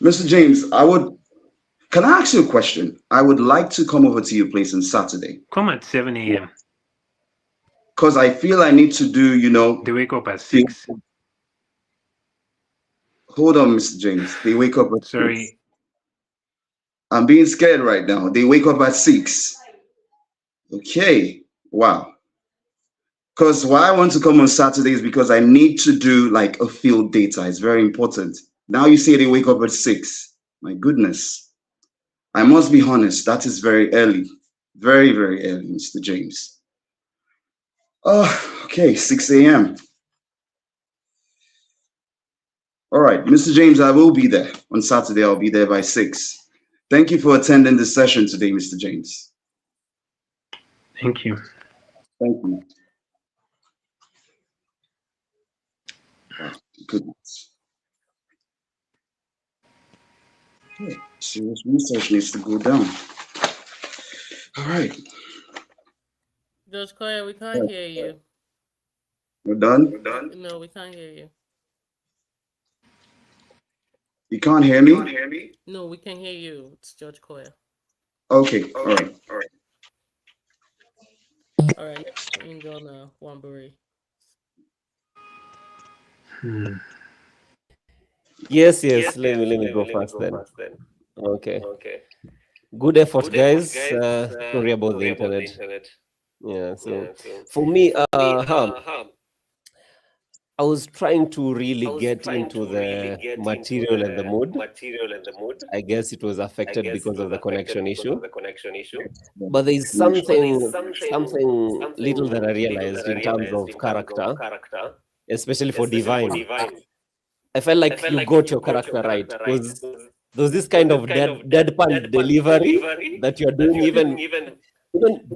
Mr. James, can I ask you a question? I would like to come over to your place on Saturday. Come at 7 a.m. Because I feel I need to do, you know. They wake up at 6. Hold on, Mr. James. They wake up at 6. Sorry. I'm being scared right now. They wake up at 6. Okay. Wow. Because why I want to come on Saturday is because I need to do like a field data. It's very important. Now you say they wake up at 6. My goodness. I must be honest, that is very early. Very, very early, Mr. James. Okay, 6 a.m. All right, Mr. James, I will be there. On Saturday, I'll be there by 6. Thank you for attending this session today, Mr. James. Thank you. Thank you. Oh, goodness. Yeah, serious research needs to go down. All right. Judge Koya, we can't hear you. We're done? No, we can't hear you. You can't hear me? No, we can hear you. It's Judge Koya. Okay, all right. All right, you can go now, Wamburi. Yes. Let me go first then. Okay. Good effort, guys. Sorry about the internet. Yeah. So for me, I was trying to really get into the material and the mood. I guess it was affected because of the connection issue. But there is something little that I realized in terms of character, especially for Divine. I felt like you got your character right because there's this kind of deadpan delivery that you're doing even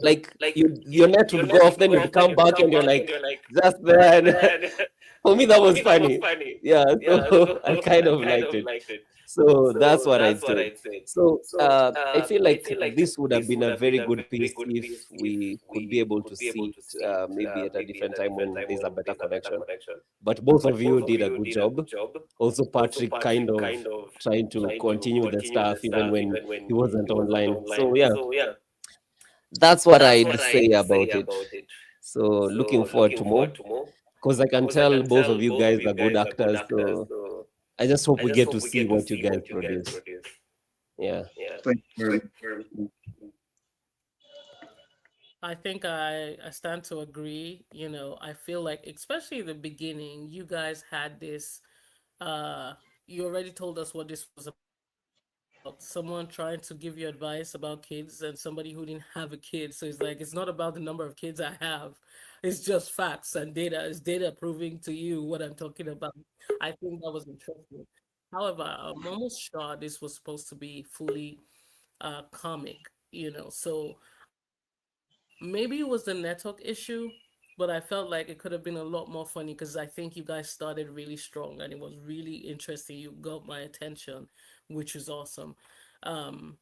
like your net would go off, then you'd come back and you're like just there. For me that was funny. Yeah, so I kind of liked it. So that's what I'd say. So I feel like this would have been a very good piece if we could be able to see it maybe at a different time when there's a better connection. But both of you did a good job. Also, Patrick kind of trying to continue the stuff even when he wasn't online. So yeah, that's what I'd say about it. So looking forward to more, because I can tell both of you guys are good actors. So I just hope we get to see what you guys produce. Yeah. Thank you. I think I stand to agree. You know, I feel like, especially in the beginning, you guys had this. You already told us what this was about. Someone trying to give you advice about kids and somebody who didn't have a kid. So it's like, it's not about the number of kids I have. It's just facts and data. It's data proving to you what I'm talking about. I think that was interesting. However, I'm almost sure this was supposed to be fully comic, you know. So maybe it was the network issue, but I felt like it could have been a lot more funny because I think you guys started really strong and it was really interesting. You got my attention, which is awesome.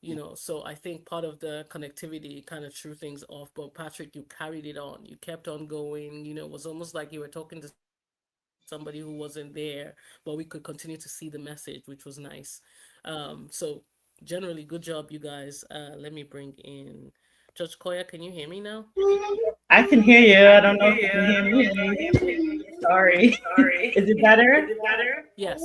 You know, so I think part of the connectivity kind of threw things off, but Patrick, you carried it on. You kept on going. You know, it was almost like you were talking to somebody who wasn't there, but we could continue to see the message, which was nice. So generally, good job, you guys. Let me bring in Judge Koya. Can you hear me now? I can hear you. I don't know if you can hear me. Sorry. Is it better? Yes.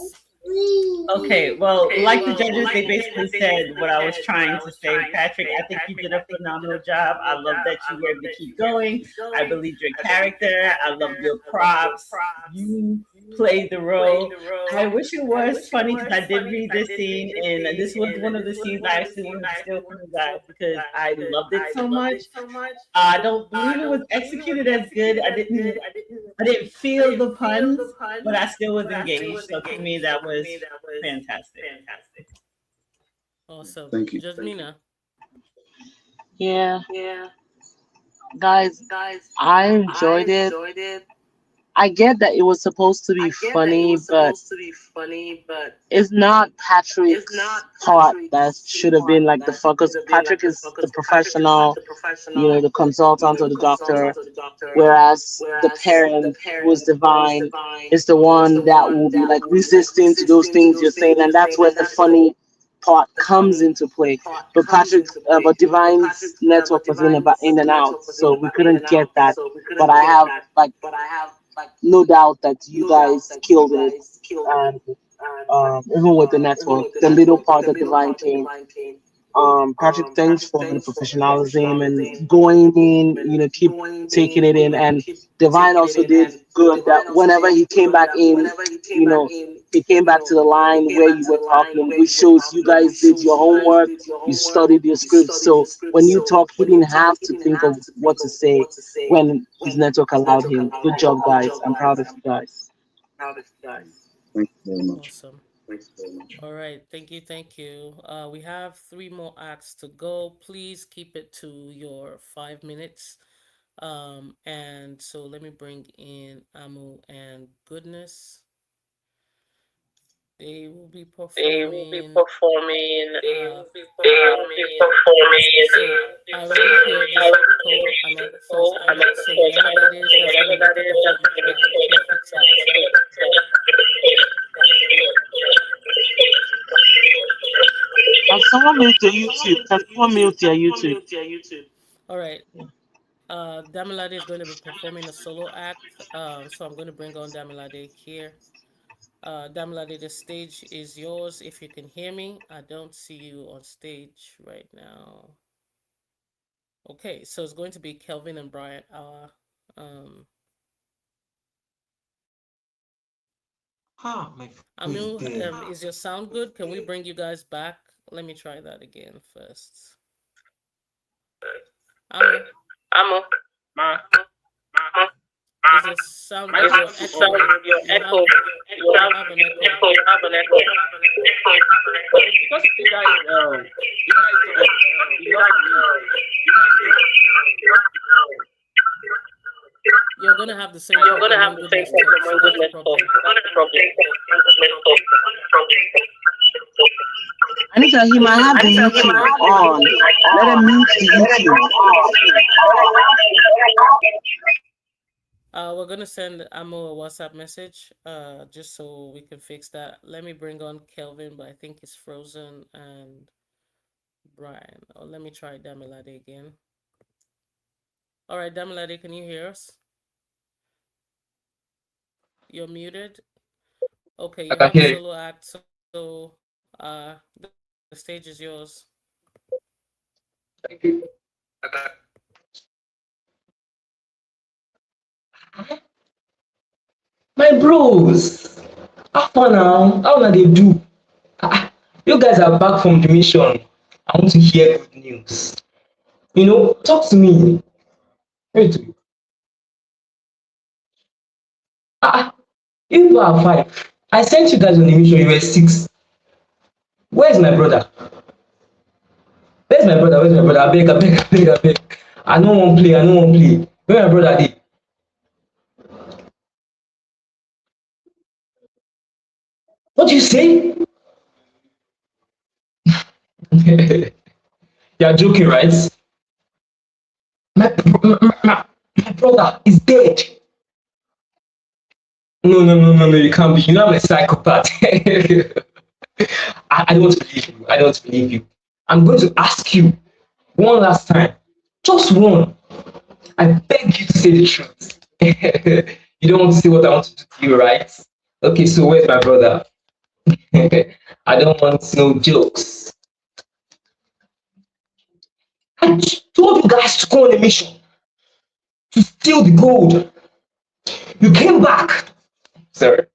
Okay, well, like the judges, they basically said what I was trying to say. Patrick, I think you did a phenomenal job. I love that you were able to keep going. I believed your character. I love your props. You played the role. I wish it was funny because I did read this scene, and this was one of the scenes I actually wanted to steal from you guys because I loved it so much. I don't believe it was executed as good. I didn't feel the puns, but I still was engaged. So to me, that was fantastic. Awesome. Thank you. Jasmina. Yeah. Guys, I enjoyed it. I get that it was supposed to be funny, but it's not Patrick's part that should have been like the focus. Patrick is the professional, you know, the consultant or the doctor, whereas the parent, who's Divine, is the one that will be like resisting to those things you're saying, and that's where the funny part comes into play. But but Divine's network was in and out, so we couldn't get that. But I have no doubt that you guys killed it, and even with the network, the little part that Divine came. Patrick, thanks for the professionalism and going in, you know, keep taking it in. And Divine also did good that whenever he came back in, you know, he came back to the line where you were talking, which shows you guys did your homework, you studied your script. So when you talk, he didn't have to think of what to say when his network allowed him. Good job, guys. I'm proud of you guys. Thank you very much. Awesome. All right, thank you. We have 3 more acts to go. Please keep it to your 5 minutes. And so let me bring in Amu and Goodness. They will be performing. So I already hear this echo. I'm on the first act. So whatever that is, that's going to be the perfect act. Can someone mute your YouTube? Can someone mute your YouTube? All right. Damilade is going to be performing a solo act. So I'm going to bring on Damilade here. Damilade, the stage is yours if you can hear me. I don't see you on stage right now. Okay, so it's going to be Kelvin and Brian. Amu, is your sound good? Can we bring you guys back? Let me try that again first. Amu. Is your sound good? Your echo. You have an echo. Because you guys, You're gonna have the same problem when Goodness talks, so that's the problem. Anita, he might have the YouTube on. Let him mute the YouTube. We're gonna send Amo a WhatsApp message, just so we can fix that. Let me bring on Kelvin, but I think it's frozen, and Brian. Oh, let me try Damilade again. All right, Damilade, can you hear us? You're muted. Okay, you have a solo act, so the stage is yours. Thank you. My bros, how far now? How na they do? You guys are back from the mission. I want to hear good news. You know, talk to me. Wait. You are 5. I sent you guys on the mission. You were 6. Where's my brother? Where's my brother? Where's my brother? I beg. I don't want to play. Where my brother dey? What do you say? You're joking, right? My brother is dead. No, you can't be. You know I'm a psychopath. I don't believe you. I'm going to ask you one last time. Just one. I beg you to say the truth. You don't want to say what I want to do to you, right? Okay, so where's my brother? I don't want no jokes. I told you guys to go on a mission to steal the gold. You came back. Sorry.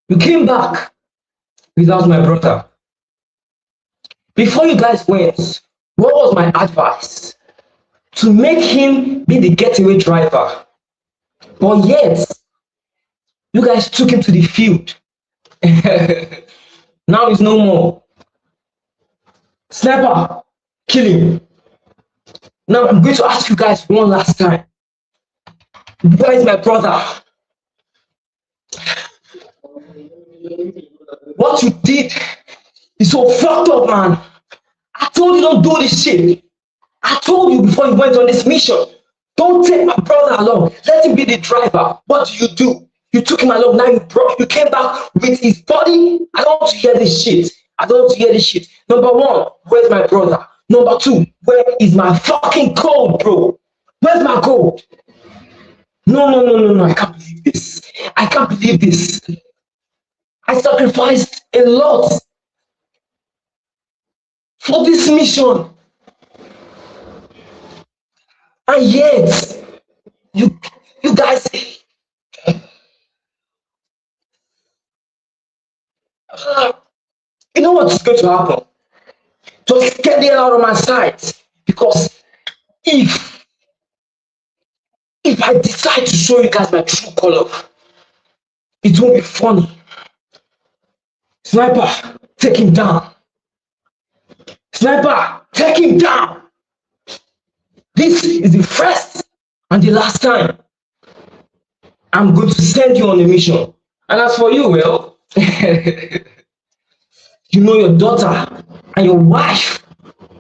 You came back without my brother. Before you guys went, what was my advice? To make him be the getaway driver. But yet, you guys took him to the field. Now he's no more. Sniper, kill him. Now I'm going to ask you guys one last time. Where is my brother? What you did is so fucked up, man. I told you don't do this shit. I told you before you went on this mission. Don't take my brother along. Let him be the driver. What do? You took him along. Now you came back with his body. I don't want to hear this shit. Number 1, where's my brother? Number 2, where is my fucking gold, bro? Where's my gold? No. I can't believe this. I sacrificed a lot for this mission. And yet, you guys, You know what's going to happen? Just get the hell out of my sight. Because if I decide to show you guys my true color, it won't be funny. Sniper, take him down. Sniper, take him down. This is the first and the last time I'm going to send you on a mission. And as for you, well, you know your daughter and your wife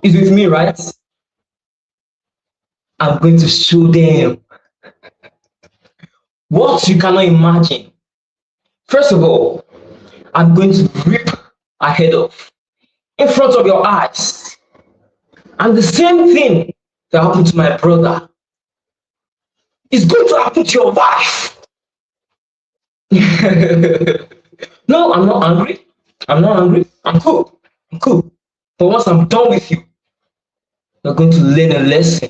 is with me, right? I'm going to show them what you cannot imagine. First of all, I'm going to rip her head off in front of your eyes. And the same thing that happened to my brother is going to happen to your wife. No, I'm not angry. I'm not angry. I'm cool. I'm cool. But once I'm done with you, you're going to learn a lesson.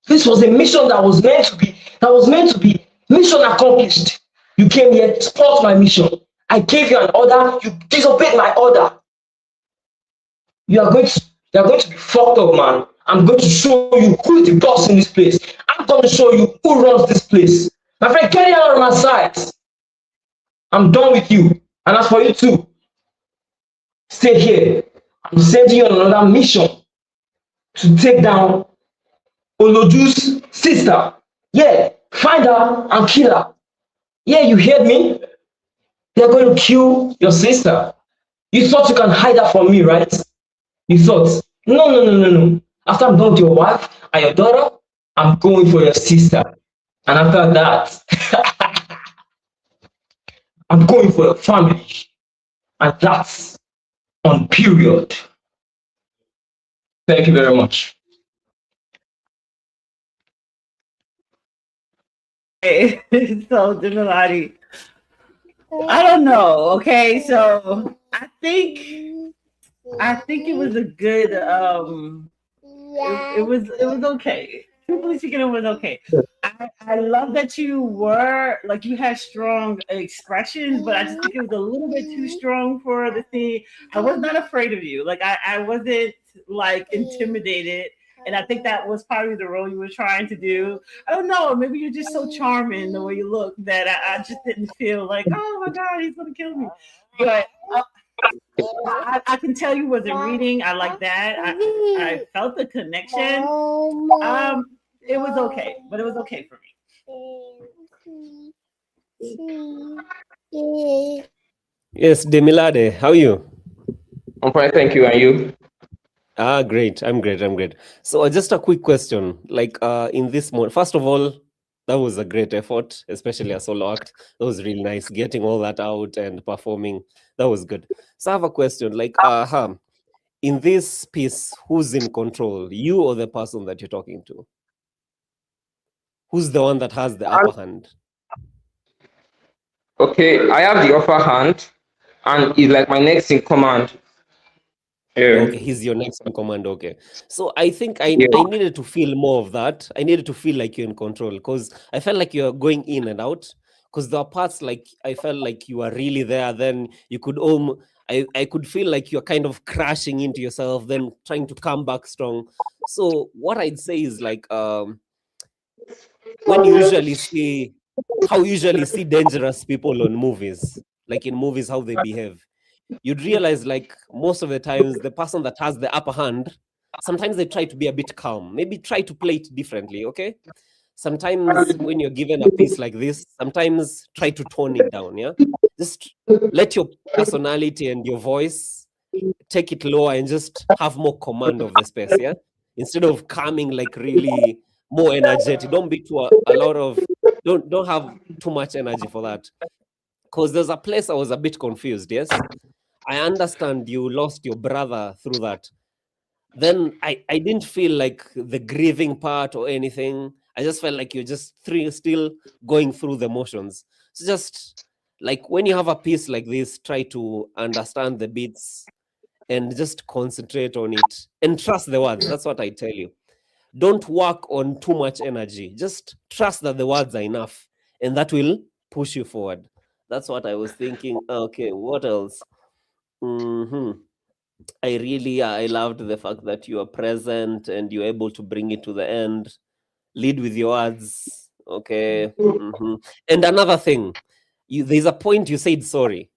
This was a mission that was meant to be mission accomplished. You came here to support my mission. I gave you an order, you disobeyed my order. You're going to be fucked up, man. I'm going to show you who is the boss in this place. I'm going to show you who runs this place. My friend, get out of my sight. I'm done with you. And as for you too, stay here. I'm sending you on another mission to take down Oloju's sister. Yeah, find her and kill her. Yeah, you heard me? They're going to kill your sister. You thought you can hide her from me, right? You thought, no. After I'm done with your wife and your daughter, I'm going for your sister. And after that, I'm going for your family. And that's on period. Thank you very much. Hey, so Demilati, I don't know. Okay, so I think it was a good it was okay. Truthfully speaking, it was okay. I love that you were like you had strong expressions, but I just think it was a little bit too strong for the thing. I was not afraid of you. Like I wasn't like intimidated. And I think that was probably the role you were trying to do. I don't know. Maybe you're just so charming the way you look that I just didn't feel like, oh my God, he's going to kill me. But I can tell you wasn't reading. I like that. I felt the connection. It was okay, but it was okay for me. Yes, Demilade, how are you? I'm fine, thank you. And you? Great. I'm great. So just a quick question. Like in this mode, first of all, that was a great effort, especially a solo act. That was really nice, getting all that out and performing. That was good. So I have a question. Like, in this piece, who's in control? You or the person that you're talking to? Who's the one that has the upper hand? Okay, I have the upper hand, and he's like my next in command. Yeah. Okay, he's your next in command. Okay, so I think I needed to feel more of that. I needed to feel like you're in control because I felt like you're going in and out. Because there are parts like I felt like you are really there. Then you could I could feel like you're kind of crashing into yourself, then trying to come back strong. So what I'd say is like when you usually see dangerous people on movies, like in movies how they behave. You'd realize like most of the times the person that has the upper hand, sometimes they try to be a bit calm, maybe try to play it differently, okay? Sometimes when you're given a piece like this, sometimes try to tone it down, yeah? Just let your personality and your voice take it lower and just have more command of the space, yeah? Instead of coming like really more energetic, don't be don't have too much energy for that. Because there's a place I was a bit confused, yes? I understand you lost your brother through that. Then I didn't feel like the grieving part or anything. I just felt like you're just still going through the motions. So just like when you have a piece like this, try to understand the beats and just concentrate on it and trust the words. That's what I tell you. Don't work on too much energy. Just trust that the words are enough and that will push you forward. That's what I was thinking. Okay, what else? I loved the fact that you are present and you're able to bring it to the end. Lead with your words. Okay. And another thing, there's a point you said sorry.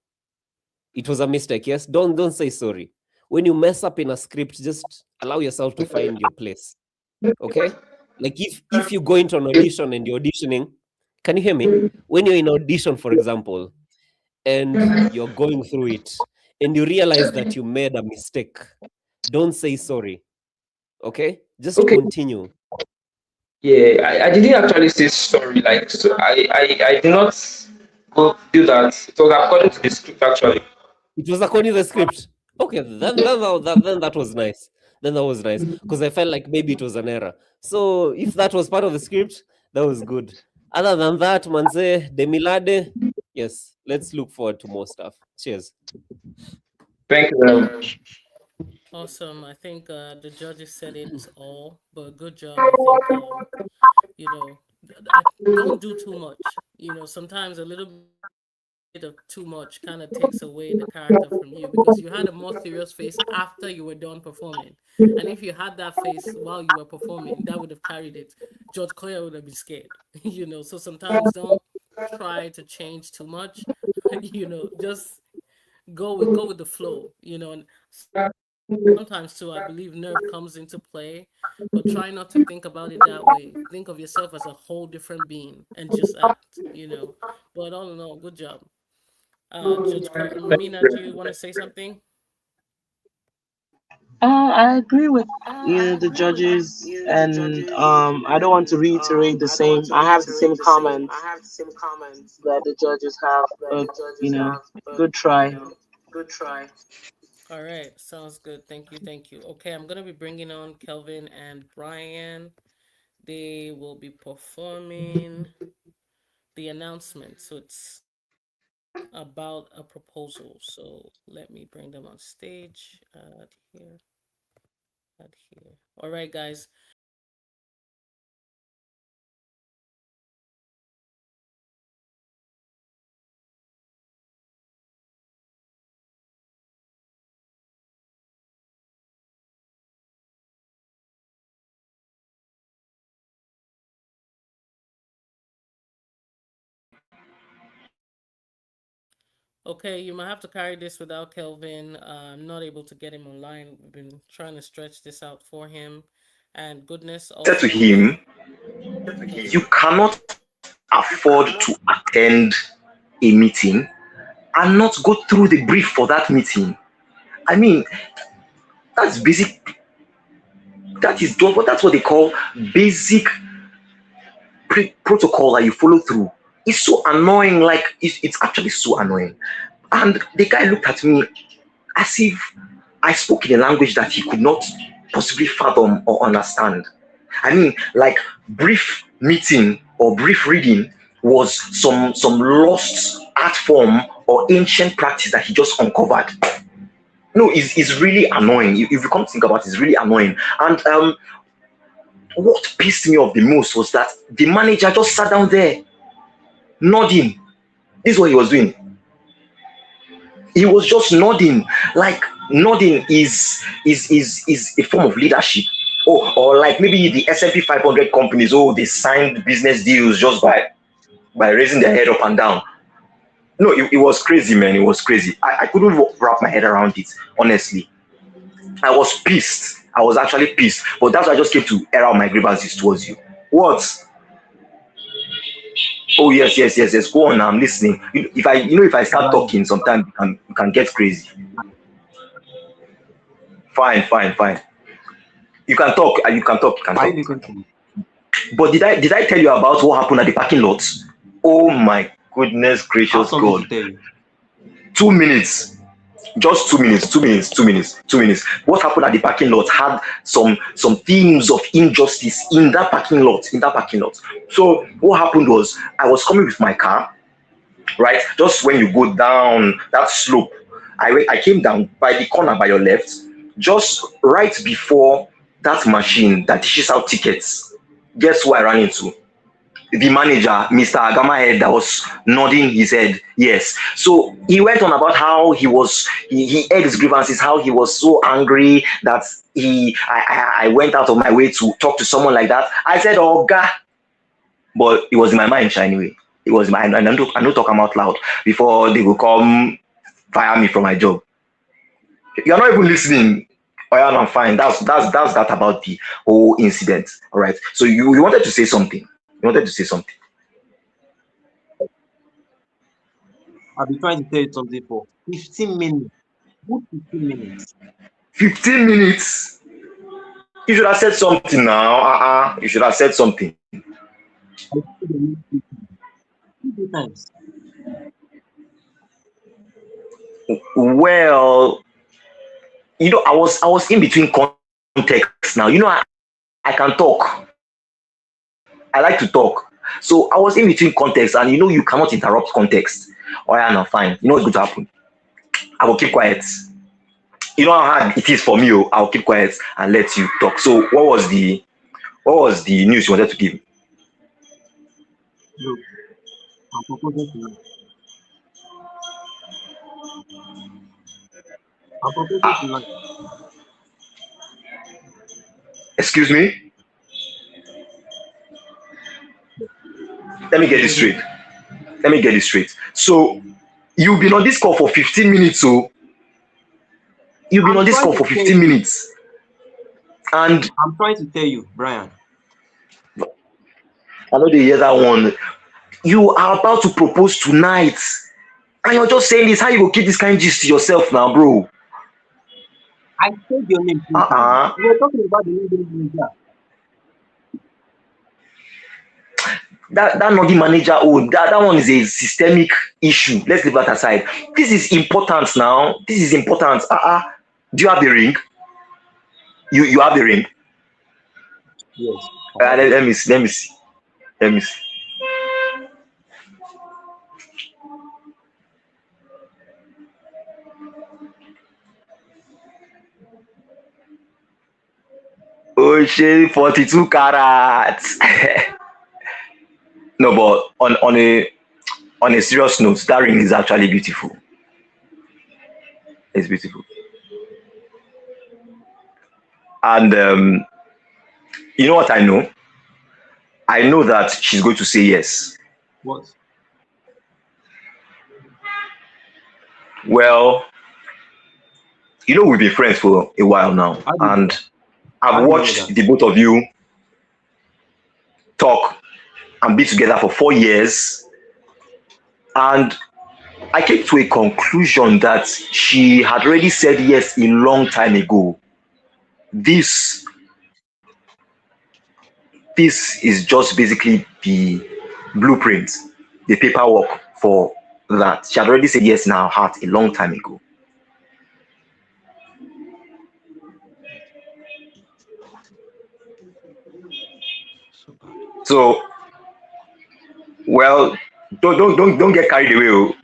It was a mistake. Yes. Don't say sorry. When you mess up in a script, just allow yourself to find your place. Okay. Like if you go into an audition and you're auditioning, can you hear me? When you're in audition, for example, and you're going through it and you realize that you made a mistake, don't say sorry. Okay? Just continue. Yeah, I didn't actually say sorry. Like, so I did not go do that. It was according to the script, actually. It was according to the script. Okay, then that was nice. Then that was nice because I felt like maybe it was an error. So if that was part of the script, that was good. Other than that, Manze, Demilade, yes, let's look forward to more stuff. Cheers. Thank you very much. Awesome. I think the judges said it all, but good job. I think, don't do too much. Sometimes a little bit of too much kind of takes away the character from you because you had a more serious face after you were done performing. And if you had that face while you were performing, that would have carried it. Judge Koya would have been scared. So sometimes don't try to change too much. Just go with the flow, and sometimes too, I believe nerve comes into play, but try not to think about it that way. Think of yourself as a whole different being and just act, But all in all, good job. Judge Mina, do you want to say something? I agree with the judges, and I don't want to reiterate the same. I have the same comments that the judges have, but good try. Good try. All right, sounds good. Thank you. Okay, I'm gonna be bringing on Kelvin and Brian. They will be performing the announcement. So it's about a proposal. So let me bring them on stage. Add here. All right, guys. Okay, you might have to carry this without Kelvin. I'm not able to get him online. We've been trying to stretch this out for him. And goodness also... Said to him, you cannot afford to attend a meeting and not go through the brief for that meeting. I mean, that's basic. That's what they call basic protocol that you follow through. It's so annoying, like it's actually so annoying. And the guy looked at me as if I spoke in a language that he could not possibly fathom or understand. I mean, like brief meeting or brief reading was some lost art form or ancient practice that he just uncovered. No, it's really annoying. If you come to think about it, it's really annoying. And what pissed me off the most was that the manager just sat down there nodding. This is what he was doing. He was just nodding. Like nodding is a form of leadership. Or like maybe the S&P 500 companies, they signed business deals just by raising their head up and down. No, it was crazy, man. It was crazy. I couldn't wrap my head around it, honestly. I was pissed. I was actually pissed. But that's why I just came to air out my grievances towards you. What? Oh yes. Go on. I'm listening. If I start talking, sometimes you can get crazy. Fine. You can talk. You can talk. But did I tell you about what happened at the parking lot? Oh my goodness gracious God! 2 minutes. Just 2 minutes. What happened at the parking lot had some themes of injustice in that parking lot. So what happened was I was coming with my car, right? Just when you go down that slope, I came down by the corner by your left, just right before that machine that dishes out tickets. Guess who I ran into? the manager, Mr. Agamahead, that was nodding his head. Yes. So he went on about how he aired his grievances, how he was so angry that I went out of my way to talk to someone like that. I said, oh God, but it was in my mind anyway. It was my, and I don't talk out loud before they will come fire me from my job. You're not even listening. Oh yeah, I'm fine. That's that about the whole incident. All right. So you wanted to say something. You wanted to say something. I've been trying to tell you something for 15 minutes. Good 15 minutes. 15 minutes? You should have said something now. You should have said something. Well, you know, I was in between context now. You know, I can talk. I like to talk. So I was in between context, and you know, you cannot interrupt context. Oh yeah, no, fine. You know what's going to happen? I will keep quiet. You know how hard it is for me. I'll keep quiet and let you talk. So what was the news you wanted to give me? Look, I'm proposing tonight. I'm proposing tonight. Excuse me? Let me get this straight. So you've been on this call for 15 minutes, so you've been on this call for 15 minutes. And I'm trying to tell you, Brian. I know they hear that one. You are about to propose tonight. And you're just saying this. How you will keep this kind of gist to yourself now, bro? I said your name. You were talking about the name manager. That not the manager. Oh, that one is a systemic issue. Let's leave that aside. This is important now. This is important. Do you have the ring? You have the ring? Yes. Let me see. Oh shit, 42 carats. No, but on a serious note, that ring is actually beautiful. It's beautiful. And you know what I know? I know that she's going to say yes. What? Well, you know, we've been friends for a while now, and I've watched the both of you talk and be together for 4 years, and I came to a conclusion that she had already said yes a long time ago. This is just basically the blueprint, the paperwork for that. She had already said yes in her heart a long time ago. So, well, don't get carried away.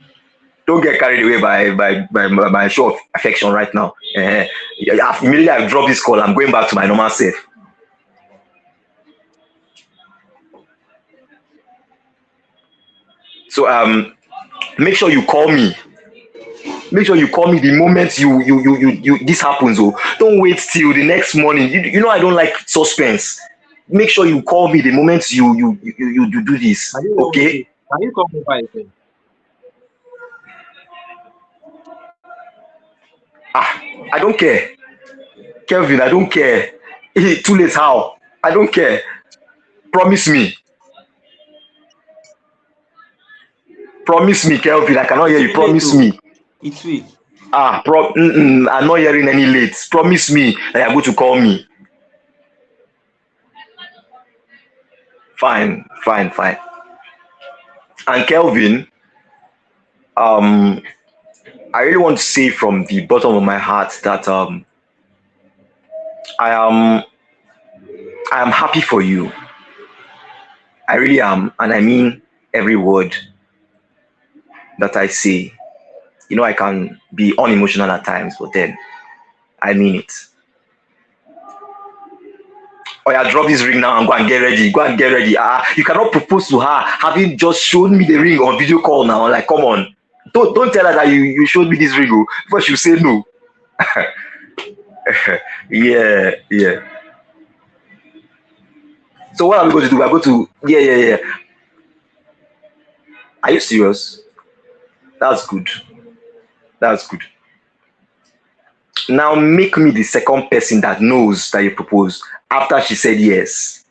Don't get carried away by show of affection right now. Immediately I drop this call, I'm going back to my normal self. So make sure you call me. Make sure you call me the moment this happens. Oh, don't wait till the next morning. You know I don't like suspense. Make sure you call me the moment you do this. Okay? Can you call me by then? I don't care. Kelvin, I don't care. Too late how? I don't care. Promise me. Promise me, Kelvin. I cannot hear you. Promise me. It's sweet. I'm not hearing any late. Promise me that you're going to call me. Fine. And Kelvin, I really want to say from the bottom of my heart that I am happy for you. I really am, and I mean every word that I say. You know, I can be unemotional at times, but then I mean it. Oh yeah, drop this ring now and go and get ready. Go and get ready. You cannot propose to her having just shown me the ring on video call now. Like, come on. Don't tell her that you showed me this ring before she'll say no. Yeah. So what are we going to do? We're going to yeah. Are you serious? That's good. That's good. Now make me the second person that knows that you proposed after she said yes.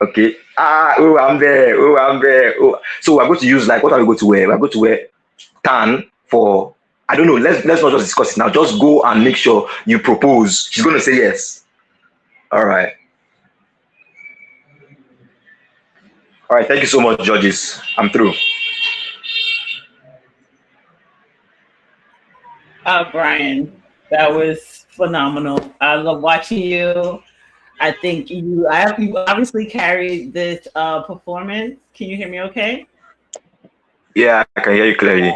Okay. I'm there. Oh. So we're going to use, like, what are we going to wear? We're going to wear tan for, I don't know. Let's not just discuss it now. Just go and make sure you propose. She's going to say yes. All right. Thank you so much, judges. I'm through. Brian, that was phenomenal. I love watching you. I think you obviously carried this performance. Can you hear me okay? Yeah, I can hear you clearly.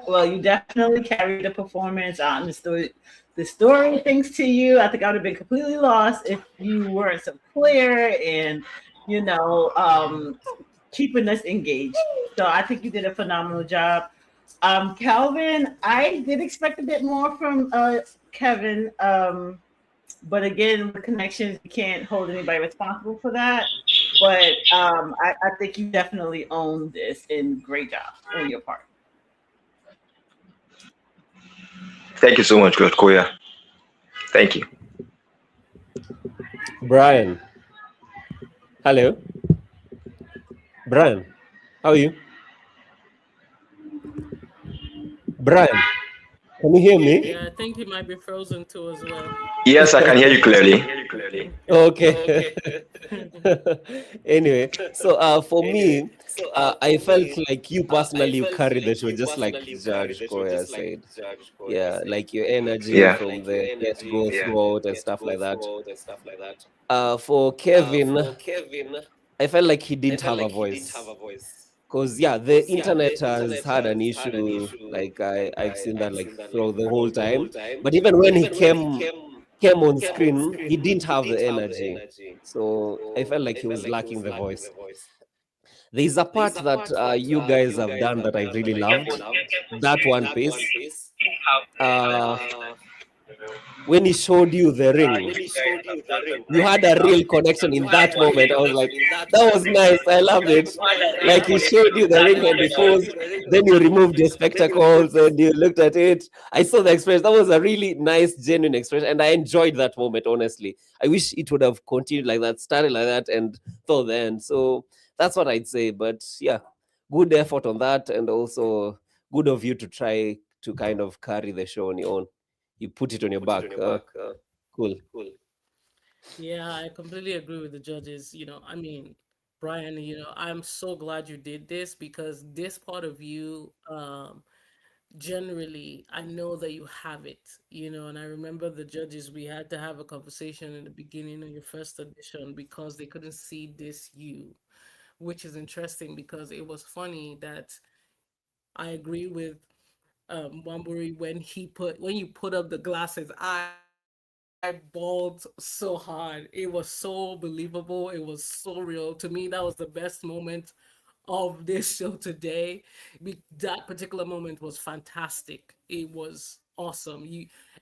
Well, you definitely carried the performance. The story, thanks to you. I think I would have been completely lost if you weren't so clear and, keeping us engaged. So I think you did a phenomenal job. Kelvin, I did expect a bit more from Kevin. But again, with connections, you can't hold anybody responsible for that. But I think you definitely owned this, and great job on your part. Thank you so much, Claude Koya. Thank you. Brian. Hello. Brian, how are you? Brian, can you hear me? Yeah, I think he might be frozen too as well. Yes, I can hear you clearly. Okay. Anyway, so for me, I felt like you personally you carried the show, just like Judge Koya said. Yeah, like your energy from the get-go throughout and stuff like that. For Kevin, I felt like he didn't have a voice. Because the internet has had an issue. Like I've seen that like throughout the whole time. But even when he came on screen, he didn't have the energy. So I felt like he was lacking the voice. There's a part that you guys have done that I really loved. That one piece. When he showed you the ring, you had a real connection in that moment. I was like, that was nice. I loved it. Like he showed you the ring and before, then you removed your spectacles and you looked at it. I saw the expression. That was a really nice, genuine expression, and I enjoyed that moment. Honestly, I wish it would have continued like that, started like that, and till the end. So that's what I'd say. But yeah, good effort on that, and also good of you to try to kind of carry the show on your own. You put it on your back. Cool. Yeah, I completely agree with the judges. I mean, Brian, I'm so glad you did this because this part of you, generally, I know that you have it, and I remember the judges, we had to have a conversation in the beginning of your first audition because they couldn't see this you, which is interesting because it was funny that I agree with Wamburi when you put up the glasses. I bawled so hard. It was so believable. It was so real. To me, that was the best moment of this show today. That particular moment was fantastic. It was awesome.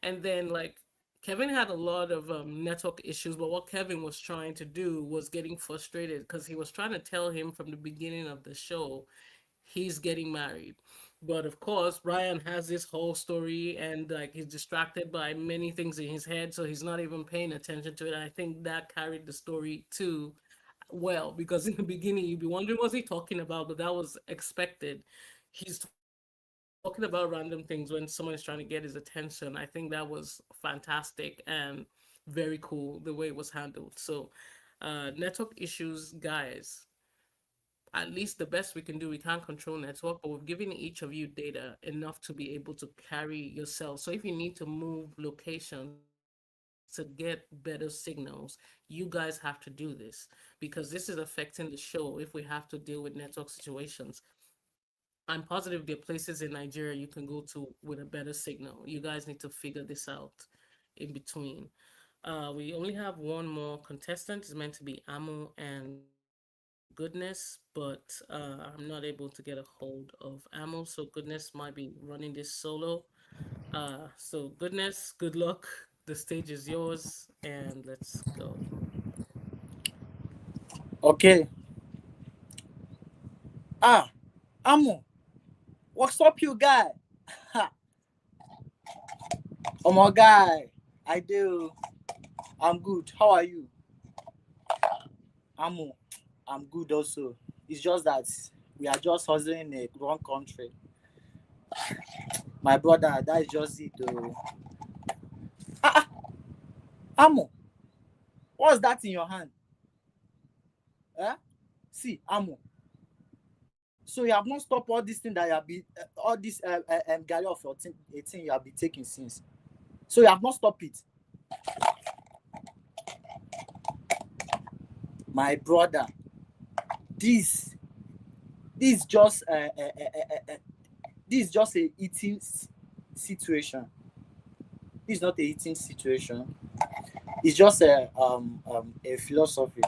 And then like Kevin had a lot of network issues, but what Kevin was trying to do was getting frustrated because he was trying to tell him from the beginning of the show he's getting married. But of course, Ryan has this whole story and like he's distracted by many things in his head, so he's not even paying attention to it. And I think that carried the story too well because in the beginning you'd be wondering what's he talking about, but that was expected. He's talking about random things when someone is trying to get his attention. I think that was fantastic and very cool the way it was handled. So network issues, guys, at least the best we can do, we can't control network, but we've given each of you data enough to be able to carry yourself. So if you need to move locations to get better signals, you guys have to do this because this is affecting the show if we have to deal with network situations. I'm positive there are places in Nigeria you can go to with a better signal. You guys need to figure this out in between. We only have one more contestant. It's meant to be Amu and Goodness, but I'm not able to get a hold of Amu, so Goodness might be running this solo. So Goodness, good luck. The stage is yours, and let's go. Okay. Amo, what's up, you guy? Oh my guy, I do. I'm good. How are you? Amo, I'm good also. It's just that we are just hustling in a wrong country. My brother, that is just it. Amo, what's that in your hand? See, Amo. So you have not stopped all this thing that you have been, all this galley of your thing, a thing you have been taking since. So you have not stopped it. My brother, this is just this is just a eating situation. This is not a eating situation. It's just a philosophy.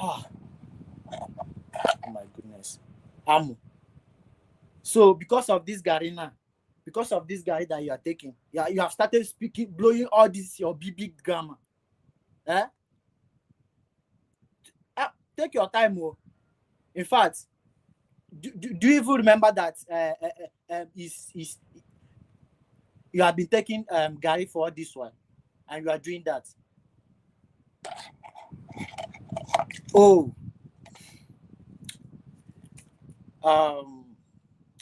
Oh my goodness. So because of this Garina, because of this guy that you are taking, you have started speaking, blowing all this your big grammar. Take your time. In fact, do you even remember that you have been taking Gary for this one, and you are doing that? Oh,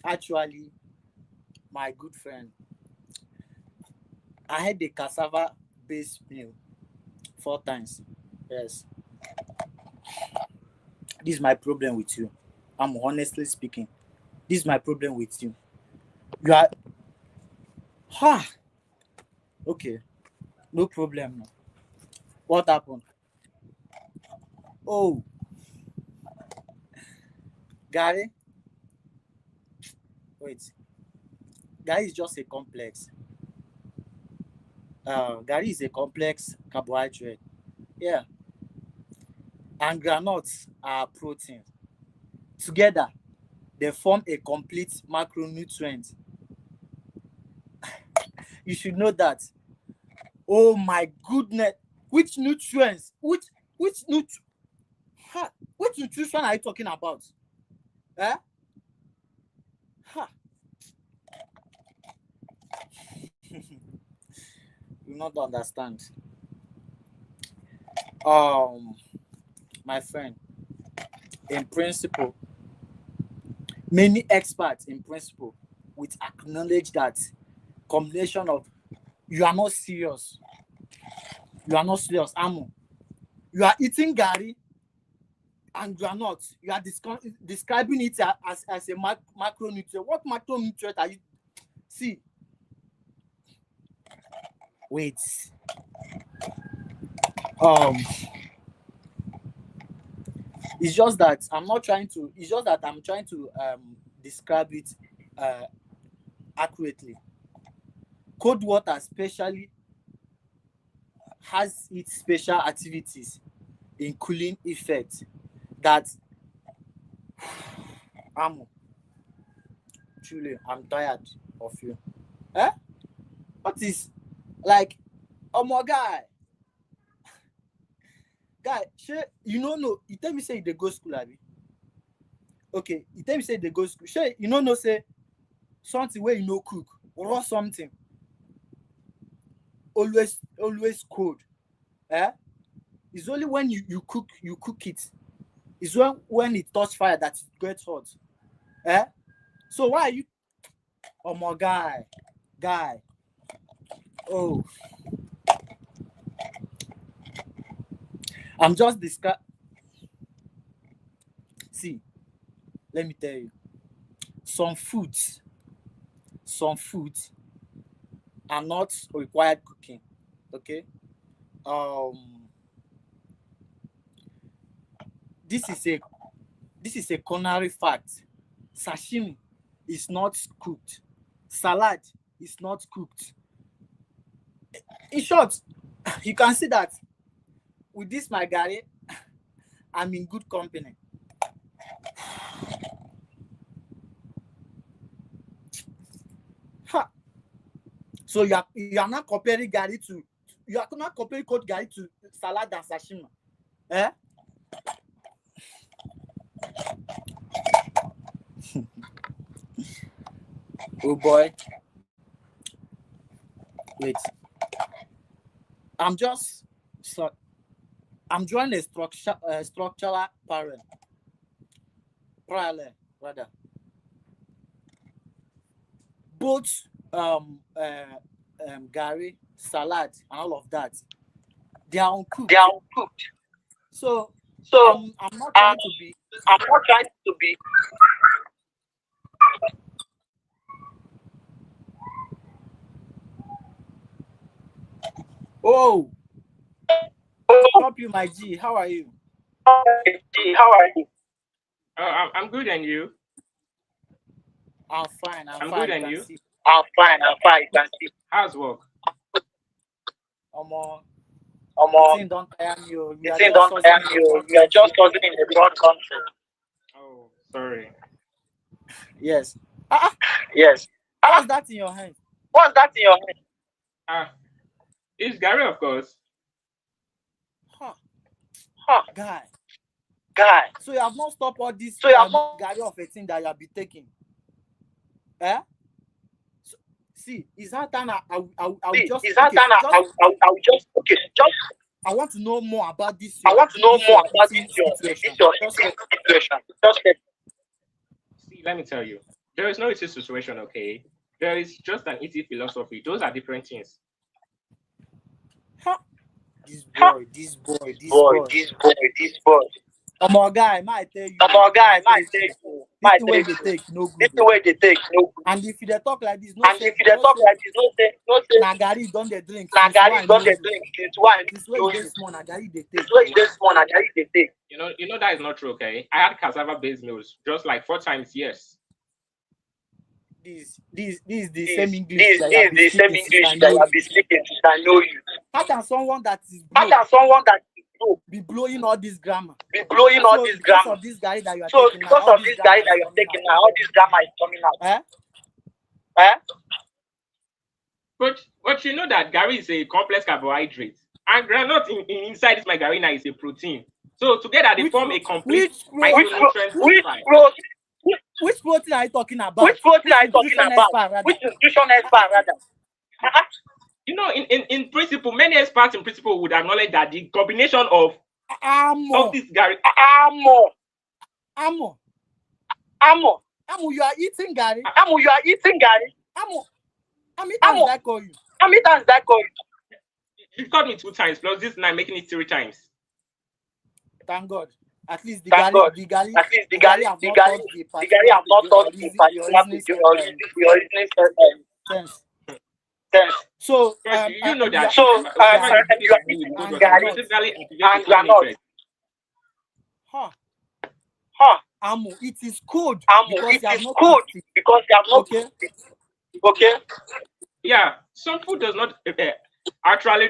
actually, my good friend, I had a cassava-based meal 4 times. Yes. This is my problem with you. I'm honestly speaking. This is my problem with you. You are... Okay. No problem. What happened? Oh. Gary? Wait. Gary is just a complex. Gary is a complex carbohydrate. Yeah. And granules are protein. Together, they form a complete macronutrient. You should know that. Oh my goodness. Which nutrients? Which nutrition are you talking about? You not understand. My friend, in principle, many experts in principle would acknowledge that combination of you are not serious. You are not serious, Amo. You are eating Gary and you are not. You are describing it as a macronutrient. What macronutrient are you? See. Wait. It's just that I'm trying to describe it accurately. Cold water especially has its special activities in cooling effect that truly I'm tired of you. What is like my guy? Guy, you tell me say they go school, Abi. Okay, you tell me say they go school. You know say something where you know cook or something. Always cold. It's only when you cook it. It's when it touch fire that it gets hot. So why are you my guy? Oh, I'm just see, let me tell you, some foods are not required cooking. Okay. This is a culinary fact. Sashimi is not cooked. Salad is not cooked. In short, you can see that with this my Gary, I'm in good company. Ha. So you are not comparing Gary to cold Gary to salad and sashimi. Eh? Oh boy. Wait. I'm drawing a structural parallel rather. Both Gary, salad, and all of that, they are uncooked. So I'm not trying to be. Oh, stop you, my G. How are you? I'm good, and you? I'm fine. I'm fine. good, and you? I'm fine. You can see. How's work? Don't tire me. You are just causing in the broad country. Oh, sorry. Yes. Yes. What's that in your hand? It's Gary, of course. Guy. So you have not stopped all this Gary of a thing that you have been taking. Eh? So, see, is that time I will just. I want to know more about this. Situation. See, let me tell you. There is no easy situation, okay? There is just an easy philosophy. Those are different things. This boy. My guy, might tell you. This way they take no good. And if they talk like this, no say. Na Gary don dey drink. This way this small, na Gary they take. You know that is not true, okay? I had cassava-based meals just like 4 times, yes. This is the same English that you have been speaking since I know you. How can someone that is broke be blowing all this grammar? Because of this guy that you are taking now, all this grammar is coming out. But you know that Gary is a complex carbohydrate, and granite inside this margarina is a protein. So together they form a complete micronutrient profile. Which protein are you talking about? Which nutrition expert rather? You know, in principle, many experts in principle would acknowledge that the combination of this Gary. Amo, you are eating Gary. How many times did I call you? You've called me 2 times, plus this night making it 3 times. Thank God. At least the Gary have not touched your sense. So you know that. You are eating Gary and granite. Amo, it is cold. Because you have not. Okay. Yeah, some food does not actually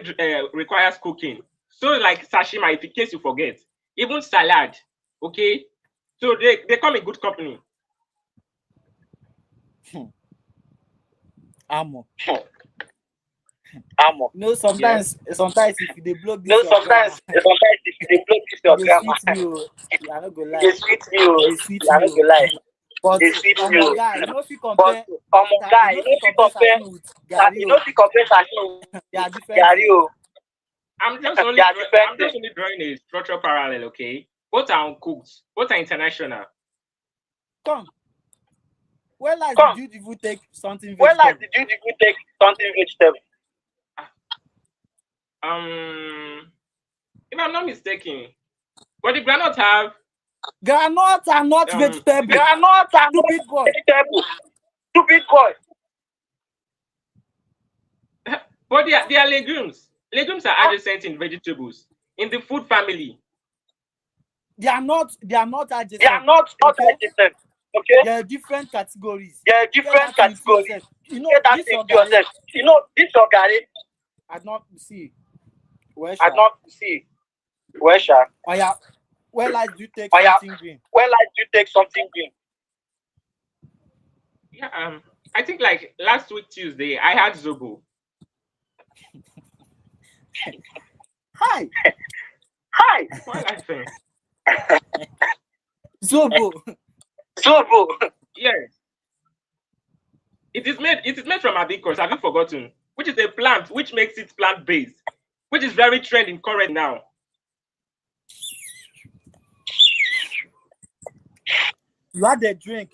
requires cooking. So like sashimi, in case you forget, even salad, okay. So they come in good company. Amo. No, sometimes if they block this, they are not gonna lie. They sweet me. But guy, you know if you compare, with Gary, they are different. I'm just only drawing a structural parallel, okay? Both are uncooked, both are international. Come. When last did you take something vegetable? If I'm not mistaken, but the granules have. Granules are not vegetable. Stupid boy. But they are legumes. Legumes are adjacent in vegetables. In the food family. They are not adjacent. Adjacent. Okay. There are different categories. You know, this Gary. I not see. Where I'd sha? love to see. Where shall? Oh yeah. Where like do you take Oh yeah. something green? Where like do you take something green? Yeah, I think like last week Tuesday I had Zobo. Hi. Hi. Why laughing? Zobo. Zobo. Yes. It is made from abacus, have you forgotten? Which is a plant which makes it plant-based, which is very trending current now. You had a drink.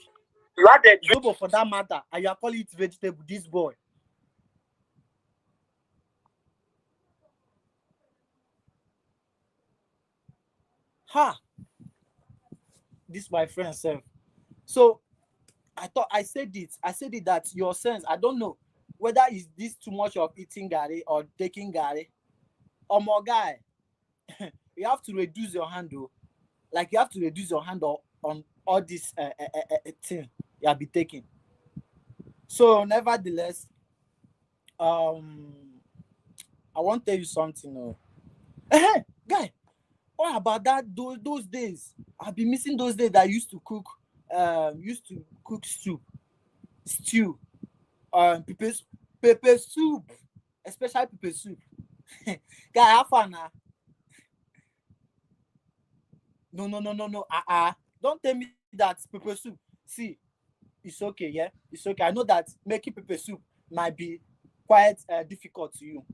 You had a drink. Zobo for that matter, and you are calling it vegetable. This boy. Ha! This my friend self. So I said it that your sense. I don't know whether is this too much of eating gari or taking gari. Or more guy, you have to reduce your hand though. Like you have to reduce your hand on all this thing you have been taking. So nevertheless, I want to tell you something. Hey, guy, what about that? Those days, I've been missing those days that I used to cook stew, pepper soup, especially pepper soup. Guy, have fun now. No. Don't tell me that pepper soup. See, it's okay, yeah, it's okay. I know that making pepper soup might be quite difficult to you,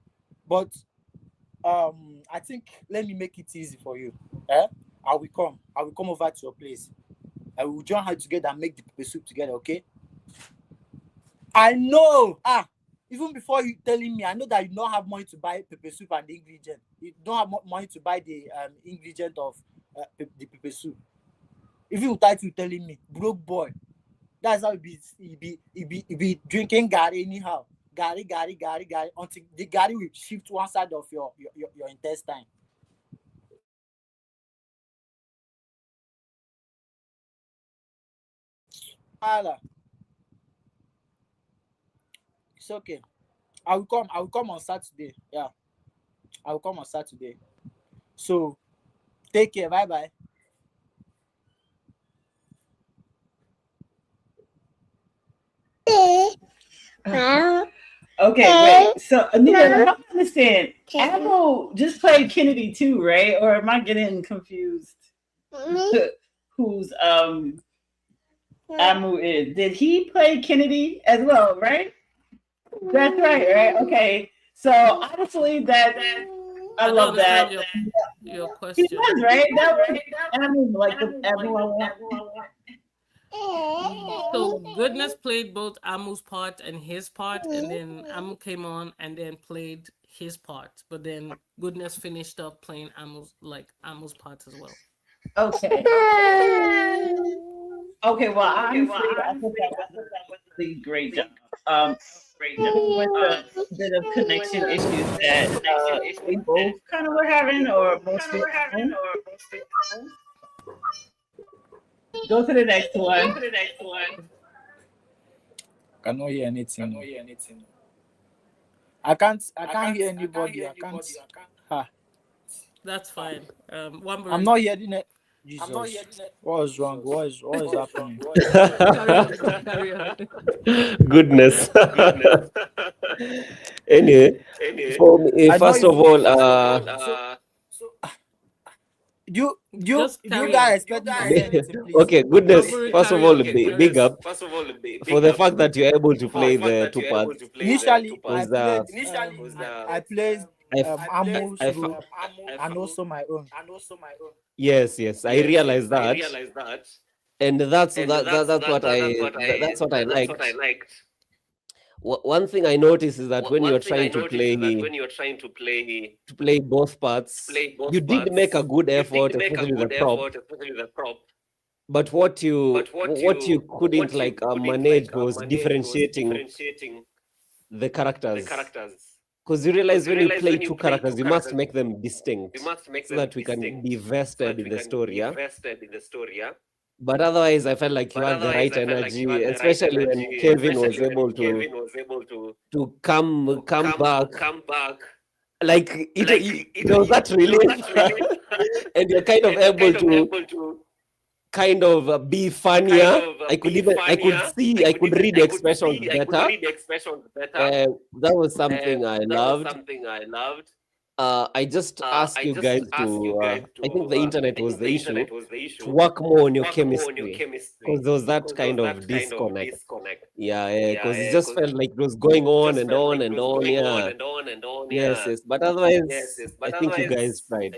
but I think let me make it easy for you. I will come over to your place. I will join her together and make the pepper soup together, okay? I know. Even before you telling me, I know that you don't have money to buy pepper soup and the ingredient. You don't have money to buy the ingredient of the pepper soup. Even without you telling me, broke boy. That's how he be drinking gari anyhow. Gari until the gari will shift one side of your intestine. It's okay. I will come on Saturday. Yeah. I will come on Saturday. So take care. Bye. Okay, wait. So Anita, help me understand. Apple just played Kennedy too, right? Or am I getting confused? Who's Amu is? Did he play Kennedy as well, right? That's right? Okay. So honestly, that I love that. Your He question. was right. That was Amu, like everyone. So Goodness played both Amu's part and his part, and then Amu came on and then played his part. But then Goodness finished up playing Amu's part as well. Okay. Okay. Well, honestly, I think that was a great job. With the bit of connection issues that we both kind of were having, or mostly. Go to the next one. Cannot hear anything. I can't hear anybody. I can't. That's fine. One I'm not hearing it. Jesus. What is wrong? What is happening? Carry on. Goodness. Anyway, for me, first of all, Do you Just carry guys on. expect me to say anything, please? okay, Goodness. Robbery, First of carry all, on. big up for the fact that you're able to play the two parts. Initially, Was I played Amu's I role and also my own. yes, I realized that, and that's what I liked. One thing I noticed is that when you're trying to play both parts, you did make a good effort, especially the prop. But what you couldn't manage was differentiating the characters. Because you realize when you play two characters, you must make them distinct so that we can be vested in the story. Yeah? But otherwise, I felt like you had the right energy, especially when Kevin was able to come back like it was that relief, and you're kind of able to kind of be funnier. I could read the expressions better. That was something I loved. I just ask you guys to, I think the internet was the issue, to work more on your chemistry, because there was that kind of disconnect. Yeah, because it just felt like it was going on and on and on. Yeah. Yes. But otherwise, I think you guys tried.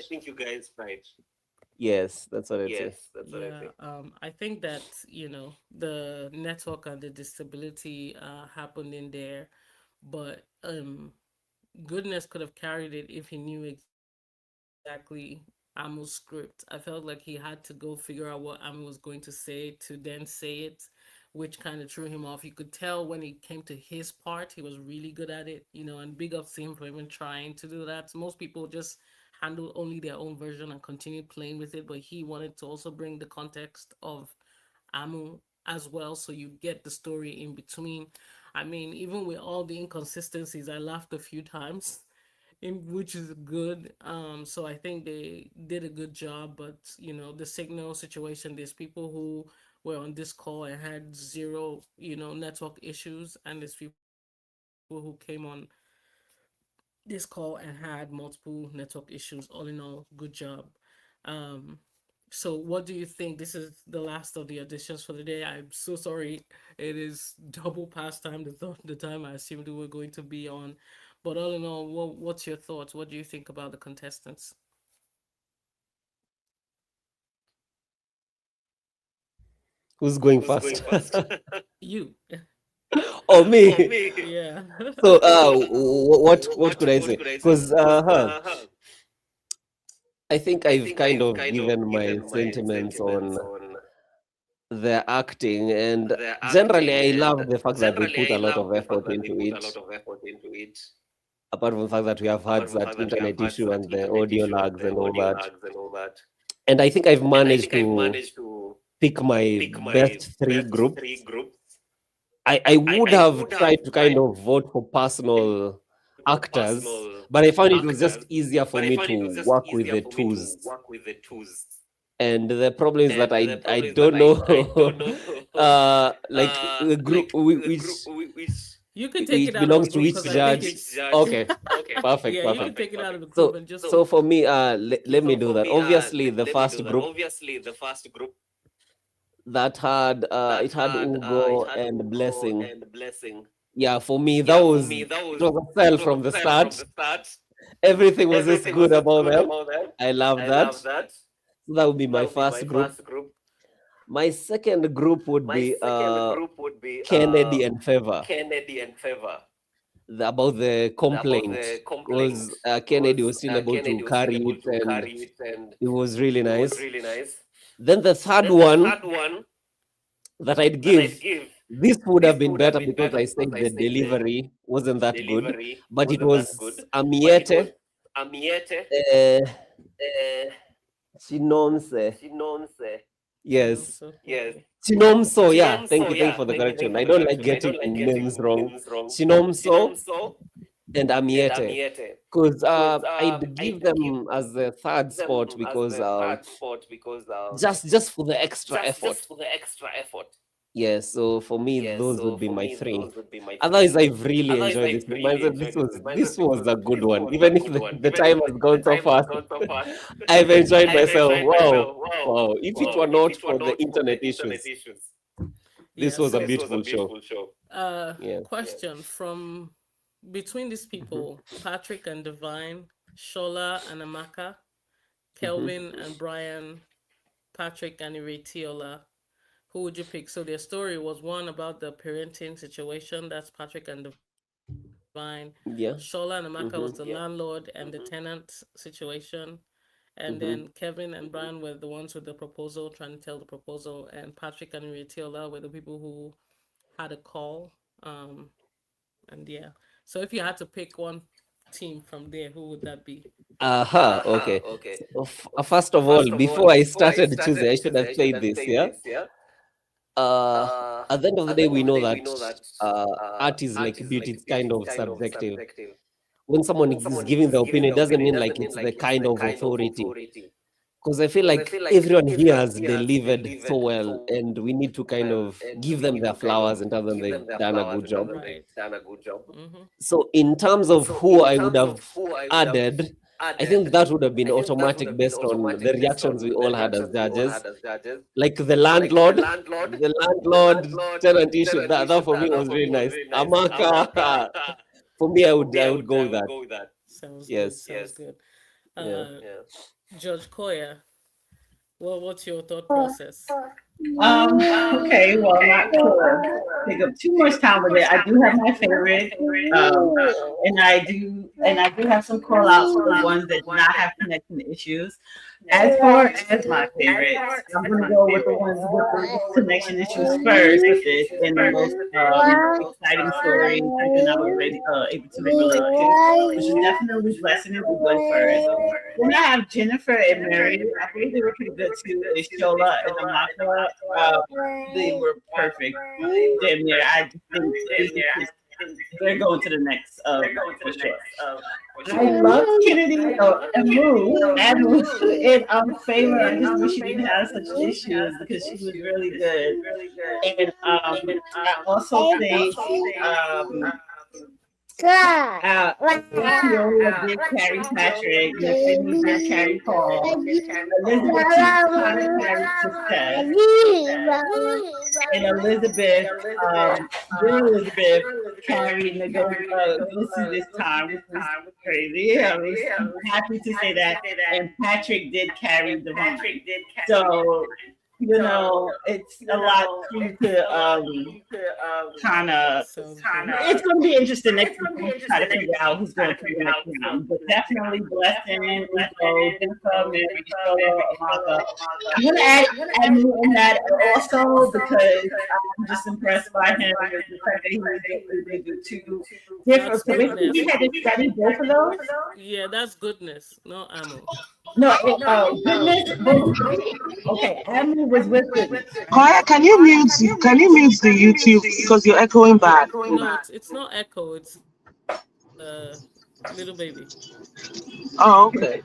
Yes, that's what I'd say. Yeah, I think that the network and the disability happened in there, but Goodness could have carried it if he knew exactly Amu's script. I felt like he had to go figure out what Amu was going to say to then say it, which kind of threw him off. You could tell when it came to his part, he was really good at it, and big ups to him for even trying to do that. Most people just handle only their own version and continue playing with it, but he wanted to also bring the context of Amu as well, so you get the story in between. I mean, even with all the inconsistencies, I laughed a few times, which is good. So I think they did a good job. But the signal situation, there's people who were on this call and had zero, network issues, and there's people who came on this call and had multiple network issues. All in all, good job. So what do you think? This is the last of the auditions for the day. I'm so sorry. It is double past time, the time I assumed we were going to be on. But all in all, what's your thoughts? What do you think about the contestants? Who's going first? You. Oh, me. Yeah. So what could I say? Because I think I've kind of given my sentiments on their acting, and generally I love the fact that they put a lot of effort into it. Apart from the fact that we have had that internet issue and the audio lags and all that. And I think I've managed to pick my best three groups. I would have tried to kind of vote for personal actors, but I found it was just easier for me to work with the twos. And the problem is that I don't know, like the group which you can take it out belongs of to the which group, 'cause I think judge. it's- Okay, perfect, Yeah, you can perfect. take it out of the group and just So for me, let me do that. Obviously, the first group that had it had Ugo and Blessing. Yeah, for me that was it was a sell from the start. Everything was just good about them. I love that. So that would be my first group. My second group would be Kennedy and Favor. About the complaint, was Kennedy was still able to carry it, and it was really nice. Then the third one that I'd give, this would have been better because I said the delivery wasn't that good, but it was Amiete, Chinomse. Yes. Chinomso, yeah. Thank you for the correction. I don't like getting names wrong. Chinomso and Amiete. Because I'd give them as the third spot because just for the extra effort. Yes, so for me, those would be my three. Otherwise, I've really enjoyed this. This was a good one. Even if the time has gone so fast, I've enjoyed myself. Wow. If it were not for the internet issues, this was a beautiful show. Yeah. Question from between these people, Patrick and Divine, Shola and Amaka, Kelvin and Brian, Patrick and Iretiola. Who would you pick? So their story was one about the parenting situation. That's Patrick and Divine. Yeah. Shola and Amaka was the landlord and the tenant situation. And then Kevin and Brian were the ones with the proposal, trying to tell the proposal. And Patrick and Iretiola were the people who had a call. And yeah. So if you had to pick one team from there, who would that be? Okay. So, first of all, before I started choosing, I should have played this, yeah? At the end of the day, we know that art is like beauty, it's kind of subjective. when someone is giving the opinion, it doesn't mean like it's the kind of authority. Because I feel like everyone here has delivered so well, and we need to kind of give them their flowers and tell them they've done a good job. Right. Mm-hmm. So in terms of who I would have added, I think that would have been automatic based on the reactions we all had as judges. Like the landlord, tenant issue. That for me was really nice. Amaka, for me, I would go with that. Sounds Yes. good. Sounds good. Yeah. Judge Koya, what's your thought process? Okay, well, not to take up too much time with it. I do have my favorite, and I do have some call outs for the ones that do not have connection issues. As far as my favorites, I'm gonna go with the ones with the most connection issues first with this, and the most exciting story that I was able to relate to, which is definitely Blessing and Good first. Then I have Jennifer and Mary. I think they were pretty good too. Is Shola and Amaka. They were perfect. Damn near. I just think they're going to the next for sure. I love Kennedy Amu in favor. I just wish she didn't have such issues because she was really good. And I also think Viola did carry Patrick, Sydney did carry Paul, Elizabeth carried Success, and Elizabeth carried Negotiation this time, which was crazy. I was happy to say that. And Patrick did carry the room. So, you know, it's a lot to kind of. It's going to be interesting next week to try to figure out who's going to come back around. But definitely Blessing, Jennifer, Mary, Shola, Amaka. I'm going to add Anu in that also because I'm just impressed by him with the fact that he was able to do two different. So we had to study both of those. Yeah, that's goodness, no ammo. No, goodness. Okay, Anu was with goodness. Koya, can you mute the YouTube because you're echoing back? No, it's not echo. It's little baby. Oh, okay.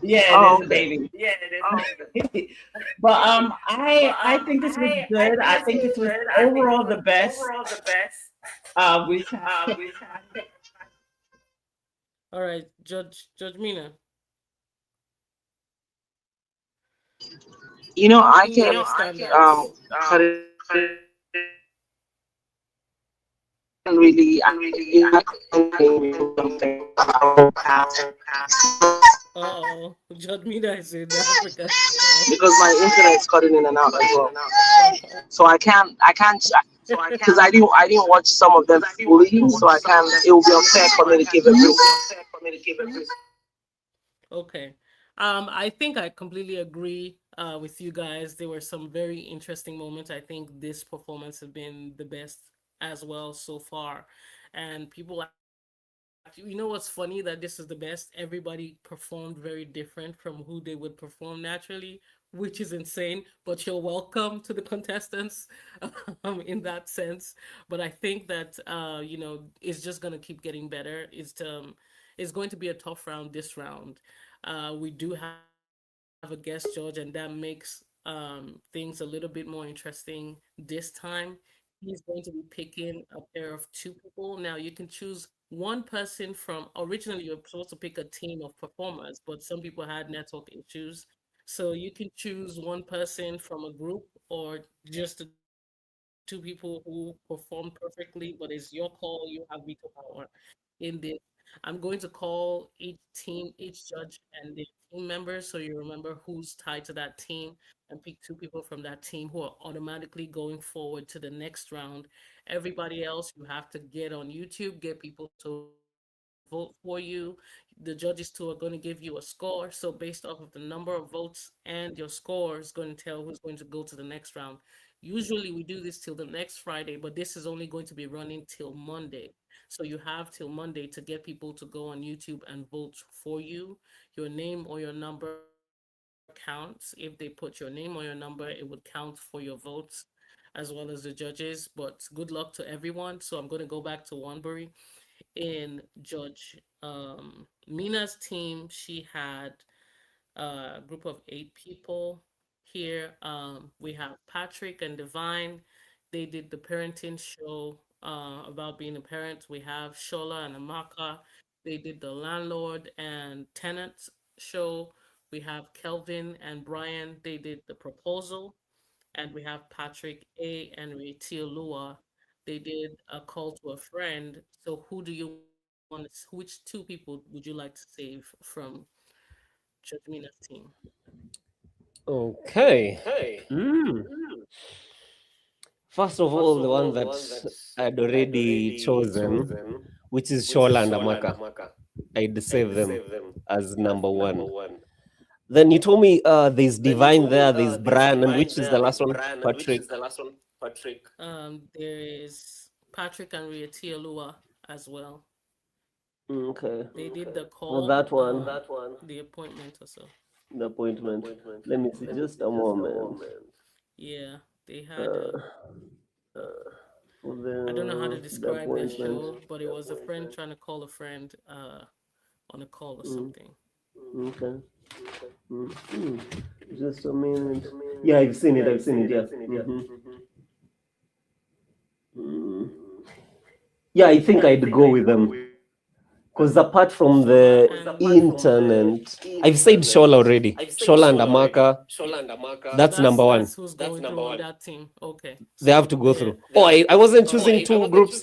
Yeah, it is a baby. Yeah, it is. But I think this was good. I think this was overall the best. We've had. All right, Judge Mina. You know, I can really Judge Mina is in Africa because my internet's cutting in and out as well. So I can't because I didn't watch some of them fully, so I can't. It will be unfair for me to give it. Okay. I think I completely agree with you guys. There were some very interesting moments. I think this performance has been the best as well so far. And people, you know what's funny? That this is the best. Everybody performed very different from who they would perform naturally, which is insane. But you're welcome to the contestants in that sense. But I think that, you know, it's just going to keep getting better. It's going to be a tough round this round. We do have a guest judge, and that makes things a little bit more interesting this time. He's going to be picking a pair of two people. Now you can choose one person from, originally you were supposed to pick a team of performers, but some people had network issues. So you can choose one person from a group or just the two people who perform perfectly, but it's your call. You have veto power in this. I'm going to call each team, each judge, and their team members, so you remember who's tied to that team, and pick two people from that team who are automatically going forward to the next round. Everybody else, you have to get on YouTube, get people to vote for you. The judges too are going to give you a score. So based off of the number of votes and your score is going to tell who's going to go to the next round. Usually we do this till the next Friday, but this is only going to be running till Monday. So you have till Monday to get people to go on YouTube and vote for you. Your name or your number counts. If they put your name or your number, it would count for your votes as well as the judges. But good luck to everyone. So I'm going to go back to Wanbury. in Judge Mina's team, she had a group of 8 people here. We have Patrick and Divine. They did the parenting show about being a parent. We have Shola and Amaka. They did the landlord and tenants show. We have Kelvin and Brian. They did the proposal. And we have Patrick A and Rachel Lua. They did a call to a friend. So who do you want to, which 2 people would you like to save from Jasmina's team? Okay. First of all, the one that I'd already chosen, which is Shola and Amaka. I'd save them as number one. Then you told me there's Divine there, there's Brian, and which is the last one? Patrick. There is Patrick and Rachel Lua as well. Okay. They did the For call, that one, the appointment or so. the appointment. Let me see, just a moment. Yeah, they had. For I don't know how to the describe their appointment. show, but it was a friend trying to call a friend on a call or something. Okay. Just a minute. Yeah, I've seen it. Yeah. Yeah, I think I'd go with them. Because apart from the intern and I've said Shola already. Shola and Amaka. That's number one. That's who's going through on that team. Okay. They have to go through. Oh, I wasn't choosing 2 groups.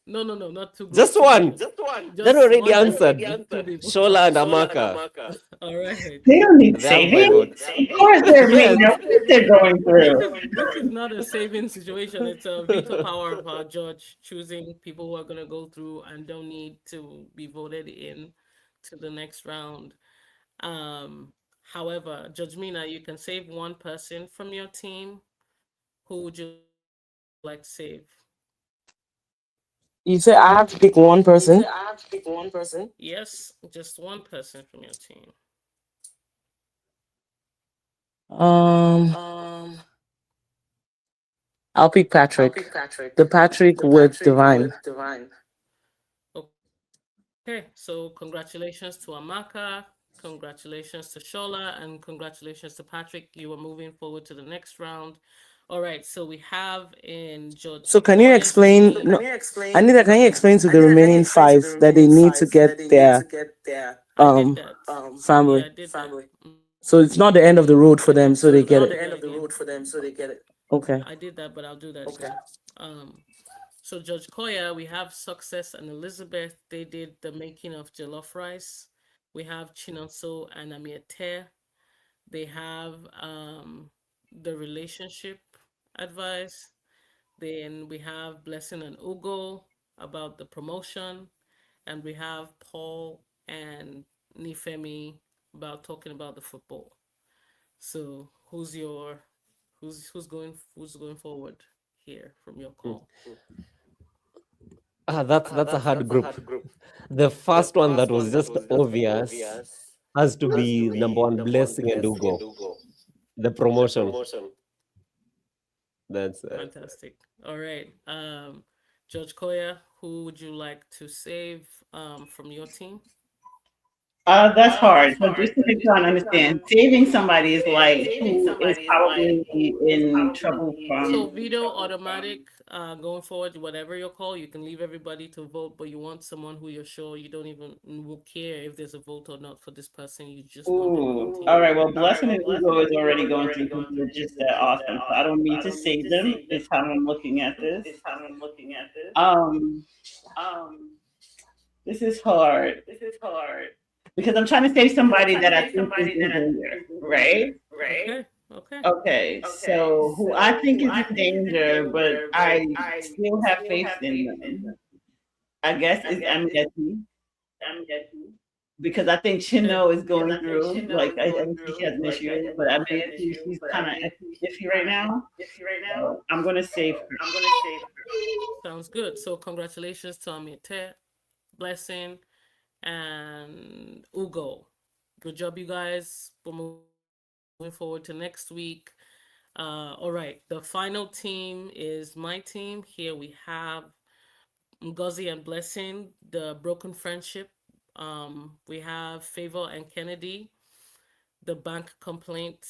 No, not 2 groups. Just one. Just That already one. answered. 2 people. Shola and Amaka. All right. They don't need They have my saving. vote. Of course they're Yes. being, what they're going through. This is not a saving situation. It's a veto power of our judge choosing people who are going to go through and don't need to be voted in to the next round. However, Judge Mina, you can save one person from your team. Who would you like to save? You said I have to pick one person. Yes, just one person from your team. I'll pick Patrick. The Patrick with Divine. Okay, so congratulations to Amaka, congratulations to Shola, and congratulations to Patrick. You are moving forward to the next round. All right, so we have in Judge. So can you explain? No, Anita, can you explain to the remaining 5 that they need to get their family? I did that. So it's not the end of the road for them, so they get it. Okay. I did that, but I'll do that again. So Judge Koya, we have Success and Elizabeth. They did the making of jollof rice. We have Chinonso and Amiete. They have the relationship advice. Then we have Blessing and Ugo about the promotion. And we have Paul and Nifemi about talking about the football. So who's going forward here from your call? That's a hard group. The first one that was just obvious has to be number one, Blessing and Ugo. The promotion. That's fantastic. All right. Judge Koya, who would you like to save from your team? That's hard. So just to make sure I understand, saving somebody is like who is probably in trouble from. So veto automatic. Going forward, whatever your call, you can leave everybody to vote, but you want someone who you're sure you don't even will care if there's a vote or not for this person. You just want them on your team. All right. Well, Blessing and Ugo is already going through because they're just that awesome. So I don't need to save them. It's how I'm looking at this. This is hard. Because I'm trying to save somebody that I think is in danger, right? Okay. So who I think is in danger, but I still have faith in them, I guess, is Amgeti. Because I think Chino is going through, like, I think she has an issue, but I think she's kind of iffy right now. So I'm going to save her. Sounds good. So congratulations to Amite, Blessing, and Ugo. Good job, you guys. We're moving forward to next week. All right, the final team is my team. Here we have Ngozi and Blessing, The Broken Friendship. We have Favor and Kennedy, The Bank Complaint.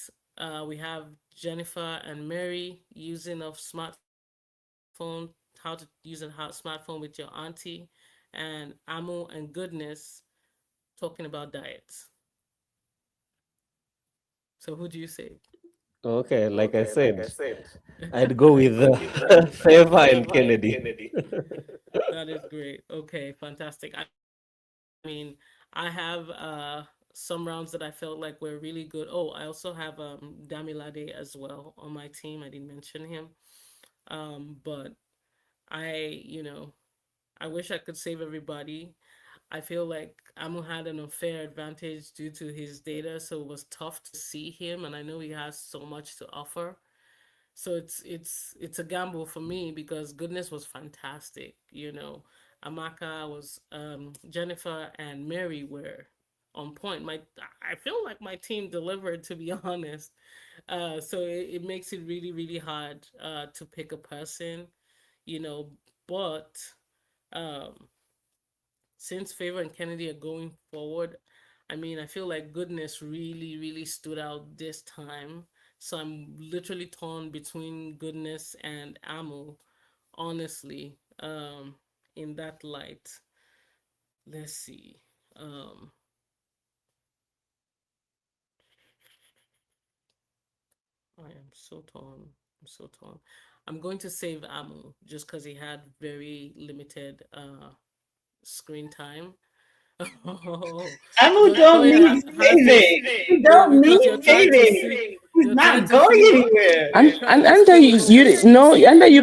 We have Jennifer and Mary, Using of Smartphone, How to Use a Smartphone with Your Auntie, and Amu and Goodness, talking about diets. So who do you say? Okay, like I said, I'd go with Favor and Kennedy. That is great. Okay, fantastic. I mean, I have some rounds that I felt like were really good. Oh, I also have Damilade as well on my team. I didn't mention him. But I wish I could save everybody. I feel like Amu had an unfair advantage due to his data, so it was tough to see him, and I know he has so much to offer. So it's a gamble for me because Goodness was fantastic. Amaka was Jennifer and Mary were on point. I feel like my team delivered, to be honest. So it makes it really, really hard to pick a person, but since Favor and Kennedy are going forward, I mean, I feel like Goodness really, really stood out this time. So I'm literally torn between Goodness and Amu, honestly, in that light. Let's see. I am so torn. I'm so torn. I'm going to save Amu just because he had very limited screen time. Amu don't need saving. You don't need saving. He's not going anywhere. And then you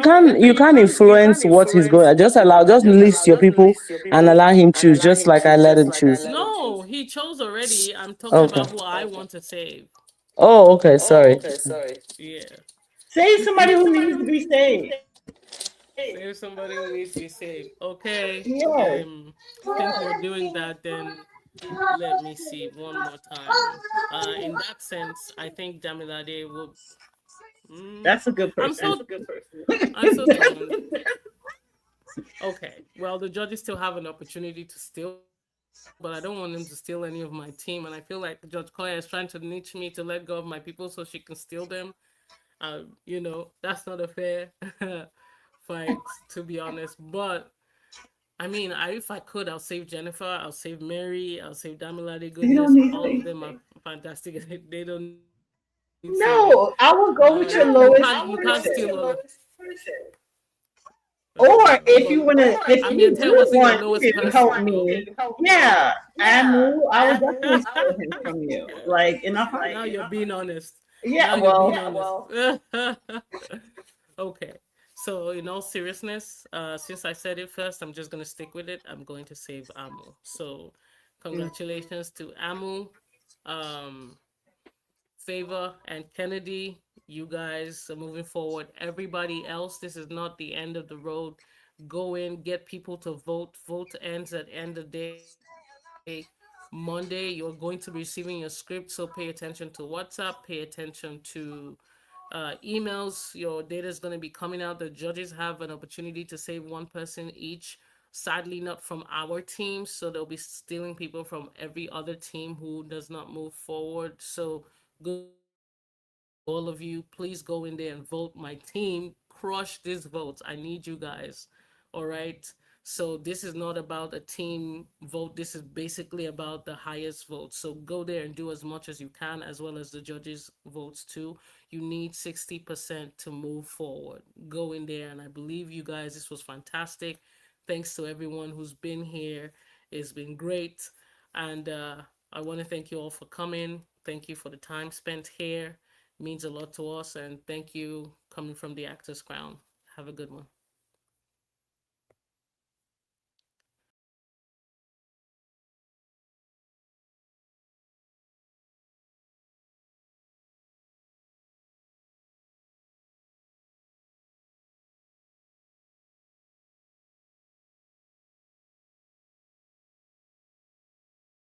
can't influence what he's going. Just list your people and allow him choose, just like I let him choose. No, he chose already. I'm talking Okay. about who I want to save. Oh, okay. Sorry. Yeah. Save somebody who needs to be saved. Save somebody who needs to be saved. Okay. Yes. Since we're doing that, then let me see one more time. In that sense, I think Damilade will. That's a good person. I'm so torn. Okay. Well, the judges still have an opportunity to steal, but I don't want them to steal any of my team. And I feel like Judge Koya is trying to niche me to let go of my people so she can steal them. That's not a fair fight, to be honest. But I mean, if I could, I'll save Jennifer, I'll save Mary, I'll save Damilade Goodness. All of them are fantastic. They don't need No, I will go with your lowest person. Or if you want to help me, yeah, Amu, I would definitely steal him from you. Like in a heartbeat. Now you're being honest. Yeah, Now you're being honest. Okay. So in all seriousness, since I said it first, I'm just gonna stick with it. I'm going to save Amu. So congratulations to Amu, Favor, and Kennedy. You guys are moving forward. Everybody else, this is not the end of the road. Go in, get people to vote. Vote ends at end of day Monday. You're going to be receiving your script, so pay attention to WhatsApp, pay attention to emails. Your data is going to be coming out. The judges have an opportunity to save one person each. Sadly, not from our team, so they'll be stealing people from every other team who does not move forward. So good, all of you, please go in there and vote. My team, crush these votes. I need you guys. All right. So this is not about a team vote. This is basically about the highest vote. So go there and do as much as you can, as well as the judges' votes too. You need 60% to move forward. Go in there, and I believe you guys. This was fantastic. Thanks to everyone who's been here. It's been great. And I want to thank you all for coming. Thank you for the time spent here. It means a lot to us. And thank you coming from the Actors Crown. Have a good one.